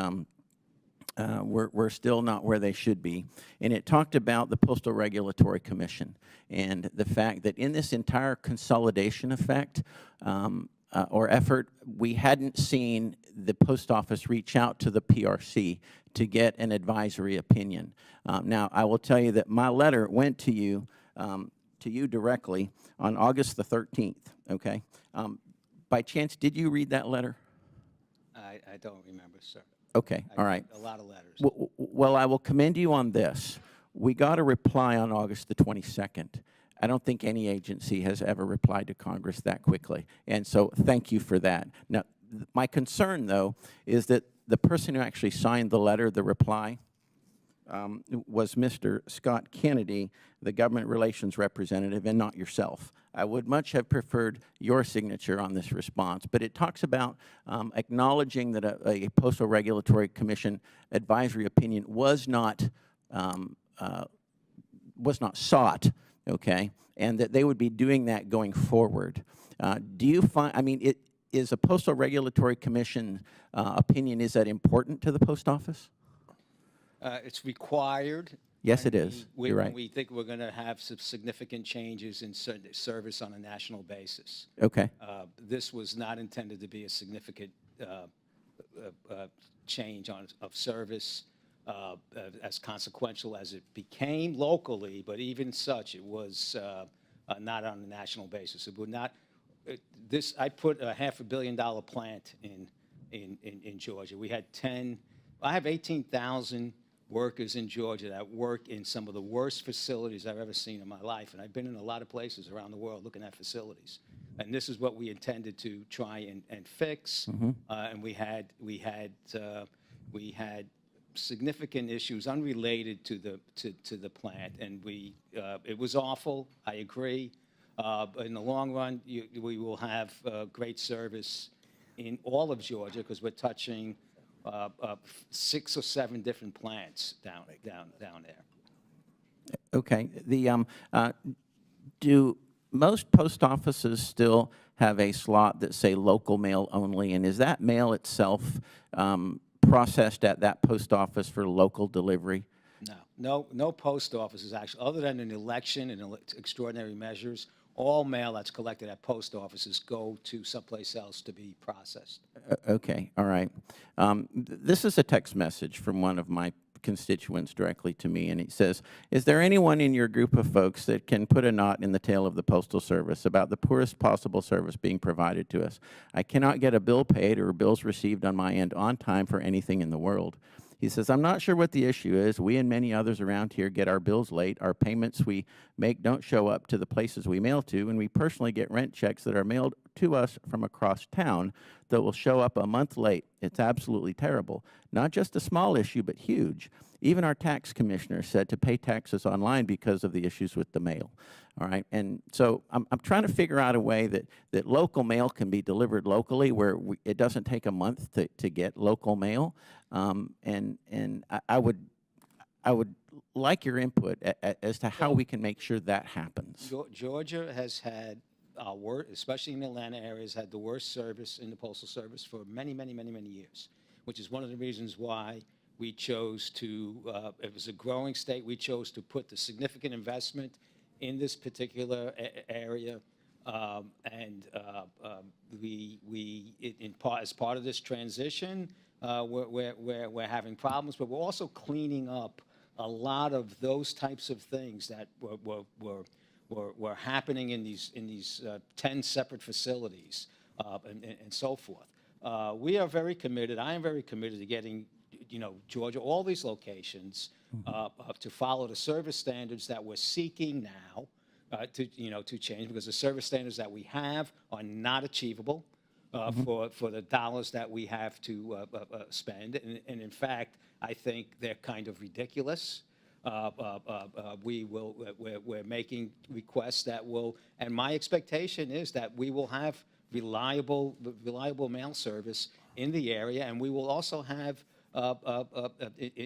were still not where they should be, and it talked about the Postal Regulatory Commission and the fact that in this entire consolidation effect or effort, we hadn't seen the post office reach out to the PRC to get an advisory opinion. Now, I will tell you that my letter went to you directly on August the 13th, okay? By chance, did you read that letter? I don't remember, sir. Okay, all right. A lot of letters. Well, I will commend you on this. We got a reply on August the 22nd. I don't think any agency has ever replied to Congress that quickly, and so thank you for that. Now, my concern, though, is that the person who actually signed the letter, the reply, was Mr. Scott Kennedy, the government relations representative, and not yourself. I would much have preferred your signature on this response, but it talks about acknowledging that a Postal Regulatory Commission advisory opinion was not sought, okay, and that they would be doing that going forward. Do you find, I mean, is a Postal Regulatory Commission opinion, is that important to the post office? It's required. Yes, it is. You're right. We think we're going to have some significant changes in service on a national basis. Okay. This was not intended to be a significant change of service, as consequential as it became locally, but even such, it was not on a national basis. It would not. I put a $500 million plant in Georgia. We had 10. I have 18,000 workers in Georgia that work in some of the worst facilities I've ever seen in my life, and I've been in a lot of places around the world looking at facilities. And this is what we intended to try and fix. Mm-hmm. And we had significant issues unrelated to the plant, and it was awful. I agree. But in the long run, we will have great service in all of Georgia because we're touching 6 or 7 different plants down there. Okay. Do most post offices still have a slot that say local mail only, and is that mail itself processed at that post office for local delivery? No post offices actually, other than an election and extraordinary measures. All mail that's collected at post offices go to someplace else to be processed. Okay, all right. This is a text message from one of my constituents directly to me, and it says, is there anyone in your group of folks that can put a knot in the tail of the Postal Service about the poorest possible service being provided to us? I cannot get a bill paid or bills received on my end on time for anything in the world. He says, I'm not sure what the issue is. We and many others around here get our bills late. Our payments we make don't show up to the places we mail to, and we personally get rent checks that are mailed to us from across town that will show up a month late. It's absolutely terrible. Not just a small issue, but huge. Even our tax commissioner said to pay taxes online because of the issues with the mail. All right, and so I'm trying to figure out a way that local mail can be delivered locally where it doesn't take a month to get local mail. And I would like your input as to how we can make sure that happens. Georgia has had, especially in the Atlanta area, has had the worst service in the Postal Service for many, many, many, many years, which is one of the reasons why we chose to, it was a growing state, we chose to put the significant investment in this particular area. As part of this transition, we're having problems, but we're also cleaning up a lot of those types of things that were happening in these 10 separate facilities and so forth. We are very committed. I am very committed to getting Georgia, all these locations, to follow the service standards that we're seeking now to change, because the service standards that we have are not achievable for the dollars that we have to spend. And in fact, I think they're kind of ridiculous. We're making requests that will, and my expectation is that we will have reliable mail service in the area, and we will also have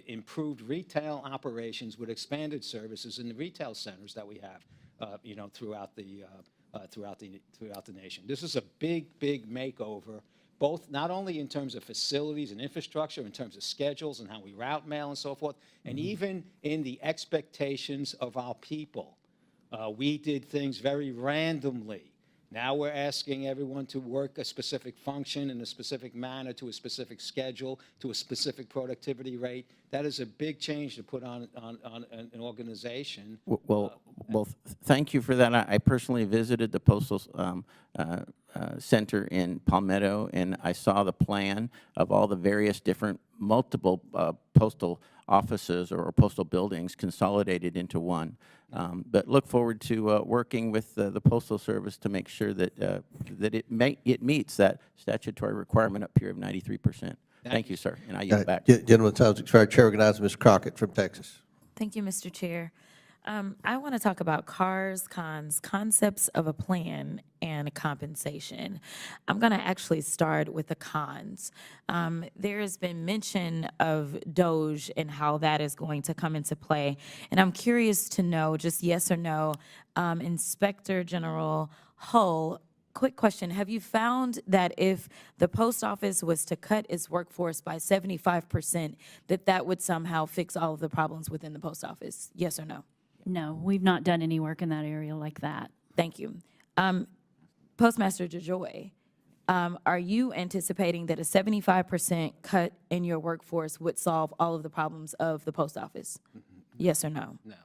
improved retail operations with expanded services in the retail centers that we have, throughout the nation. This is a big makeover, both not only in terms of facilities and infrastructure, in terms of schedules and how we route mail and so forth, and even in the expectations of our people. We did things very randomly. Now we're asking everyone to work a specific function in a specific manner, to a specific schedule, to a specific productivity rate. That is a big change to put on an organization. Well, thank you for that. I personally visited the Postal Center in Palmetto, and I saw the plan of all the various different multiple postal offices or postal buildings consolidated into one. But look forward to working with the Postal Service to make sure that it meets that statutory requirement up here of 93%. Thank you, sir, and I yield back. Gentleman, time's expired. Chair recognizes Ms. Crockett from Texas. Thank you, Mr. Chair. I want to talk about CARS, cons, concepts of a plan, and compensation. I'm going to actually start with the cons. There has been mention of DOGE and how that is going to come into play. And I'm curious to know, just yes or no, Inspector General Hull, quick question. Have you found that if the post office was to cut its workforce by 75%, that would somehow fix all of the problems within the post office? Yes or no? No, we've not done any work in that area like that. Thank you. Postmaster DeJoy, are you anticipating that a 75% cut in your workforce would solve all of the problems of the post office? Yes or no? No.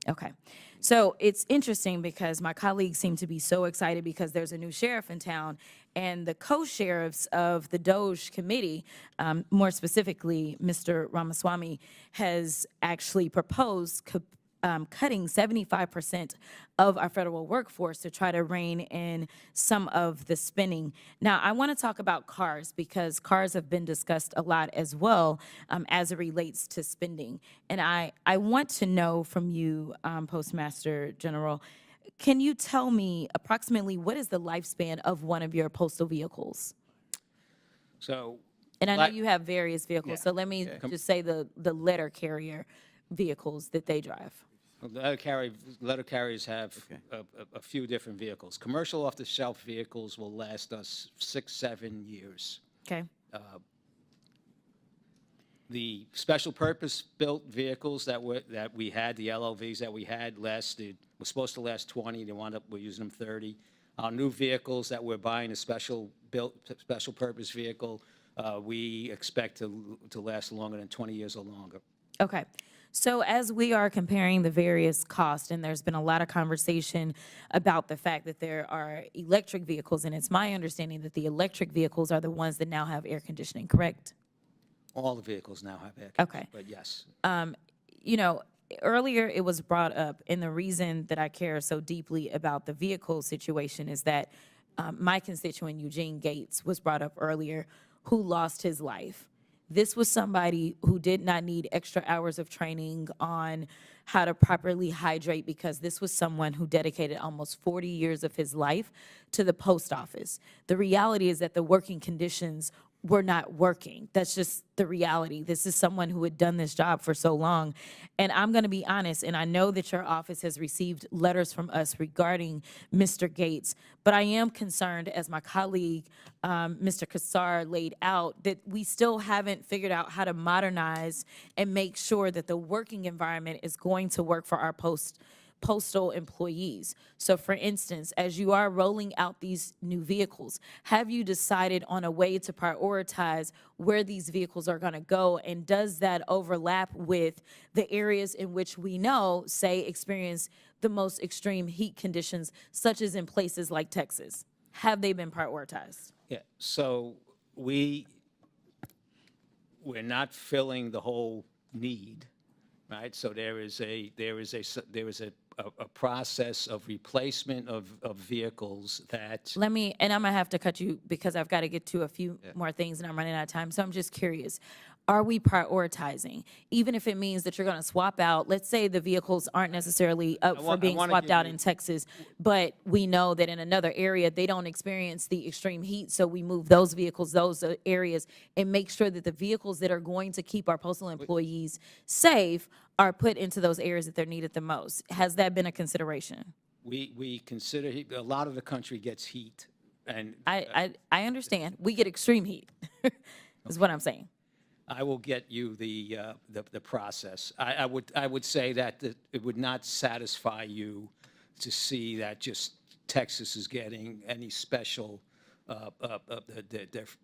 Okay. So it's interesting because my colleagues seem to be so excited because there's a new sheriff in town, and the co-sheriffs of the DOGE committee, more specifically, Mr. Ramaswamy, has actually proposed cutting 75% of our federal workforce to try to rein in some of the spending. Now, I want to talk about CARS because CARS have been discussed a lot as well as it relates to spending. And I want to know from you, Postmaster General, can you tell me approximately what is the lifespan of one of your postal vehicles? So, and I know you have various vehicles, Yeah. so let me just say the letter carrier vehicles that they drive. Letter carriers have a few different vehicles. Commercial off-the-shelf vehicles will last us 6-7 years. Okay. The special purpose built vehicles that we had, the LOVs that we had were supposed to last 20. They wound up we're using them 30. Our new vehicles that we're buying, a special purpose vehicle, we expect to last longer than 20 years or longer. Okay. So as we are comparing the various costs, and there's been a lot of conversation about the fact that there are electric vehicles, and it's my understanding that the electric vehicles are the ones that now have air conditioning, correct? All the vehicles now have air Okay. conditioning, but yes. You know, earlier it was brought up, and the reason that I care so deeply about the vehicle situation is that my constituent, Eugene Gates, was brought up earlier, who lost his life. This was somebody who did not need extra hours of training on how to properly hydrate because this was someone who dedicated almost 40 years of his life to the post office. The reality is that the working conditions were not working. That's just the reality. This is someone who had done this job for so long. And I'm going to be honest, and I know that your office has received letters from us regarding Mr. Gates, but I am concerned, as my colleague, Mr. Kassar, laid out, that we still haven't figured out how to modernize and make sure that the working environment is going to work for our postal employees. So for instance, as you are rolling out these new vehicles, have you decided on a way to prioritize where these vehicles are going to go? And does that overlap with the areas in which we know, say, experience the most extreme heat conditions, such as in places like Texas? Have they been prioritized? Yeah, so we we're not filling the whole need, right? So there is a process of replacement of vehicles that. Let me, and I'm gonna have to cut you because I've got to get to a few more things and I'm running out of time. So I'm just curious, are we prioritizing? Even if it means that you're gonna swap out, let's say the vehicles aren't necessarily up for being swapped out in Texas, but we know that in another area, they don't experience the extreme heat. So we move those vehicles, those areas, and make sure that the vehicles that are going to keep our postal employees safe are put into those areas that they're needed the most. Has that been a consideration? We consider, a lot of the country gets heat, and. I understand. We get extreme heat, is what I'm saying. I will get you the process. I would say that it would not satisfy you to see that just Texas is getting any special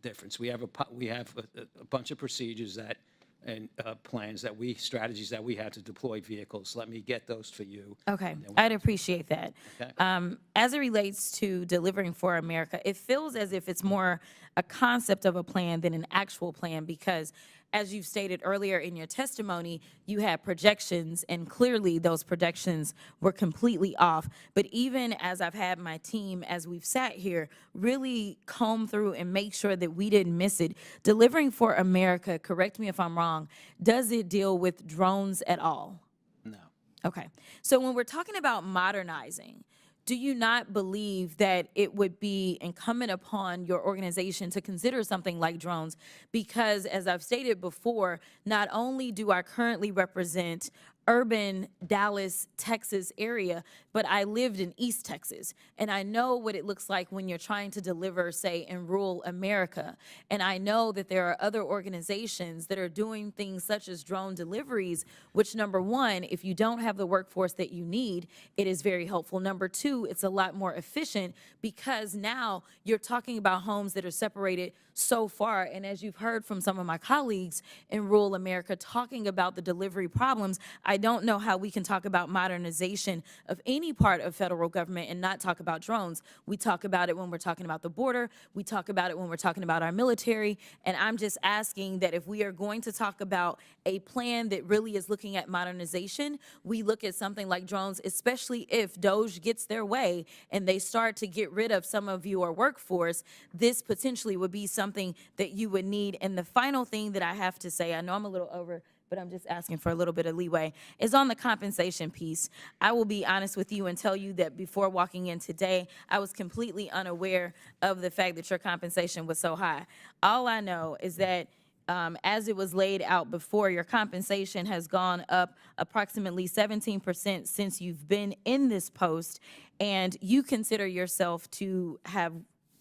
difference. We have a bunch of procedures that and plans that strategies that we have to deploy vehicles. Let me get those for you. Okay, I'd appreciate that. Okay. As it relates to delivering for America, it feels as if it's more a concept of a plan than an actual plan because, as you've stated earlier in your testimony, you had projections, and clearly those projections were completely off. But even as I've had my team, as we've sat here, really comb through and make sure that we didn't miss it, delivering for America, correct me if I'm wrong, does it deal with drones at all? No. Okay. So when we're talking about modernizing, do you not believe that it would be incumbent upon your organization to consider something like drones? Because as I've stated before, not only do I currently represent urban Dallas, Texas area, but I lived in East Texas, and I know what it looks like when you're trying to deliver, say, in rural America. And I know that there are other organizations that are doing things such as drone deliveries, which, number one, if you don't have the workforce that you need, it is very helpful. Number two, it's a lot more efficient because now you're talking about homes that are separated so far. And as you've heard from some of my colleagues in rural America talking about the delivery problems, I don't know how we can talk about modernization of any part of federal government and not talk about drones. We talk about it when we're talking about the border. We talk about it when we're talking about our military. And I'm just asking that if we are going to talk about a plan that really is looking at modernization, we look at something like drones, especially if DOJ gets their way and they start to get rid of some of your workforce. This potentially would be something that you would need. And the final thing that I have to say, I know I'm a little over, but I'm just asking for a little bit of leeway, is on the compensation piece. I will be honest with you and tell you that before walking in today, I was completely unaware of the fact that your compensation was so high. All I know is that as it was laid out before, your compensation has gone up approximately 17% since you've been in this post, and you consider yourself to have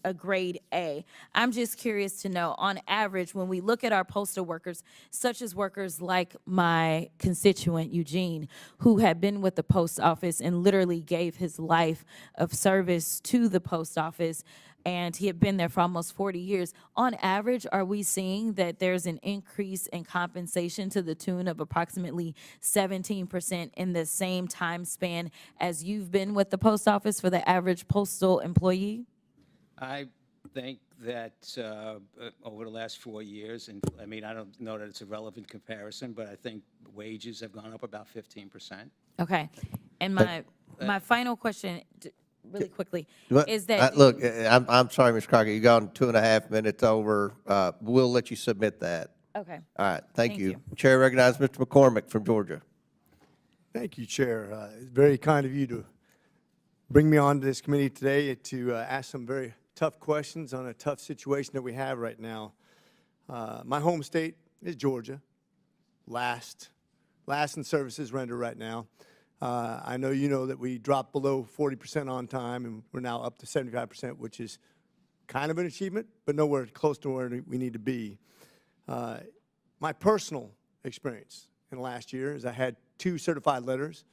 a grade A. I'm just curious to know, on average, when we look at our postal workers, such as workers like my constituent Eugene, who had been with the post office and literally gave his life of service to the post office, and he had been there for almost 40 years. On average, are we seeing that there's an increase in compensation to the tune of approximately 17% in the same time span as you've been with the post office for the average postal employee? I think that over the last 4 years, and I mean, I don't know that it's a relevant comparison, but I think wages have gone up about 15%. Okay. And my final question, really quickly, is that... Look, I'm sorry, Ms. Crockett, you've gone 2.5 minutes over. We'll let you submit that. Okay. All right, thank you. Chair recognizes Mr. McCormick from Georgia. Thank you, Chair. It's very kind of you to bring me on to this committee today to ask some very tough questions on a tough situation that we have right now. My home state is Georgia, last in services rendered right now. I know you know that we dropped below 40% on time, and we're now up to 75%, which is kind of an achievement, but nowhere close to where we need to be. My personal experience in the last year is I had 2 certified letters,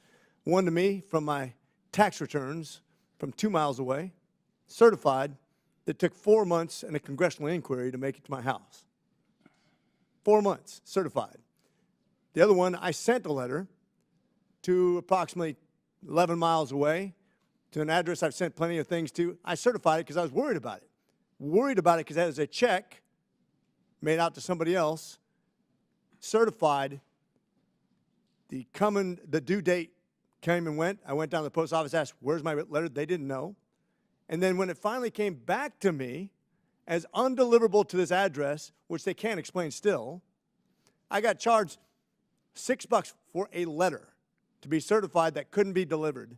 one to me from my tax returns from 2 miles away, certified, that took 4 months and a congressional inquiry to make it to my house. 4 months, certified. The other one, I sent a letter to approximately 11 miles away to an address I've sent plenty of things to. I certified it because I was worried about it. Worried about it because that is a check made out to somebody else certified. The due date came and went. I went down to the post office, asked, where's my letter? They didn't know. And then when it finally came back to me as undeliverable to this address, which they can't explain still, I got charged $6 for a letter to be certified that couldn't be delivered.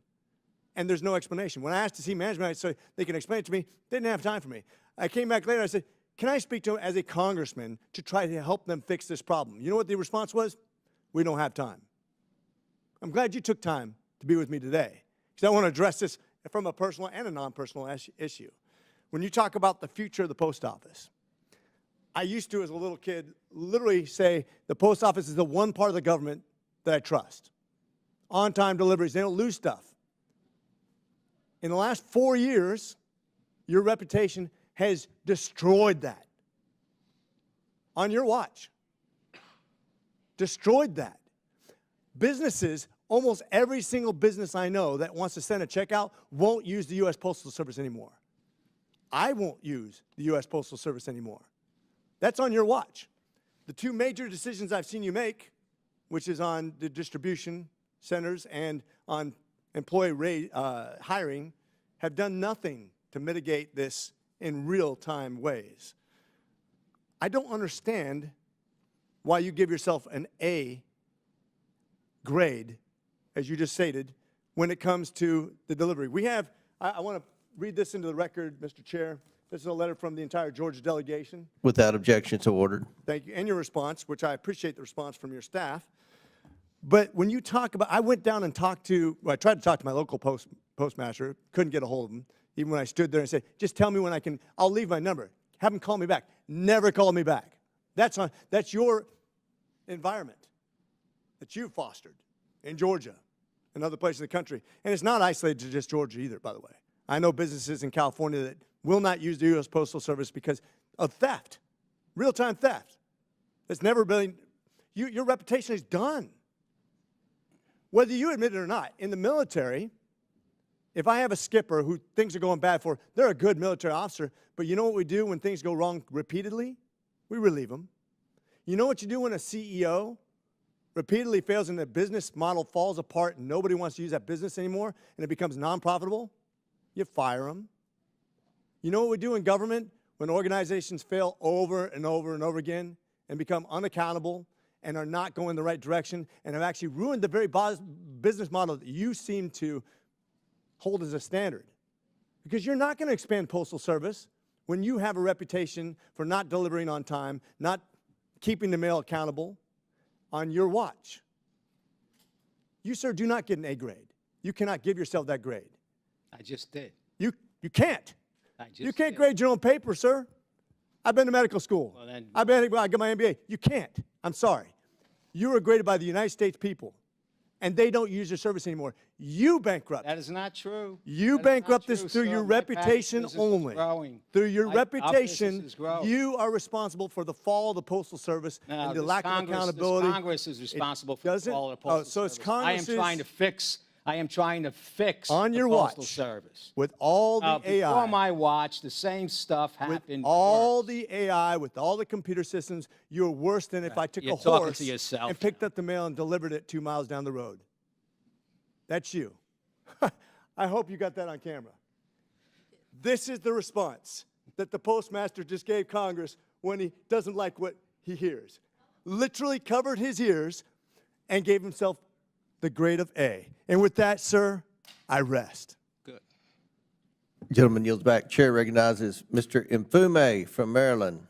And there's no explanation. When I asked to see management, I said they can explain it to me. They didn't have time for me. I came back later, I said, can I speak to them as a congressman to try to help them fix this problem? You know what the response was? We don't have time. I'm glad you took time to be with me today, because I want to address this from a personal and a non-personal issue. When you talk about the future of the post office, I used to, as a little kid, literally say the post office is the one part of the government that I trust. On-time deliveries, they don't lose stuff. In the last 4 years, your reputation has destroyed that. On your watch. Destroyed that. Businesses, almost every single business I know that wants to send a check out won't use the U.S. Postal Service anymore. I won't use the U.S. Postal Service anymore. That's on your watch. The two major decisions I've seen you make, which is on the distribution centers and on employee hiring, have done nothing to mitigate this in real-time ways. I don't understand why you give yourself an A grade, as you just stated, when it comes to the delivery. We have, I want to read this into the record, Mr. Chair. This is a letter from the entire Georgia delegation. Without objection, so ordered. Thank you. And your response, which I appreciate the response from your staff. But when you talk about, I went down and talked to, well, I tried to talk to my local postmaster, couldn't get a hold of him, even when I stood there and said, just tell me when I can, I'll leave my number. Have him call me back. Never called me back. That's your environment that you've fostered in Georgia and other places in the country. And it's not isolated to just Georgia either, by the way. I know businesses in California that will not use the U.S. Postal Service because of theft, real-time theft. It's never been, your reputation is done. Whether you admit it or not, in the military, if I have a skipper who things are going bad for, they're a good military officer, but you know what we do when things go wrong repeatedly? We relieve them. You know what you do when a CEO repeatedly fails and the business model falls apart and nobody wants to use that business anymore and it becomes non-profitable? You fire them. You know what we do in government when organizations fail over and over and over again and become unaccountable and are not going the right direction and have actually ruined the very business model that you seem to hold as a standard? Because you're not going to expand Postal Service when you have a reputation for not delivering on time, not keeping the mail accountable on your watch. You, sir, do not get an A grade. You cannot give yourself that grade. I just did. You can't. You can't did. grade your own paper, sir. I've been to medical school. Well, then- I got my MBA. You can't. I'm sorry. You are graded by the United States people, and they don't use your service anymore. You bankrupt. That is not true. You That is bankrupt not this true, through sir. your My reputation business is only. growing. Through your Our business reputation, is growing. you are responsible for the fall of the Postal Service No, and the this lack of Congress- accountability. This Congress is responsible for doesn't- all of the Postal oh, so it's Service. Congress's- I am trying to fix On the your Postal watch, Service. with all the AI. Before my watch, the same stuff With happened. all worse. the AI, with all the computer systems, you're worse than if I took You're a talking horse to yourself and picked up the mail and delivered it 2 miles down the road. That's you. I hope you got that on camera. This is the response that the postmaster just gave Congress when he doesn't like what he hears. Literally covered his ears and gave himself the grade of A. And with that, sir, I rest. Good. Gentleman yields back. Chair recognizes Mr. Mfume from Maryland.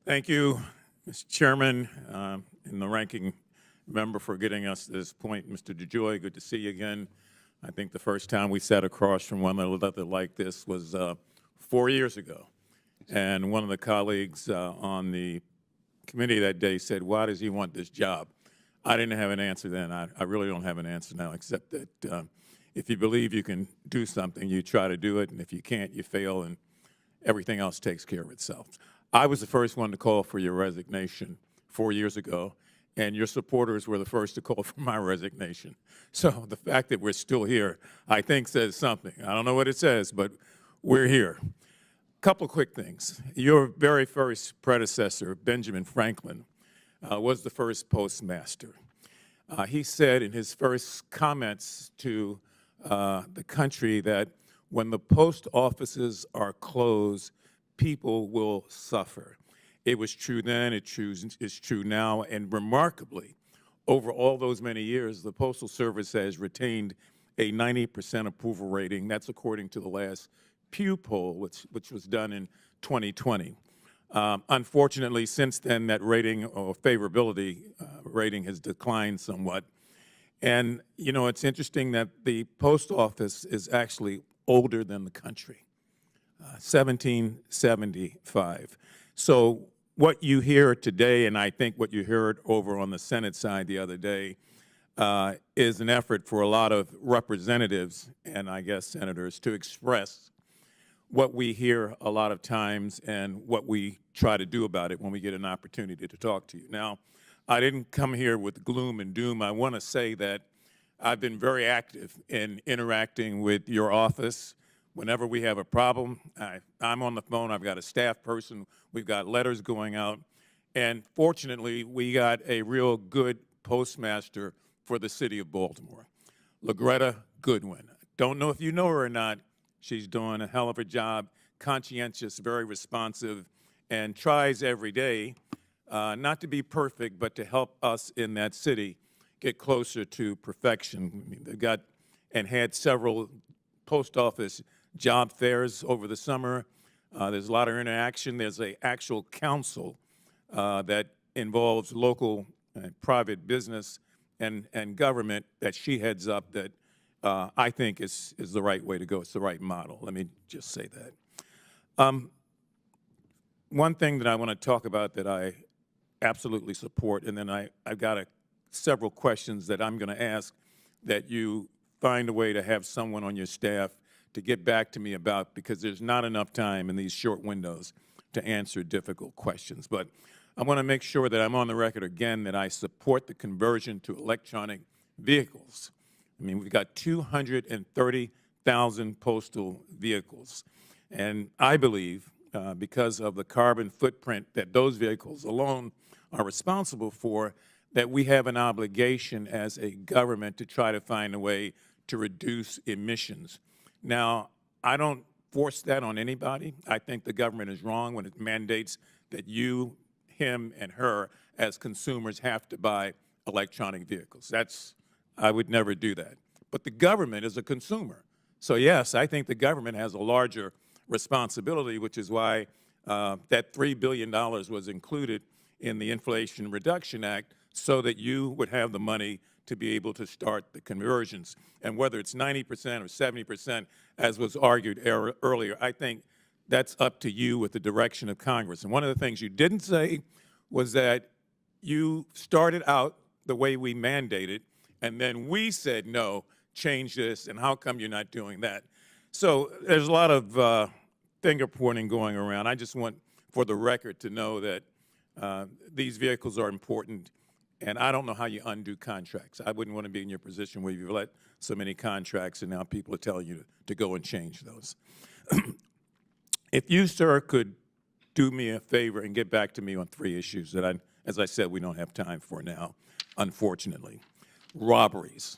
Thank you, Mr. Chairman, and the ranking member for getting us to this point. Mr. DeJoy, good to see you again. I think the first time we sat across from one another like this was 4 years ago. And one of the colleagues on the committee that day said, why does he want this job? I didn't have an answer then. I really don't have an answer now, except that if you believe you can do something, you try to do it, and if you can't, you fail, and everything else takes care of itself. I was the first one to call for your resignation 4 years ago, and your supporters were the first to call for my resignation. So the fact that we're still here, I think, says something. I don't know what it says, but we're here. couple quick things. Your very first predecessor, Benjamin Franklin, was the first postmaster. He said in his first comments to the country that when the post offices are closed, people will suffer. It was true then, it's true now, and remarkably, over all those many years, the Postal Service has retained a 90% approval rating. That's according to the last Pew poll, which was done in 2020. Unfortunately, since then, that rating or favorability rating has declined somewhat. And, you know, it's interesting that the post office is actually older than the country, 1775. So what you hear today, and I think what you heard over on the Senate side the other day, is an effort for a lot of representatives and I guess senators to express what we hear a lot of times and what we try to do about it when we get an opportunity to talk to you. Now, I didn't come here with gloom and doom. I want to say that I've been very active in interacting with your office. Whenever we have a problem, I'm on the phone. I've got a staff person. We've got letters going out. And fortunately, we got a real good postmaster for the city of Baltimore, LaGreta Goodwin. Don't know if you know her or not. She's doing a hell of a job, conscientious, very responsive, and tries every day not to be perfect, but to help us in that city get closer to perfection. I mean, they've got and had several post office job fairs over the summer. There's a lot of interaction. There's an actual council that involves local and private business and government that she heads up that I think is the right way to go. It's the right model. Let me just say that. One thing that I want to talk about that I absolutely support, and then I've got several questions that I'm going to ask that you find a way to have someone on your staff to get back to me about, because there's not enough time in these short windows to answer difficult questions. But I want to make sure that I'm on the record again that I support the conversion to electronic vehicles. I mean, we've got 230,000 postal vehicles. And I believe, because of the carbon footprint that those vehicles alone are responsible for, that we have an obligation as a government to try to find a way to reduce emissions. Now, I don't force that on anybody. I think the government is wrong when it mandates that you, him, and her, as consumers, have to buy electronic vehicles. I would never do that. But the government is a consumer. So yes, I think the government has a larger responsibility, which is why that $3 billion was included in the Inflation Reduction Act, so that you would have the money to be able to start the conversions. And whether it's 90% or 70%, as was argued earlier, I think that's up to you with the direction of Congress. And one of the things you didn't say was that you started out the way we mandated, and then we said, no, change this, and how come you're not doing that? So there's a lot of finger pointing going around. I just want, for the record, to know that these vehicles are important, and I don't know how you undo contracts. I wouldn't want to be in your position where you've let so many contracts and now people are telling you to go and change those. If you, sir, could do me a favor and get back to me on 3 issues that, as I said, we don't have time for now, unfortunately. Robberies.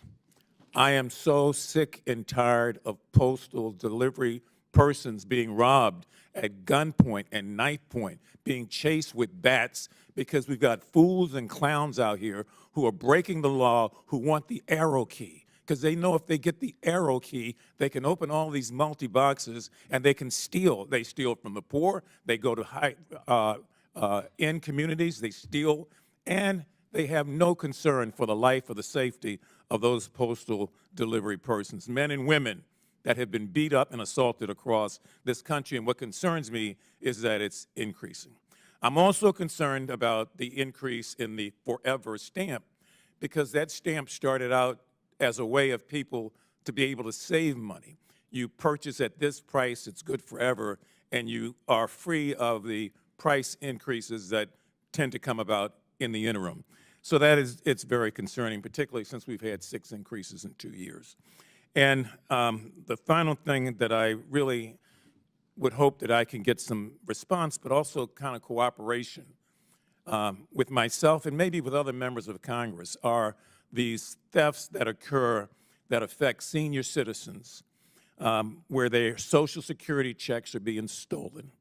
I am so sick and tired of postal delivery persons being robbed at gunpoint and knife point, being chased with bats, because we've got fools and clowns out here who are breaking the law, who want the arrow key, because they know if they get the arrow key, they can open all these multi-boxes and they can steal. They steal from the poor, they go to high-end communities, they steal, and they have no concern for the life or the safety of those postal delivery persons, men and women that have been beat up and assaulted across this country. And what concerns me is that it's increasing. I'm also concerned about the increase in the forever stamp, because that stamp started out as a way of people to be able to save money. You purchase at this price, it's good forever, and you are free of the price increases that tend to come about in the interim. So it's very concerning, particularly since we've had 6 increases in 2 years. And the final thing that I really would hope that I can get some response, but also kind of cooperation with myself and maybe with other members of Congress, are these thefts that occur that affect senior citizens, where their Social Security checks are being stolen,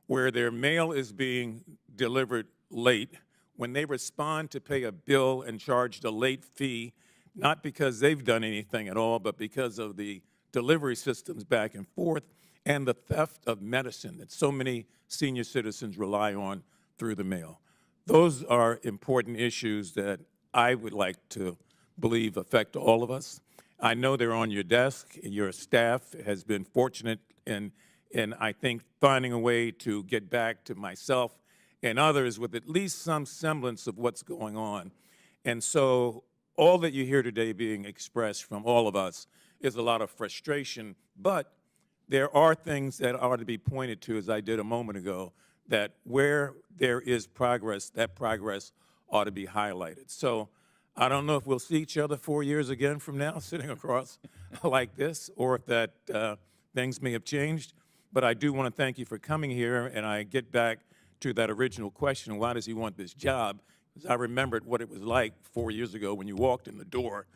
where their mail is being delivered late, when they respond to pay a bill and charged a late fee, not because they've done anything at all, but because of the delivery systems back and forth, and the theft of medicine that so many senior citizens rely on through the mail. Those are important issues that I would like to believe affect all of us. I know they're on your desk. Your staff has been fortunate in I think, finding a way to get back to myself and others with at least some semblance of what's going on. And so all that you hear today being expressed from all of us is a lot of frustration, but there are things that are to be pointed to, as I did a moment ago, that where there is progress, that progress ought to be highlighted. So I don't know if we'll see each other 4 years again from now, sitting across like this, or if that things may have changed. But I do want to thank you for coming here, and I get back to that original question, why does he want this job? Because I remembered what it was like 4 years ago when you walked in the door,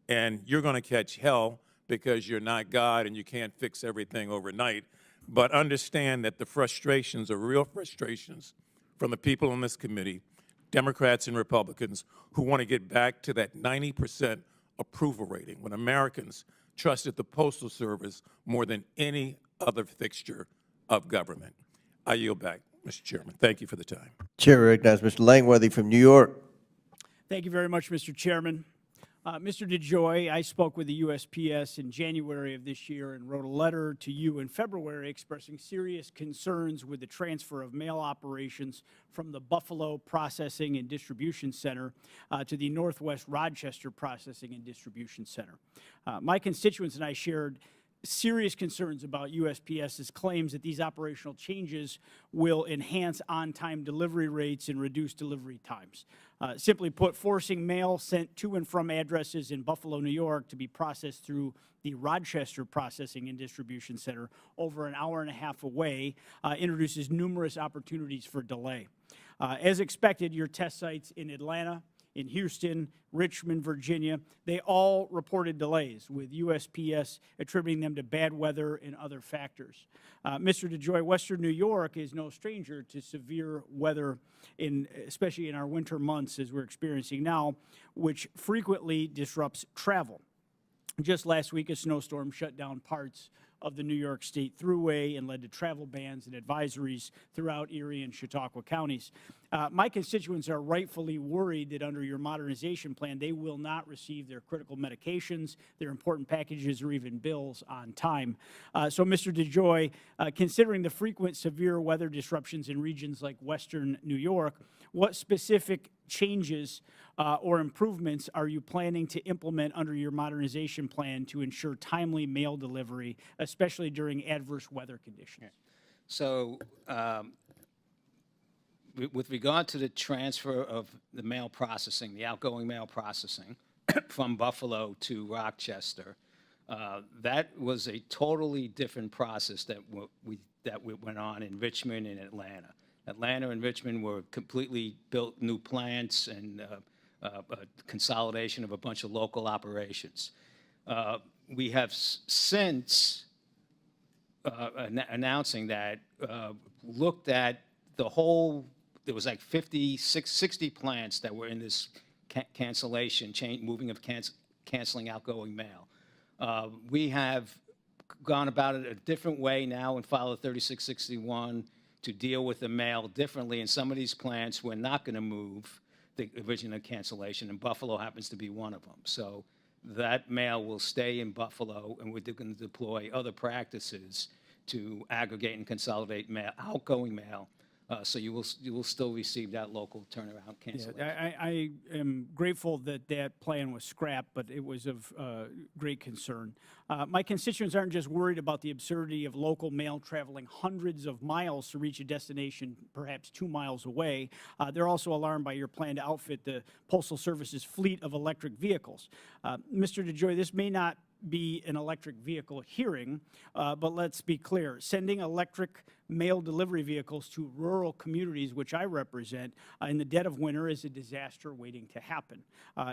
and you're going to catch hell because you're not God and you can't fix everything overnight. But understand that the frustrations are real frustrations from the people on this committee, Democrats and Republicans, who want to get back to that 90% approval rating when Americans trusted the Postal Service more than any other fixture of government. I yield back, Mr. Chairman. Thank you for the time. Chair recognizes Mr. Langworthy from New York. Thank you very much, Mr. Chairman. Mr. DeJoy, I spoke with the USPS in January of this year and wrote a letter to you in February expressing serious concerns with the transfer of mail operations from the Buffalo Processing and Distribution Center to the Northwest Rochester Processing and Distribution Center. My constituents and I shared serious concerns about USPS's claims that these operational changes will enhance on-time delivery rates and reduce delivery times. Simply put, forcing mail sent to and from addresses in Buffalo, New York to be processed through the Rochester Processing and Distribution Center over an hour and a half away introduces numerous opportunities for delay. As expected, your test sites in Atlanta, in Houston, Richmond, Virginia, they all reported delays, with USPS attributing them to bad weather and other factors. Mr. DeJoy, Western New York is no stranger to severe weather, especially in our winter months, as we're experiencing now, which frequently disrupts travel. Just last week, a snowstorm shut down parts of the New York State Thruway and led to travel bans and advisories throughout Erie and Chautauqua counties. My constituents are rightfully worried that under your modernization plan, they will not receive their critical medications, their important packages, or even bills on time. So, Mr. DeJoy, considering the frequent severe weather disruptions in regions like Western New York, what specific changes or improvements are you planning to implement under your modernization plan to ensure timely mail delivery, especially during adverse weather conditions? So, with regard to the transfer of the mail processing, the outgoing mail processing from Buffalo to Rochester, that was a totally different process that went on in Richmond and Atlanta. Atlanta and Richmond were completely built new plants and a consolidation of a bunch of local operations. We have since announcing that looked at the whole. There was like 60 plants that were in this cancellation, moving of canceling outgoing mail. We have gone about it a different way now and filed a 3661 to deal with the mail differently. In some of these plants, we're not going to move the original cancellation, and Buffalo happens to be one of them. So that mail will stay in Buffalo, and we're going to deploy other practices to aggregate and consolidate mail, outgoing mail So you will still receive that local turnaround cancellation. Yeah, I am grateful that that plan was scrapped, but it was of great concern. My constituents aren't just worried about the absurdity of local mail traveling hundreds of miles to reach a destination perhaps 2 miles away. They're also alarmed by your plan to outfit the Postal Service's fleet of electric vehicles. Mr. DeJoy, this may not be an electric vehicle hearing, but let's be clear. Sending electric mail delivery vehicles to rural communities, which I represent, in the dead of winter is a disaster waiting to happen.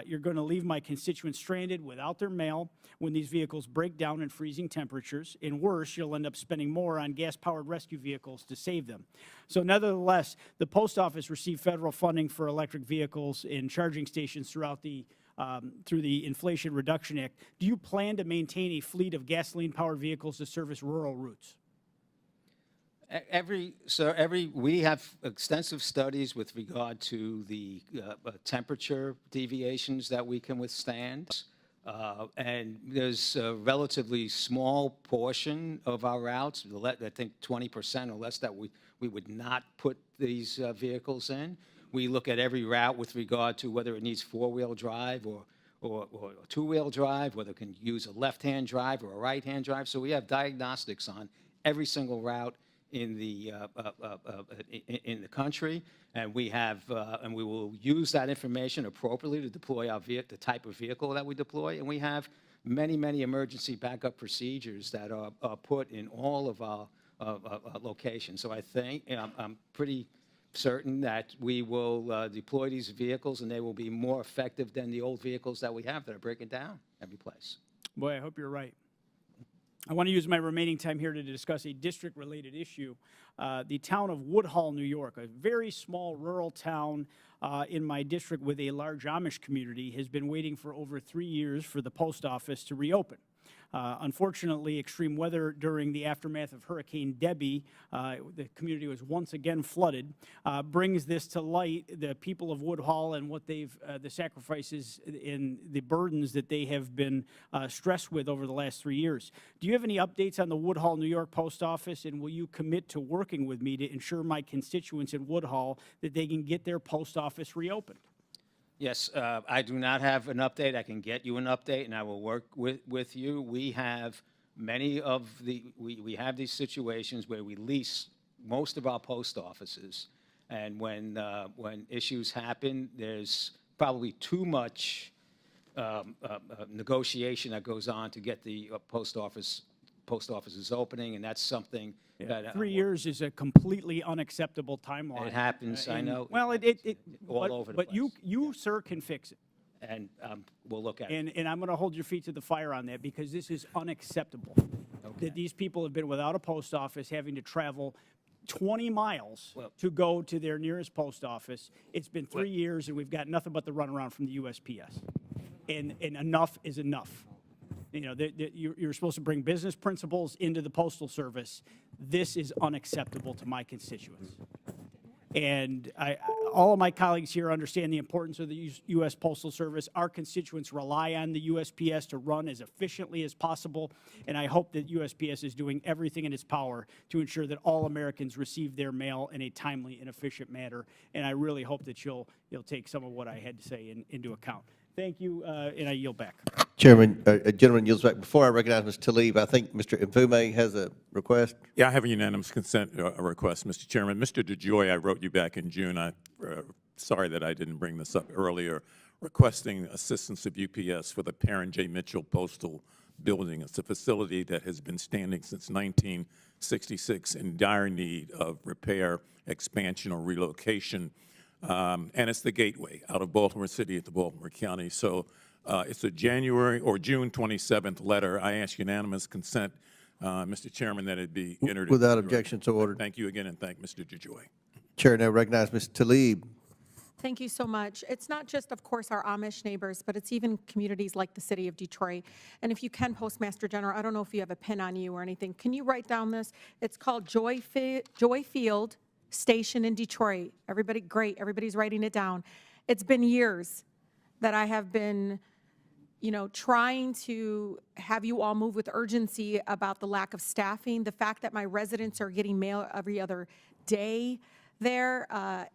You're going to leave my constituents stranded without their mail when these vehicles break down in freezing temperatures, and worse, you'll end up spending more on gas-powered rescue vehicles to save them. So nevertheless, the Post Office received federal funding for electric vehicles in charging stations through the Inflation Reduction Act. Do you plan to maintain a fleet of gasoline-powered vehicles to service rural routes? We have extensive studies with regard to the temperature deviations that we can withstand. And there's a relatively small portion of our routes, I think 20% or less, that we would not put these vehicles in. We look at every route with regard to whether it needs four-wheel drive or two-wheel drive, whether it can use a left-hand drive or a right-hand drive. So we have diagnostics on every single route in the country, and we will use that information appropriately to deploy the type of vehicle that we deploy. And we have many emergency backup procedures that are put in all of our locations. So I think I'm pretty certain that we will deploy these vehicles, and they will be more effective than the old vehicles that we have that are breaking down every place. Boy, I hope you're right. I want to use my remaining time here to discuss a district-related issue. The town of Woodhull, New York, a very small rural town in my district with a large Amish community, has been waiting for over 3 years for the post office to reopen. Unfortunately, extreme weather during the aftermath of Hurricane Debbie, the community was once again flooded, brings this to light, the people of Woodhull and what they've, the sacrifices and the burdens that they have been stressed with over the last 3 years. Do you have any updates on the Woodhull, New York post office, and will you commit to working with me to ensure my constituents in Woodhull that they can get their post office reopened? Yes, I do not have an update. I can get you an update, and I will work with you. We have we have these situations where we lease most of our post offices, and when issues happen, there's probably too much negotiation that goes on to get the post offices opening, and that's something that 3 years is a completely unacceptable timeline. It happens, I know. Well, all over the but place. you, sir, can fix it. And we'll look at it. And I'm going to hold your feet to the fire on that, because this is unacceptable. That these people have been without a post office, having to travel 20 miles to go to their nearest post office. It's been 3 years, and we've got nothing but the runaround from the USPS. And enough is enough. You know, you're supposed to bring business principles into the Postal Service. This is unacceptable to my constituents. And all of my colleagues here understand the importance of the U.S. Postal Service. Our constituents rely on the USPS to run as efficiently as possible, and I hope that USPS is doing everything in its power to ensure that all Americans receive their mail in a timely and efficient manner. And I really hope that you'll take some of what I had to say into account. Thank you, and I yield back. Chairman, a gentleman yields back. Before I recognize Mr. Tlaib, I think Mr. Mfume has a request. Yeah, I have a unanimous consent request, Mr. Chairman. Mr. DeJoy, I wrote you back in June. I'm sorry that I didn't bring this up earlier, requesting assistance of UPS for the Parent J. Mitchell Postal Building. It's a facility that has been standing since 1966 in dire need of repair, expansion, or relocation. And it's the gateway out of Baltimore City to Baltimore County. So it's a January or June 27th letter. I ask unanimous consent, Mr. Chairman, that it be introduced. Without objection, so ordered. Thank you again, and thank Mr. DeJoy. Chair now recognize Mr. Tlaib. Thank you so much. It's not just, of course, our Amish neighbors, but it's even communities like the city of Detroit. And if you can, Postmaster General, I don't know if you have a pen on you or anything. Can you write down this? It's called Joy Field Station in Detroit. Everybody, great. Everybody's writing it down. It's been years that I have been, trying to have you all move with urgency about the lack of staffing, the fact that my residents are getting mail every other day, there.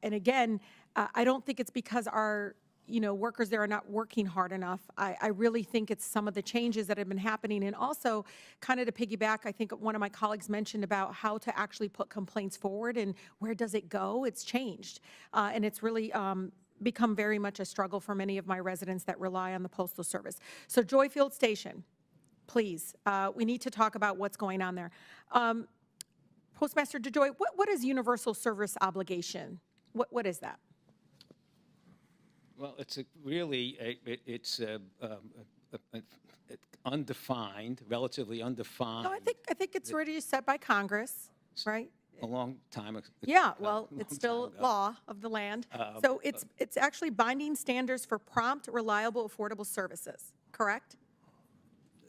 And again, I don't think it's because our workers there are not working hard enough. I really think it's some of the changes that have been happening. And also, kind of to piggyback, I think one of my colleagues mentioned about how to actually put complaints forward and where does it go. It's changed. And it's really become very much a struggle for many of my residents that rely on the Postal Service. So Joyfield Station, please, we need to talk about what's going on there. Postmaster DeJoy, what is universal service obligation? What is that? Well, it's undefined, relatively undefined. No, I think it's already set by Congress, right? A long time ago. Yeah, well, it's still law of the land. So it's actually binding standards for prompt, reliable, affordable services, correct?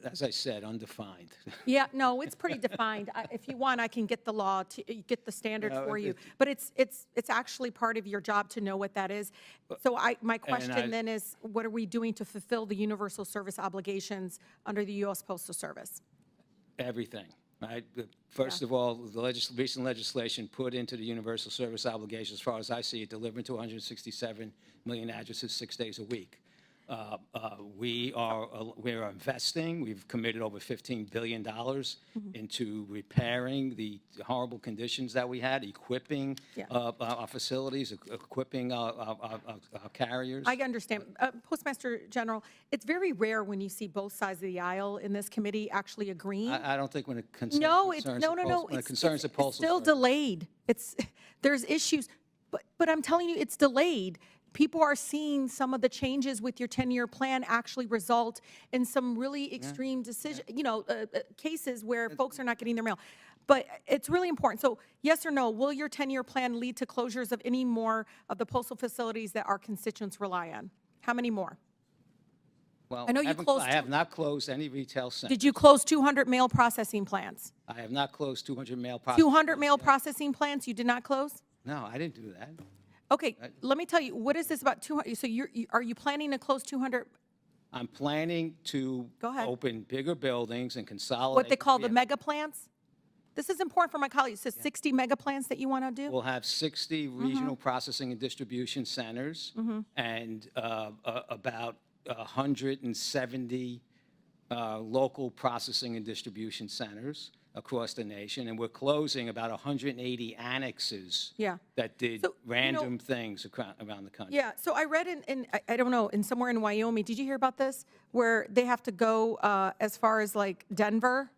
As I said, undefined. Yeah, no, it's pretty defined. If you want, I can get the law, get the standard for you. But it's actually part of your job to know what that is. So my question then is, what are we doing to fulfill the universal service obligations under the U.S. Postal Service? Everything. Right? First of all, the recent legislation put into the universal service obligation, as far as I see it, delivering to 167 million addresses 6 days a week. We are investing. We've committed over $15 billion into repairing the horrible conditions that we had, equipping our facilities, equipping our carriers. I understand. Postmaster General, it's very rare when you see both sides of the aisle in this committee actually agreeing. I don't think when it concerns the Postal It's still Service. delayed. There's issues, but I'm telling you, it's delayed. People are seeing some of the changes with your 10-year plan actually result in some really extreme cases where folks are not getting their mail. But it's really important. So yes or no, will your 10-year plan lead to closures of any more of the postal facilities that our constituents rely on? How many more? Well, I know you closed. I have not closed any retail centers. Did you close 200 mail processing plants? I have not closed 200 mail processing. 200 mail processing plants you did not close? No, I didn't do that. Okay, let me tell you, what is this about 200? So are you planning to close 200? I'm planning to open bigger buildings and consolidate. What they call the mega plants? This is important for my colleagues. So 60 mega plants that you want to do? We'll have 60 regional processing and distribution centers and about 170 local processing and distribution centers across the nation, and we're closing about 180 annexes that did random things around the country. Yeah, so I read I don't know, somewhere in Wyoming, did you hear about this? Where they have to go as far as like Denver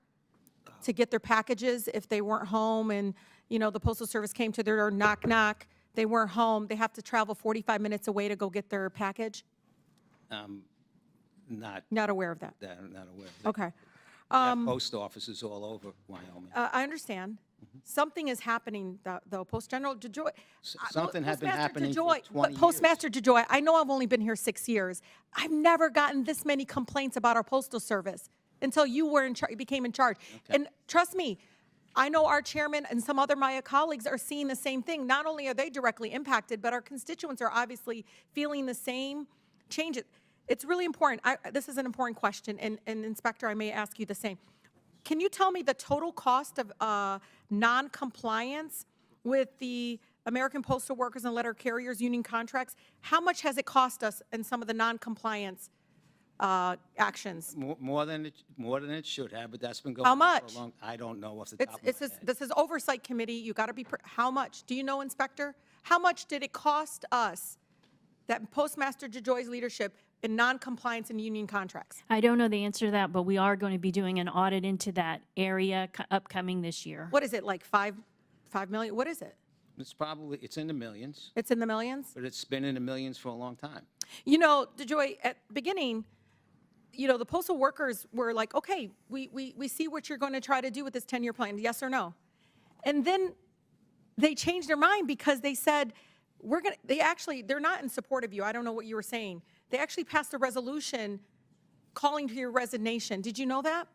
to get their packages if they weren't home, and the Postal Service came to their door, knock, knock, they weren't home, they have to travel 45 minutes away to go get their package? Not aware of that. Not aware. Okay. Post offices all over Wyoming. I understand. Something is happening, though. General DeJoy. Something has been happening DeJoy, for 20 years. Postmaster DeJoy, I know I've only been here 6 years. I've never gotten this many complaints about our Postal Service until you were became in charge. Okay. And trust me, I know our chairman and some other my colleagues are seeing the same thing. Not only are they directly impacted, but our constituents are obviously feeling the same changes. It's really important. This is an important question, and Inspector, I may ask you the same. Can you tell me the total cost of non-compliance with the American Postal Workers and Letter Carriers Union contracts? How much has it cost us in some of the non-compliance actions? More than it should have, but that's been going How on much? for a long. I don't know off the top of my head. This is Oversight Committee. You got to be. How much? Do you know, Inspector? How much did it cost us, that Postmaster DeJoy's leadership, in non-compliance in union contracts? I don't know the answer to that, but we are going to be doing an audit into that area upcoming this year. What is it, like 5 million? What is it? It's in the millions. It's in the millions? But it's been in the millions for a long time. DeJoy, at the beginning, the postal workers were like, okay, we see what you're going to try to do with this 10-year plan, yes or no? And then they changed their mind because they said, they're not in support of you. I don't know what you were saying. They actually passed a resolution calling for your resignation. Did you know that?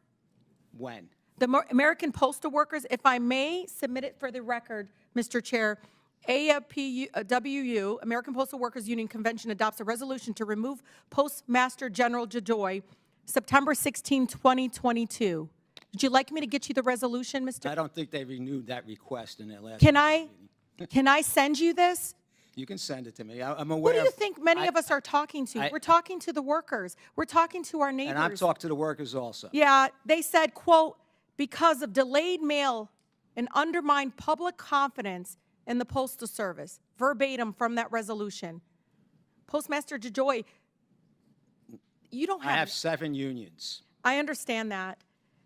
When? The American Postal Workers, if I may submit it for the record, Mr. Chair, AFPWU, American Postal Workers Union Convention, adopts a resolution to remove Postmaster General DeJoy, September 16, 2022. Would you like me to get you the resolution, Mr.? I don't think they renewed that request in their last Can I Can I send you this? You can send it to me. I'm Who aware do you of- think many I- of us are talking to? I- We're talking to the workers. We're talking to our neighbors. And I've talked to the workers also. Yeah, they said, quote, because of delayed mail and undermined public confidence in the Postal Service, verbatim from that resolution. Postmaster DeJoy, you don't I have have, 7 unions. I understand that.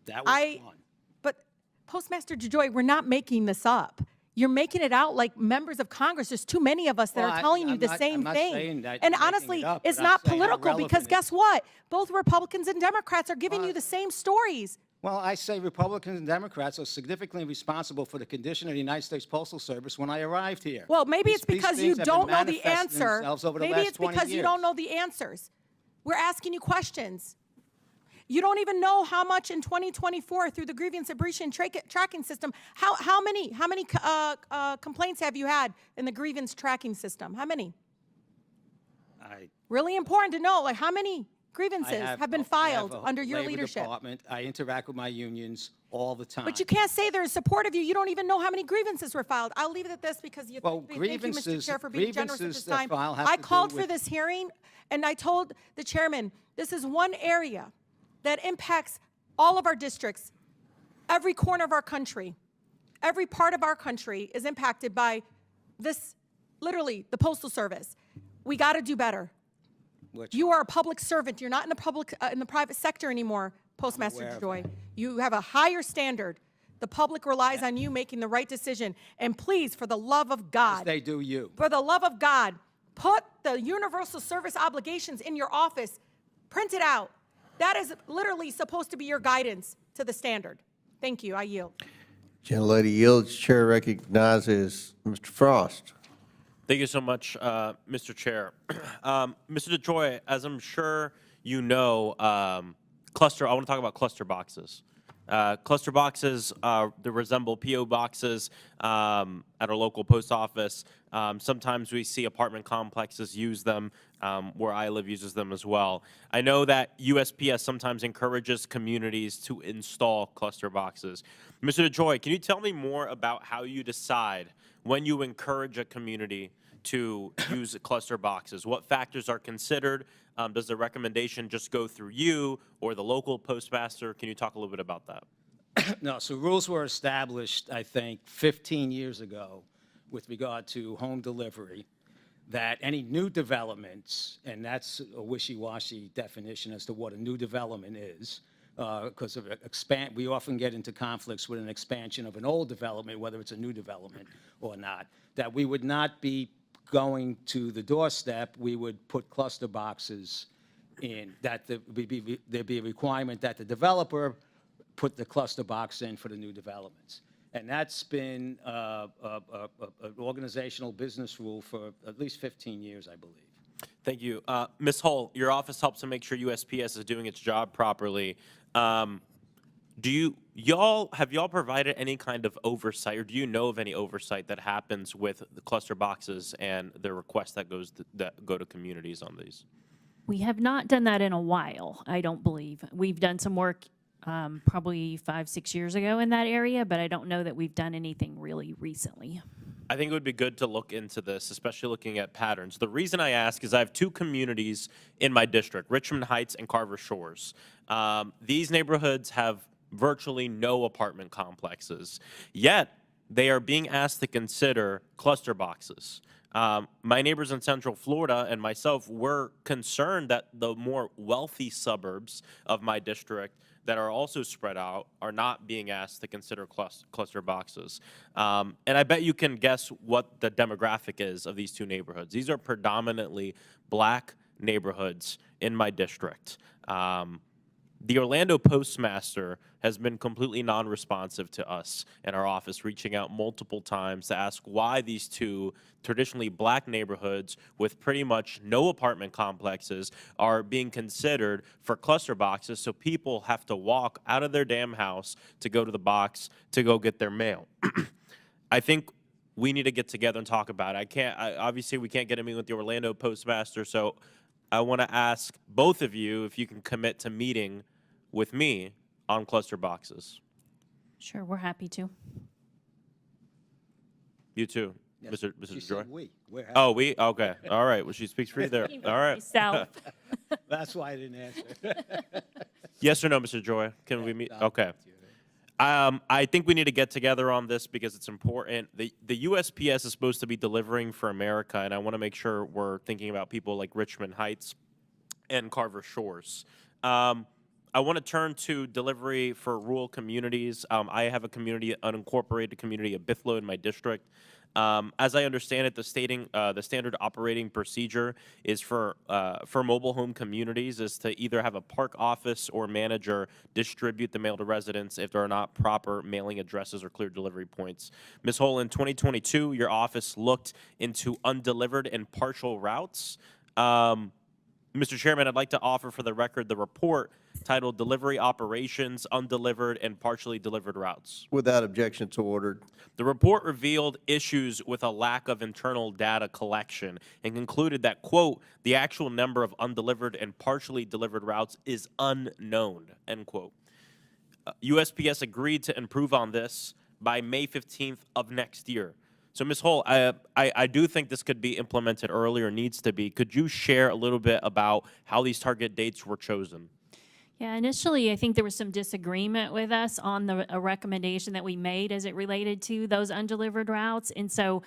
That was one. But Postmaster DeJoy, we're not making this up. You're making it out like members of Congress. There's too many of us that Well, are telling you I'm the not- same I'm not thing. saying that And you're making honestly, it up, it's but I'm not saying how political because relevant it guess what? Both Republicans and Democrats are giving you the same stories. Well, I say Republicans and Democrats are significantly responsible for the condition of the United States Postal Service when I arrived here. Well, maybe These- it's because these you things have don't been know the manifesting answer. themselves over the Maybe last it's 20 because you years. don't know the answers. We're asking you questions. You don't even know how much in 2024 through the grievance abrasion tracking system. How many complaints have you had in the grievance tracking system? How many? Really important to know. Like how many grievances have been filed under your labor leadership? Department. I interact with my unions all the time. But you can't say they're in support of you. You don't even know how many grievances were filed. I'll leave it at this because you Well, thank you, Mr. Chair, for being generous at grievances this that time. file have I to do called for with- this hearing, and I told the chairman, this is one area that impacts all of our districts, every corner of our country. Every part of our country is impacted by this, literally, the Postal Service. We got to do better. You are a public servant. You're not in the private sector anymore, Postmaster aware of DeJoy. You have a higher standard. The public relies on you making the right decision. And please, for the love of God, They do you. for the love of God, put the universal service obligations in your office. Print it out. That is literally supposed to be your guidance to the standard. Thank you. I yield. Gentlelady yields. Chair recognizes Mr. Frost. Thank you so much, Mr. Chair. Mr. DeJoy, as I'm sure you know, I want to talk about cluster boxes. Cluster boxes, they resemble P.O. boxes at our local post office. Sometimes we see apartment complexes use them, where I live uses them as well. I know that USPS sometimes encourages communities to install cluster boxes. Mr. DeJoy, can you tell me more about how you decide when you encourage a community to use cluster boxes? What factors are considered? Does the recommendation just go through you or the local postmaster? Can you talk a little bit about that? No, so rules were established, I think, 15 years ago with regard to home delivery, that any new developments, and that's a wishy-washy definition as to what a new development is, because of we often get into conflicts with an expansion of an old development, whether it's a new development or not, that we would not be going to the doorstep. We would put cluster boxes in, that there'd be a requirement that the developer put the cluster box in for the new developments. And that's been an organizational business rule for at least 15 years, I believe. Thank you. Ms. Hull, your office helps to make sure USPS is doing its job properly. Have y'all provided any kind of oversight, or do you know of any oversight that happens with the cluster boxes and the requests that go to communities on these? We have not done that in a while, I don't believe. We've done some work probably 5-6 years ago in that area, but I don't know that we've done anything really recently. I think it would be good to look into this, especially looking at patterns. The reason I ask is I have 2 communities in my district, Richmond Heights and Carver Shores. These neighborhoods have virtually no apartment complexes, yet they are being asked to consider cluster boxes. My neighbors in Central Florida and myself were concerned that the more wealthy suburbs of my district that are also spread out are not being asked to consider cluster boxes. And I bet you can guess what the demographic is of these 2 neighborhoods. These are predominantly black neighborhoods in my district. The Orlando postmaster has been completely non-responsive to us in our office, reaching out multiple times to ask why these 2 traditionally black neighborhoods with pretty much no apartment complexes are being considered for cluster boxes, so people have to walk out of their damn house to go to the box to go get their mail. I think we need to get together and talk about it. Obviously we can't get a meeting with the Orlando postmaster, so I want to ask both of you if you can commit to meeting with me on cluster boxes. Sure, we're happy to. You too. Mr. She DeJoy? said we. We're Oh, we? Okay. All right. Well, she speaks for you there. All right. Myself. That's why I didn't answer. Yes or no, Mr. DeJoy? Can we meet? Okay. I think we need to get together on this because it's important. The USPS is supposed to be delivering for America, and I want to make sure we're thinking about people like Richmond Heights and Carver Shores. I want to turn to delivery for rural communities. I have a community, unincorporated community of Bithlo in my district. As I understand it, the standard operating procedure is for mobile home communities is to either have a park office or manager distribute the mail to residents if there are not proper mailing addresses or clear delivery points. Ms. Hull, in 2022, your office looked into undelivered and partial routes. Mr. Chairman, I'd like to offer for the record the report titled Delivery Operations, Undelivered and Partially Delivered Routes. Without objection, so ordered. The report revealed issues with a lack of internal data collection and concluded that, quote, the actual number of undelivered and partially delivered routes is unknown, end quote. USPS agreed to improve on this by May 15th of next year. So, Ms. Hull, I do think this could be implemented earlier, needs to be. Could you share a little bit about how these target dates were chosen? Yeah, initially, I think there was some disagreement with us on a recommendation that we made as it related to those undelivered routes. And so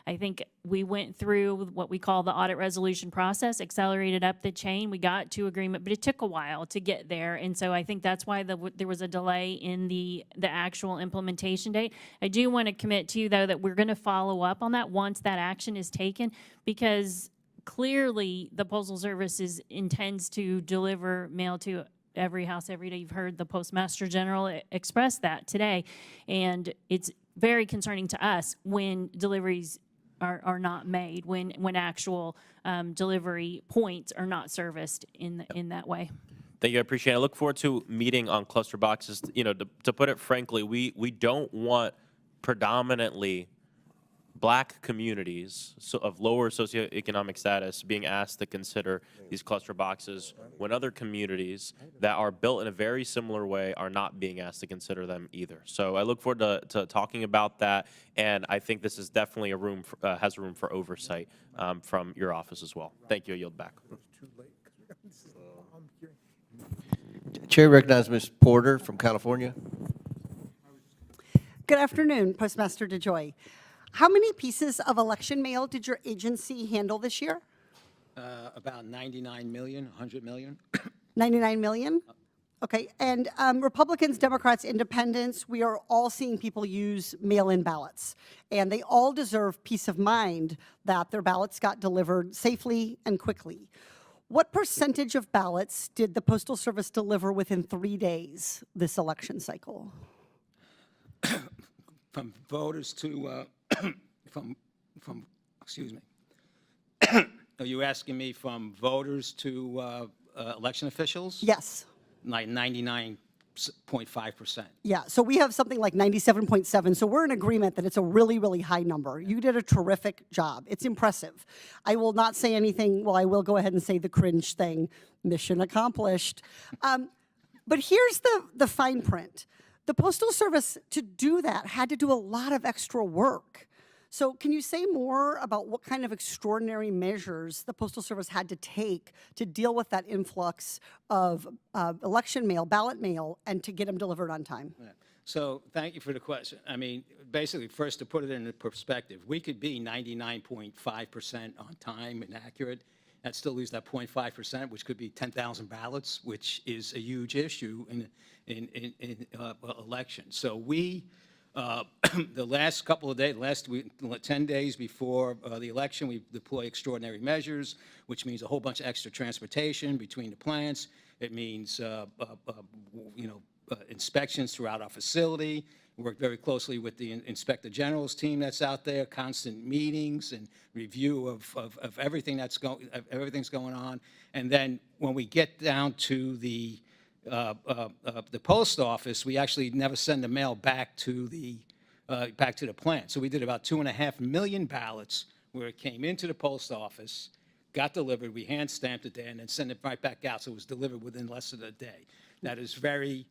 I think we went through what we call the audit resolution process, accelerated up the chain. We got to agreement, but it took a while to get there. And so I think that's why there was a delay in the actual implementation date. I do want to commit to you, though, that we're going to follow up on that once that action is taken, because clearly the Postal Service intends to deliver mail to every house every day. You've heard the Postmaster General express that today. And it's very concerning to us when deliveries are not made, when actual delivery points are not serviced in that way. Thank you. I appreciate it. I look forward to meeting on cluster boxes. You know, to put it frankly, we don't want predominantly Black communities of lower socioeconomic status being asked to consider these cluster boxes when other communities that are built in a very similar way are not being asked to consider them either. So I look forward to talking about that, and I think this is definitely has room for oversight from your office as well. Thank you. I yield back. Chair recognizes Ms. Porter from California. Good afternoon, Postmaster DeJoy. How many pieces of election mail did your agency handle this year? About 99 million, 100 million. 99 million? Okay, and Republicans, Democrats, Independents, we are all seeing people use mail-in ballots, and they all deserve peace of mind that their ballots got delivered safely and quickly. What percentage of ballots did the Postal Service deliver within 3 days this election cycle? From voters to, excuse me. Are you asking me from voters to election officials? Yes. Like 99.5%. Yeah, so we have something like 97.7, so we're in agreement that it's a really, really high number. You did a terrific job. It's impressive. I will not say anything, well, I will go ahead and say the cringe thing, mission accomplished. But here's the fine print. The Postal Service, to do that, had to do a lot of extra work. So can you say more about what kind of extraordinary measures the Postal Service had to take to deal with that influx of election mail, ballot mail, and to get them delivered on time? Yeah. So thank you for the question. I mean, basically, first to put it into perspective, we could be 99.5% on time and accurate. That still leaves that 0.5%, which could be 10,000 ballots, which is a huge issue in elections. So we, the last couple of days, last week, 10 days before the election, we deploy extraordinary measures, which means a whole bunch of extra transportation between the plants. It means, inspections throughout our facility. We work very closely with the Inspector General's team that's out there, constant meetings and review of everything everything's going on. And then when we get down to the post office, we actually never send the mail back to the plant. So we did about 2.5 million ballots where it came into the post office, got delivered, we hand stamped it there, and then sent it right back out. So it was delivered within less than a day. That is very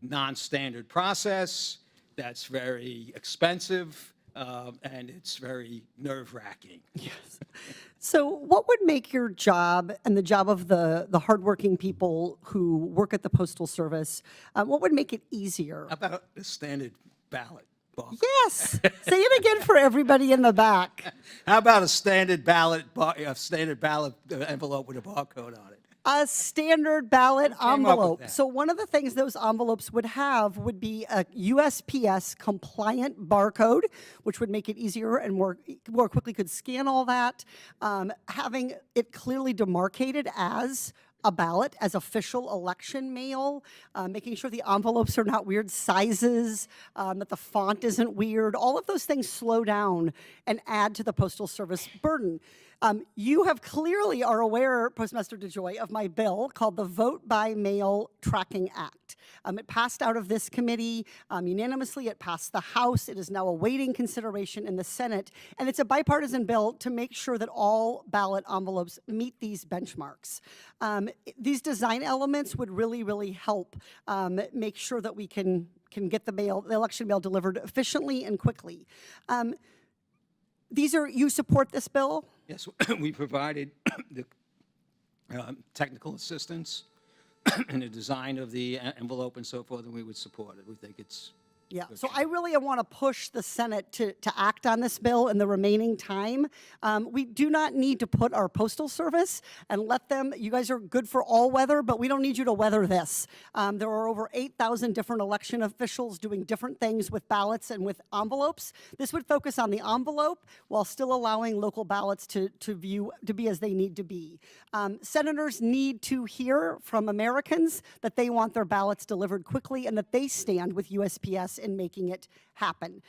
non-standard process. That's very expensive. and it's very nerve-wracking. Yes. So what would make your job and the job of the hardworking people who work at the Postal Service, what would make it easier? How about a standard ballot box? Yes. Say it again for everybody in the back. How about a standard ballot envelope with a barcode on it? A standard ballot up with envelope. that? So one of the things those envelopes would have would be a USPS compliant barcode, which would make it easier and more quickly could scan all that. Having it clearly demarcated as a ballot, as official election mail, making sure the envelopes are not weird sizes, that the font isn't weird. All of those things slow down and add to the Postal Service burden. You have clearly are aware, Postmaster DeJoy, of my bill called the Vote by Mail Tracking Act. It passed out of this committee unanimously. It passed the House. It is now awaiting consideration in the Senate. And it's a bipartisan bill to make sure that all ballot envelopes meet these benchmarks. These design elements would really, really help make sure that we can get the election mail delivered efficiently and quickly. You support this bill? Yes, we provided the technical assistance in the design of the envelope and so forth, and we would support it. We think it's Yeah, so I really want to push the Senate to act on this bill in the remaining time. We do not need to put our Postal Service and let them, you guys are good for all weather, but we don't need you to weather this. There are over 8,000 different election officials doing different things with ballots and with envelopes. This would focus on the envelope while still allowing local ballots to be as they need to be. Senators need to hear from Americans that they want their ballots delivered quickly and that they stand with USPS in making it happen.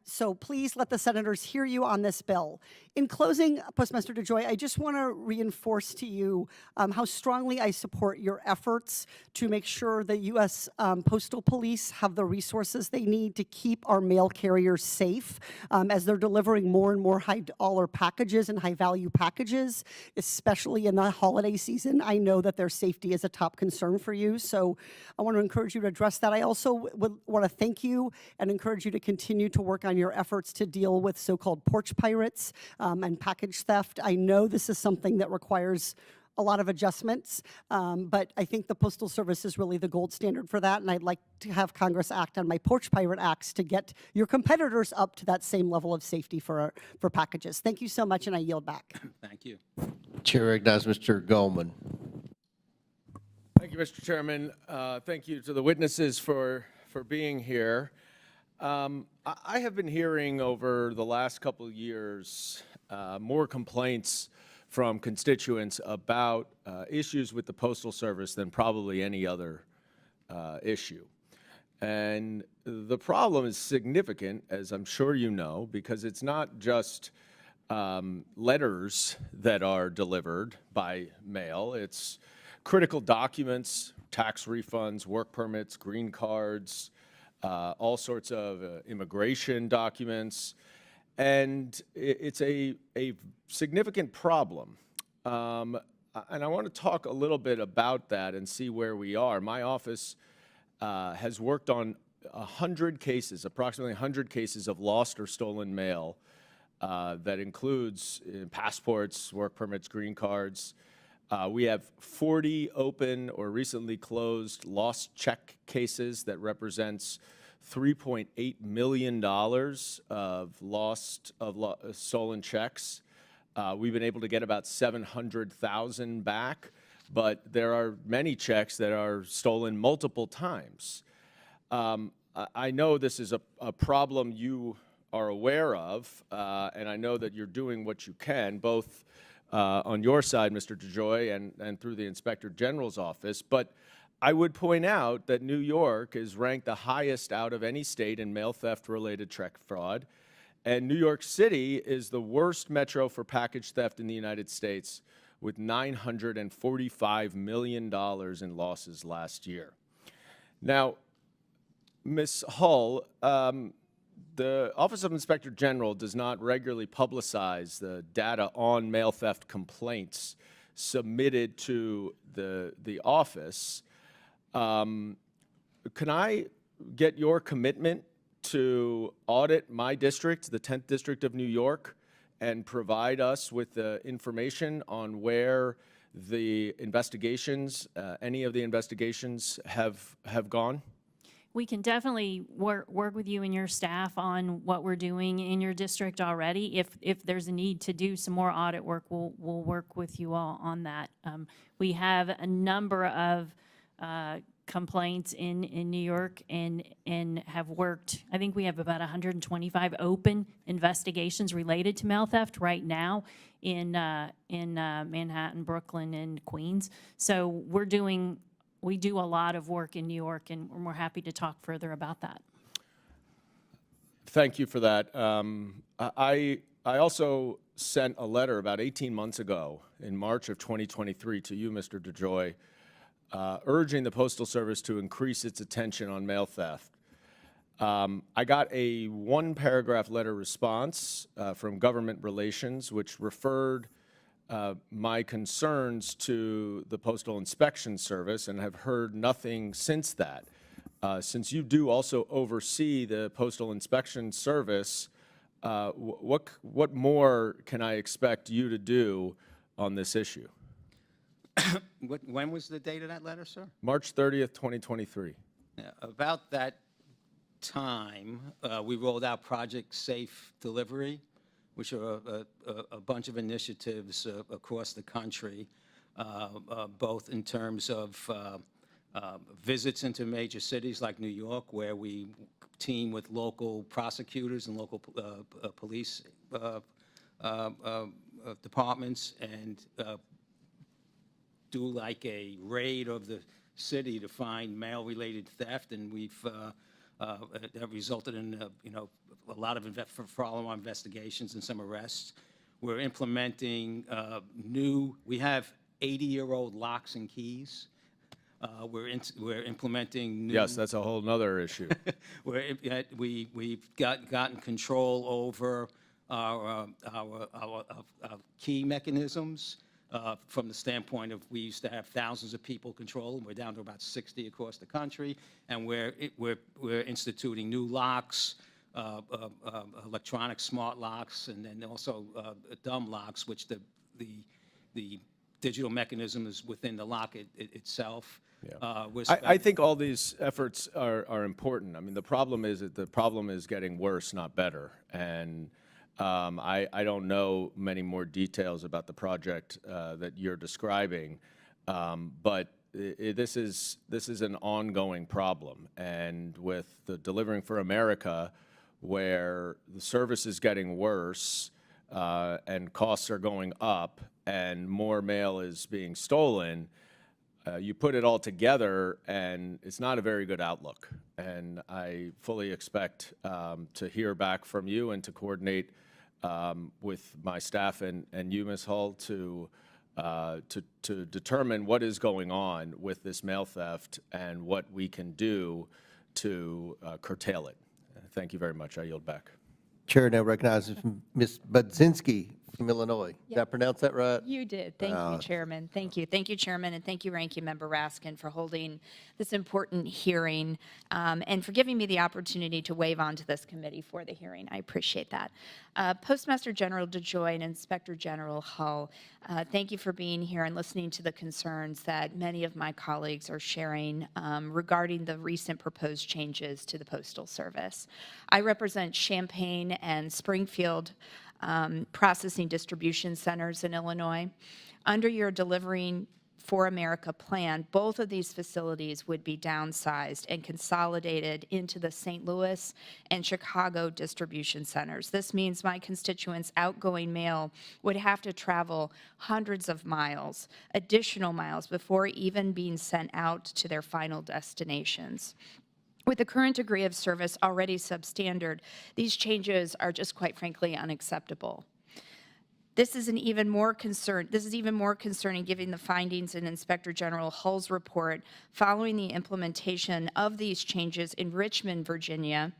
So please let the senators hear you on this bill. In closing, Postmaster DeJoy, I just want to reinforce to you how strongly I support your efforts to make sure the U.S. Postal Police have the resources they need to keep our mail carriers safe as they're delivering more and more high-dollar packages and high-value packages, especially in the holiday season. I know that their safety is a top concern for you, so I want to encourage you to address that. I also would want to thank you and encourage you to continue to work on your efforts to deal with so-called porch pirates and package theft. I know this is something that requires a lot of adjustments, but I think the Postal Service is really the gold standard for that, and I'd like to have Congress act on my porch pirate acts to get your competitors up to that same level of safety for packages. Thank you so much, and I yield back. Thank you. Chair recognizes Mr. Goldman. Thank you, Mr. Chairman. Thank you to the witnesses for being here. I have been hearing over the last couple of years more complaints from constituents about issues with the Postal Service than probably any other issue. And the problem is significant, as I'm sure you know, because it's not just letters that are delivered by mail. It's critical documents, tax refunds, work permits, green cards, all sorts of immigration documents. And it's a significant problem. And I want to talk a little bit about that and see where we are. My office has worked on 100 cases, approximately 100 cases of lost or stolen mail that includes passports, work permits, green cards. We have 40 open or recently closed lost check cases that represents $3.8 million of stolen checks. We've been able to get about 700,000 back, but there are many checks that are stolen multiple times. I know this is a problem you are aware of, and I know that you're doing what you can, both on your side, Mr. DeJoy, and through the Inspector General's office. But I would point out that New York is ranked the highest out of any state in mail theft-related check fraud, and New York City is the worst metro for package theft in the United States, with $945 million in losses last year. Now, Ms. Hull, the Office of Inspector General does not regularly publicize the data on mail theft complaints submitted to the office. Can I get your commitment to audit my district, the 10th District of New York, and provide us with the information on where the investigations, any of the investigations have gone? We can definitely work with you and your staff on what we're doing in your district already. If there's a need to do some more audit work, we'll work with you all on that. We have a number of complaints in New York and have worked. I think we have about 125 open investigations related to mail theft right now in Manhattan, Brooklyn, and Queens. So we do a lot of work in New York, and we're happy to talk further about that. Thank you for that. I also sent a letter about 18 months ago in March of 2023 to you, Mr. DeJoy, urging the Postal Service to increase its attention on mail theft. I got a one-paragraph letter response from Government Relations, which referred my concerns to the Postal Inspection Service, and have heard nothing since that. Since you do also oversee the Postal Inspection Service, what more can I expect you to do on this issue? When was the date of that letter, sir? March 30th, 2023. About that time, we rolled out Project Safe Delivery, which are a bunch of initiatives across the country, both in terms of visits into major cities like New York, where we team with local prosecutors and local police departments and do like a raid of the city to find mail-related theft, and that resulted in a lot of follow-on investigations and some arrests. We're implementing we have 80-year-old locks and keys. We're implementing new. Yes, that's a whole nother issue. We've gotten control over our key mechanisms. From the standpoint of, we used to have thousands of people control, and we're down to about 60 across the country, and we're instituting new locks, electronic smart locks, and then also dumb locks, which the digital mechanism is within the lock itself. Yeah. I think all these efforts are important. I mean, the problem is that the problem is getting worse, not better, and I don't know many more details about the project that you're describing, but this is an ongoing problem. And with the Delivering for America, where the service is getting worse and costs are going up and more mail is being stolen, you put it all together and it's not a very good outlook. And I fully expect to hear back from you and to coordinate with my staff and you, Ms. Hull, to determine what is going on with this mail theft and what we can do to curtail it. Thank you very much. I yield back. Chair now recognizes Ms. Budzinski from Illinois. Did I pronounce that right? You did. Thank you, Chairman. Thank you. Thank you, Chairman, and thank you, Ranking Member Raskin, for holding this important hearing and for giving me the opportunity to wave onto this committee for the hearing. I appreciate that. Postmaster General DeJoy and Inspector General Hull, thank you for being here and listening to the concerns that many of my colleagues are sharing regarding the recent proposed changes to the Postal Service. I represent Champaign and Springfield processing distribution centers in Illinois. Under your Delivering for America plan, both of these facilities would be downsized and consolidated into the St. Louis and Chicago distribution centers. This means my constituents' outgoing mail would have to travel hundreds of miles, additional miles, before even being sent out to their final destinations. With the current degree of service already substandard, these changes are just quite frankly unacceptable. This is even more concerning given the findings in Inspector General Hull's report following the implementation of these changes in Richmond, Virginia,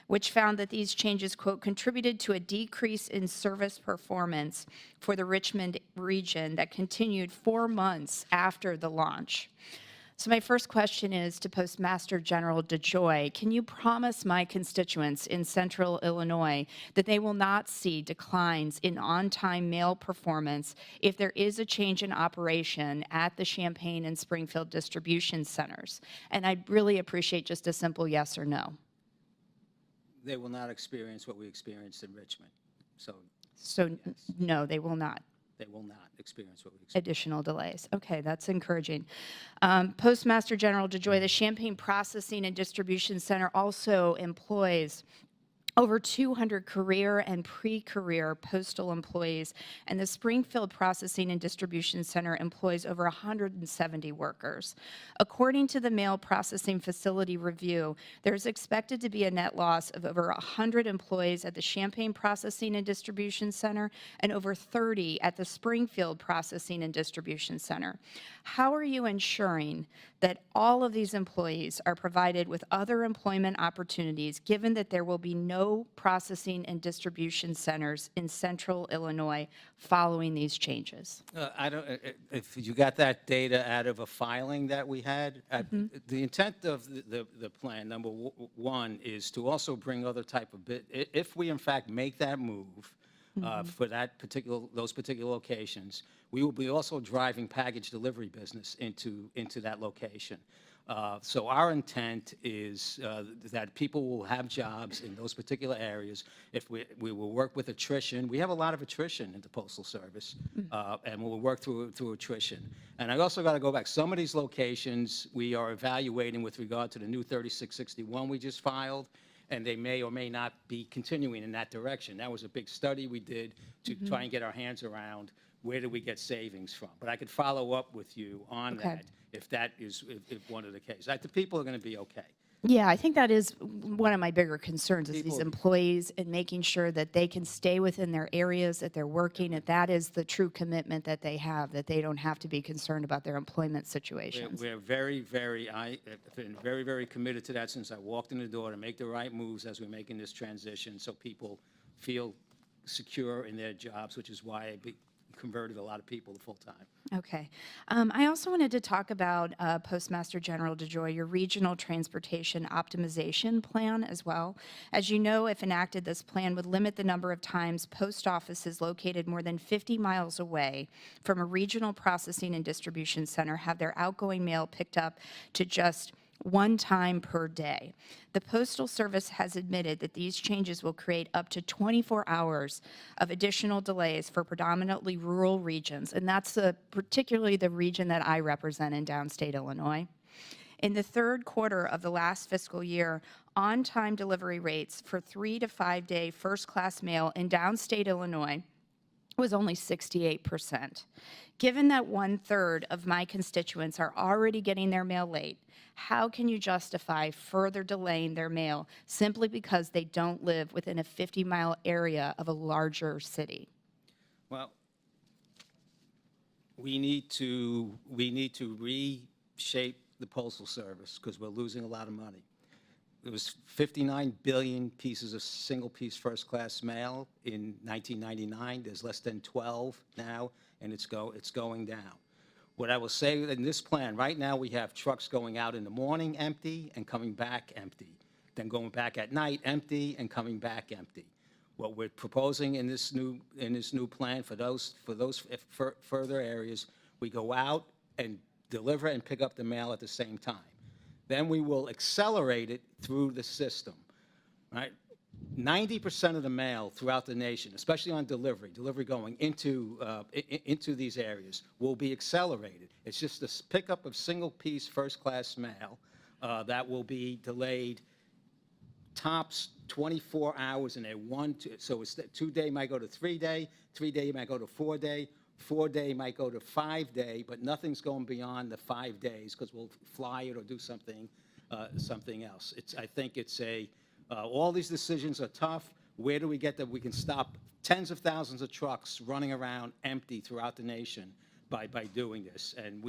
which found that these changes, quote, contributed to a decrease in service performance for the Richmond region that continued 4 months after the launch. So my first question is to Postmaster General DeJoy. Can you promise my constituents in central Illinois that they will not see declines in on-time mail performance if there is a change in operation at the Champaign and Springfield distribution centers? And I'd really appreciate just a simple yes or no. They will not experience what we experienced in Richmond. So No, they will not. they will not experience what we experienced. Additional delays. Okay, that's encouraging. Postmaster General DeJoy, the Champaign Processing and Distribution Center also employs over 200 career and pre-career postal employees, and the Springfield Processing and Distribution Center employs over 170 workers. According to the Mail Processing Facility Review, there's expected to be a net loss of over 100 employees at the Champaign Processing and Distribution Center and over 30 at the Springfield Processing and Distribution Center. How are you ensuring that all of these employees are provided with other employment opportunities, given that there will be no processing and distribution centers in central Illinois following these changes? I don't, if you got that data out of a filing that we had, the intent of the plan, number one, is to also bring other type of if we in fact make that move for those particular locations, we will be also driving package delivery business into that location. So our intent is that people will have jobs in those particular areas. If we will work with attrition. We have a lot of attrition in the Postal Service, and we'll work through attrition. And I also got to go back. Some of these locations we are evaluating with regard to the new 3661 we just filed, and they may or may not be continuing in that direction. That was a big study we did to try and get our hands around where do we get savings from. But I could follow up with you on that if that is if one of the cases. The people are going to be okay. Yeah, I think that is one of my bigger concerns is these employees and making sure that they can stay within their areas that they're working, and that is the true commitment that they have, that they don't have to be concerned about their employment situations. We're very, I've been very, very committed to that since I walked in the door to make the right moves as we're making this transition so people feel secure in their jobs, which is why I converted a lot of people to full-time. Okay. I also wanted to talk about Postmaster General DeJoy, your regional transportation optimization plan as well. As you know, if enacted, this plan would limit the number of times post offices located more than 50 miles away from a regional processing and distribution center have their outgoing mail picked up to just one time per day. The Postal Service has admitted that these changes will create up to 24 hours of additional delays for predominantly rural regions, and that's particularly the region that I represent in downstate Illinois. In the third quarter of the last fiscal year, on-time delivery rates for 3 to 5 day first-class mail in downstate Illinois was only 68%. Given that 1/3 of my constituents are already getting their mail late, how can you justify further delaying their mail simply because they don't live within a 50-mile area of a larger city? Well, we need to reshape the Postal Service because we're losing a lot of money. There was 59 billion pieces of single-piece first-class mail in 1999. There's less than 12 now, and it's going down. What I will say in this plan, right now we have trucks going out in the morning empty and coming back empty, then going back at night empty and coming back empty. What we're proposing in this new plan for those further areas, we go out and deliver and pick up the mail at the same time. Then we will accelerate it through the system, right? 90% of the mail throughout the nation, especially on delivery going into these areas, will be accelerated. It's just this pickup of single-piece first-class mail that will be delayed tops 24 hours in so it's 2 day might go to 3 day, 3 day might go to 4 day, 4 day might go to 5 day, but nothing's going beyond the 5 days because we'll fly it or do something else. I think it's all these decisions are tough. Where do we get that we can stop tens of thousands of trucks running around empty throughout the nation by doing this? And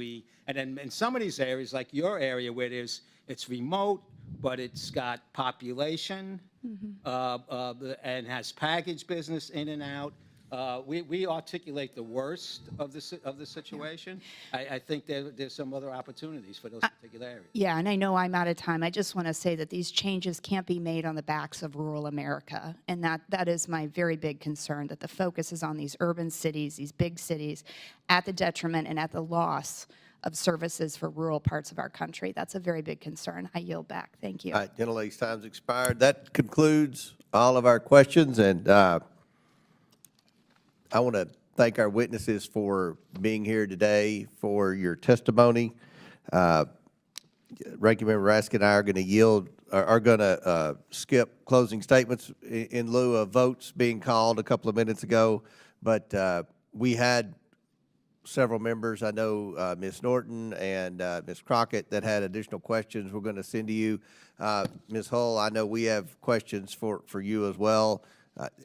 then in some of these areas, like your area where it's remote, but it's got population and has package business in and out, We articulate the worst of the situation. I think there's some other opportunities for those particular areas. Yeah, and I know I'm out of time. I just want to say that these changes can't be made on the backs of rural America. And that is my very big concern, that the focus is on these urban cities, these big cities, at the detriment and at the loss of services for rural parts of our country. That's a very big concern. I yield back. Thank you. All right, gentlelady's time's expired. That concludes all of our questions, and I want to thank our witnesses for being here today, for your testimony. Ranking Member Raskin and I are going to skip closing statements in lieu of votes being called a couple of minutes ago, but we had several members, I know Ms. Norton and Ms. Crockett, that had additional questions we're going to send to you. Ms. Hull, I know we have questions for you as well.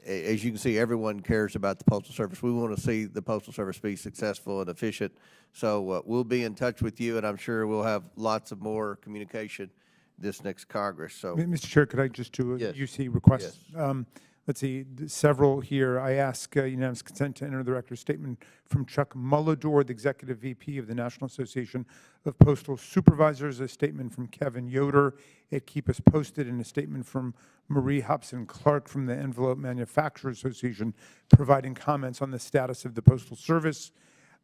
As you can see, everyone cares about the Postal Service. We want to see the Postal Service be successful and efficient. So we'll be in touch with you, and I'm sure we'll have lots of more communication this next Congress. So, Mr. Chair, could I just do a Yes. UC request? Yes. Let's see, several here. I ask unanimous consent to enter the record statement from Chuck Mullador, the Executive VP of the National Association of Postal Supervisors, a statement from Kevin Yoder at Keep Us Posted, and a statement from Marie Hobson Clark from the Envelope Manufacturers Association providing comments on the status of the Postal Service.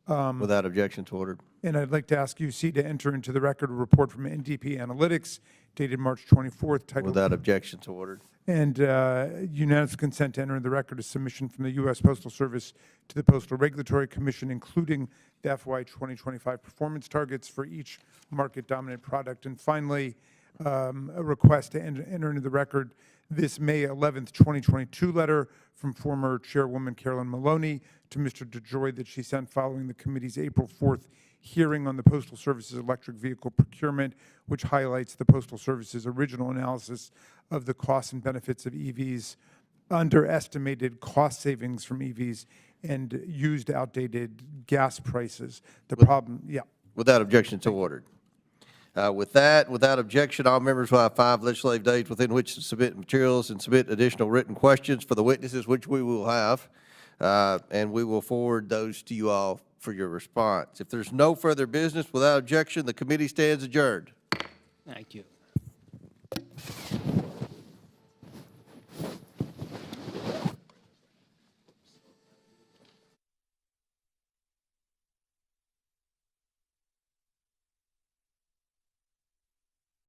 Without objection to order. And I'd like to ask UC to enter into the record a report from NDP Analytics dated March 24th titled... Without objection to order. And unanimous consent to enter in the record a submission from the U.S. Postal Service to the Postal Regulatory Commission, including the FY 2025 performance targets for each market-dominant product. And finally, a request to enter into the record this May 11th, 2022 letter from former Chairwoman Carolyn Maloney to Mr. DeJoy that she sent following the committee's April 4th hearing on the Postal Service's electric vehicle procurement, which highlights the Postal Service's original analysis of the costs and benefits of EVs, underestimated cost savings from EVs, and used outdated gas prices. The problem, yeah. Without objection to order. Without objection, all members will have 5 legislative days within which to submit materials and submit additional written questions for the witnesses, which we will have, and we will forward those to you all for your response. If there's no further business, without objection, the committee stands adjourned. Thank you.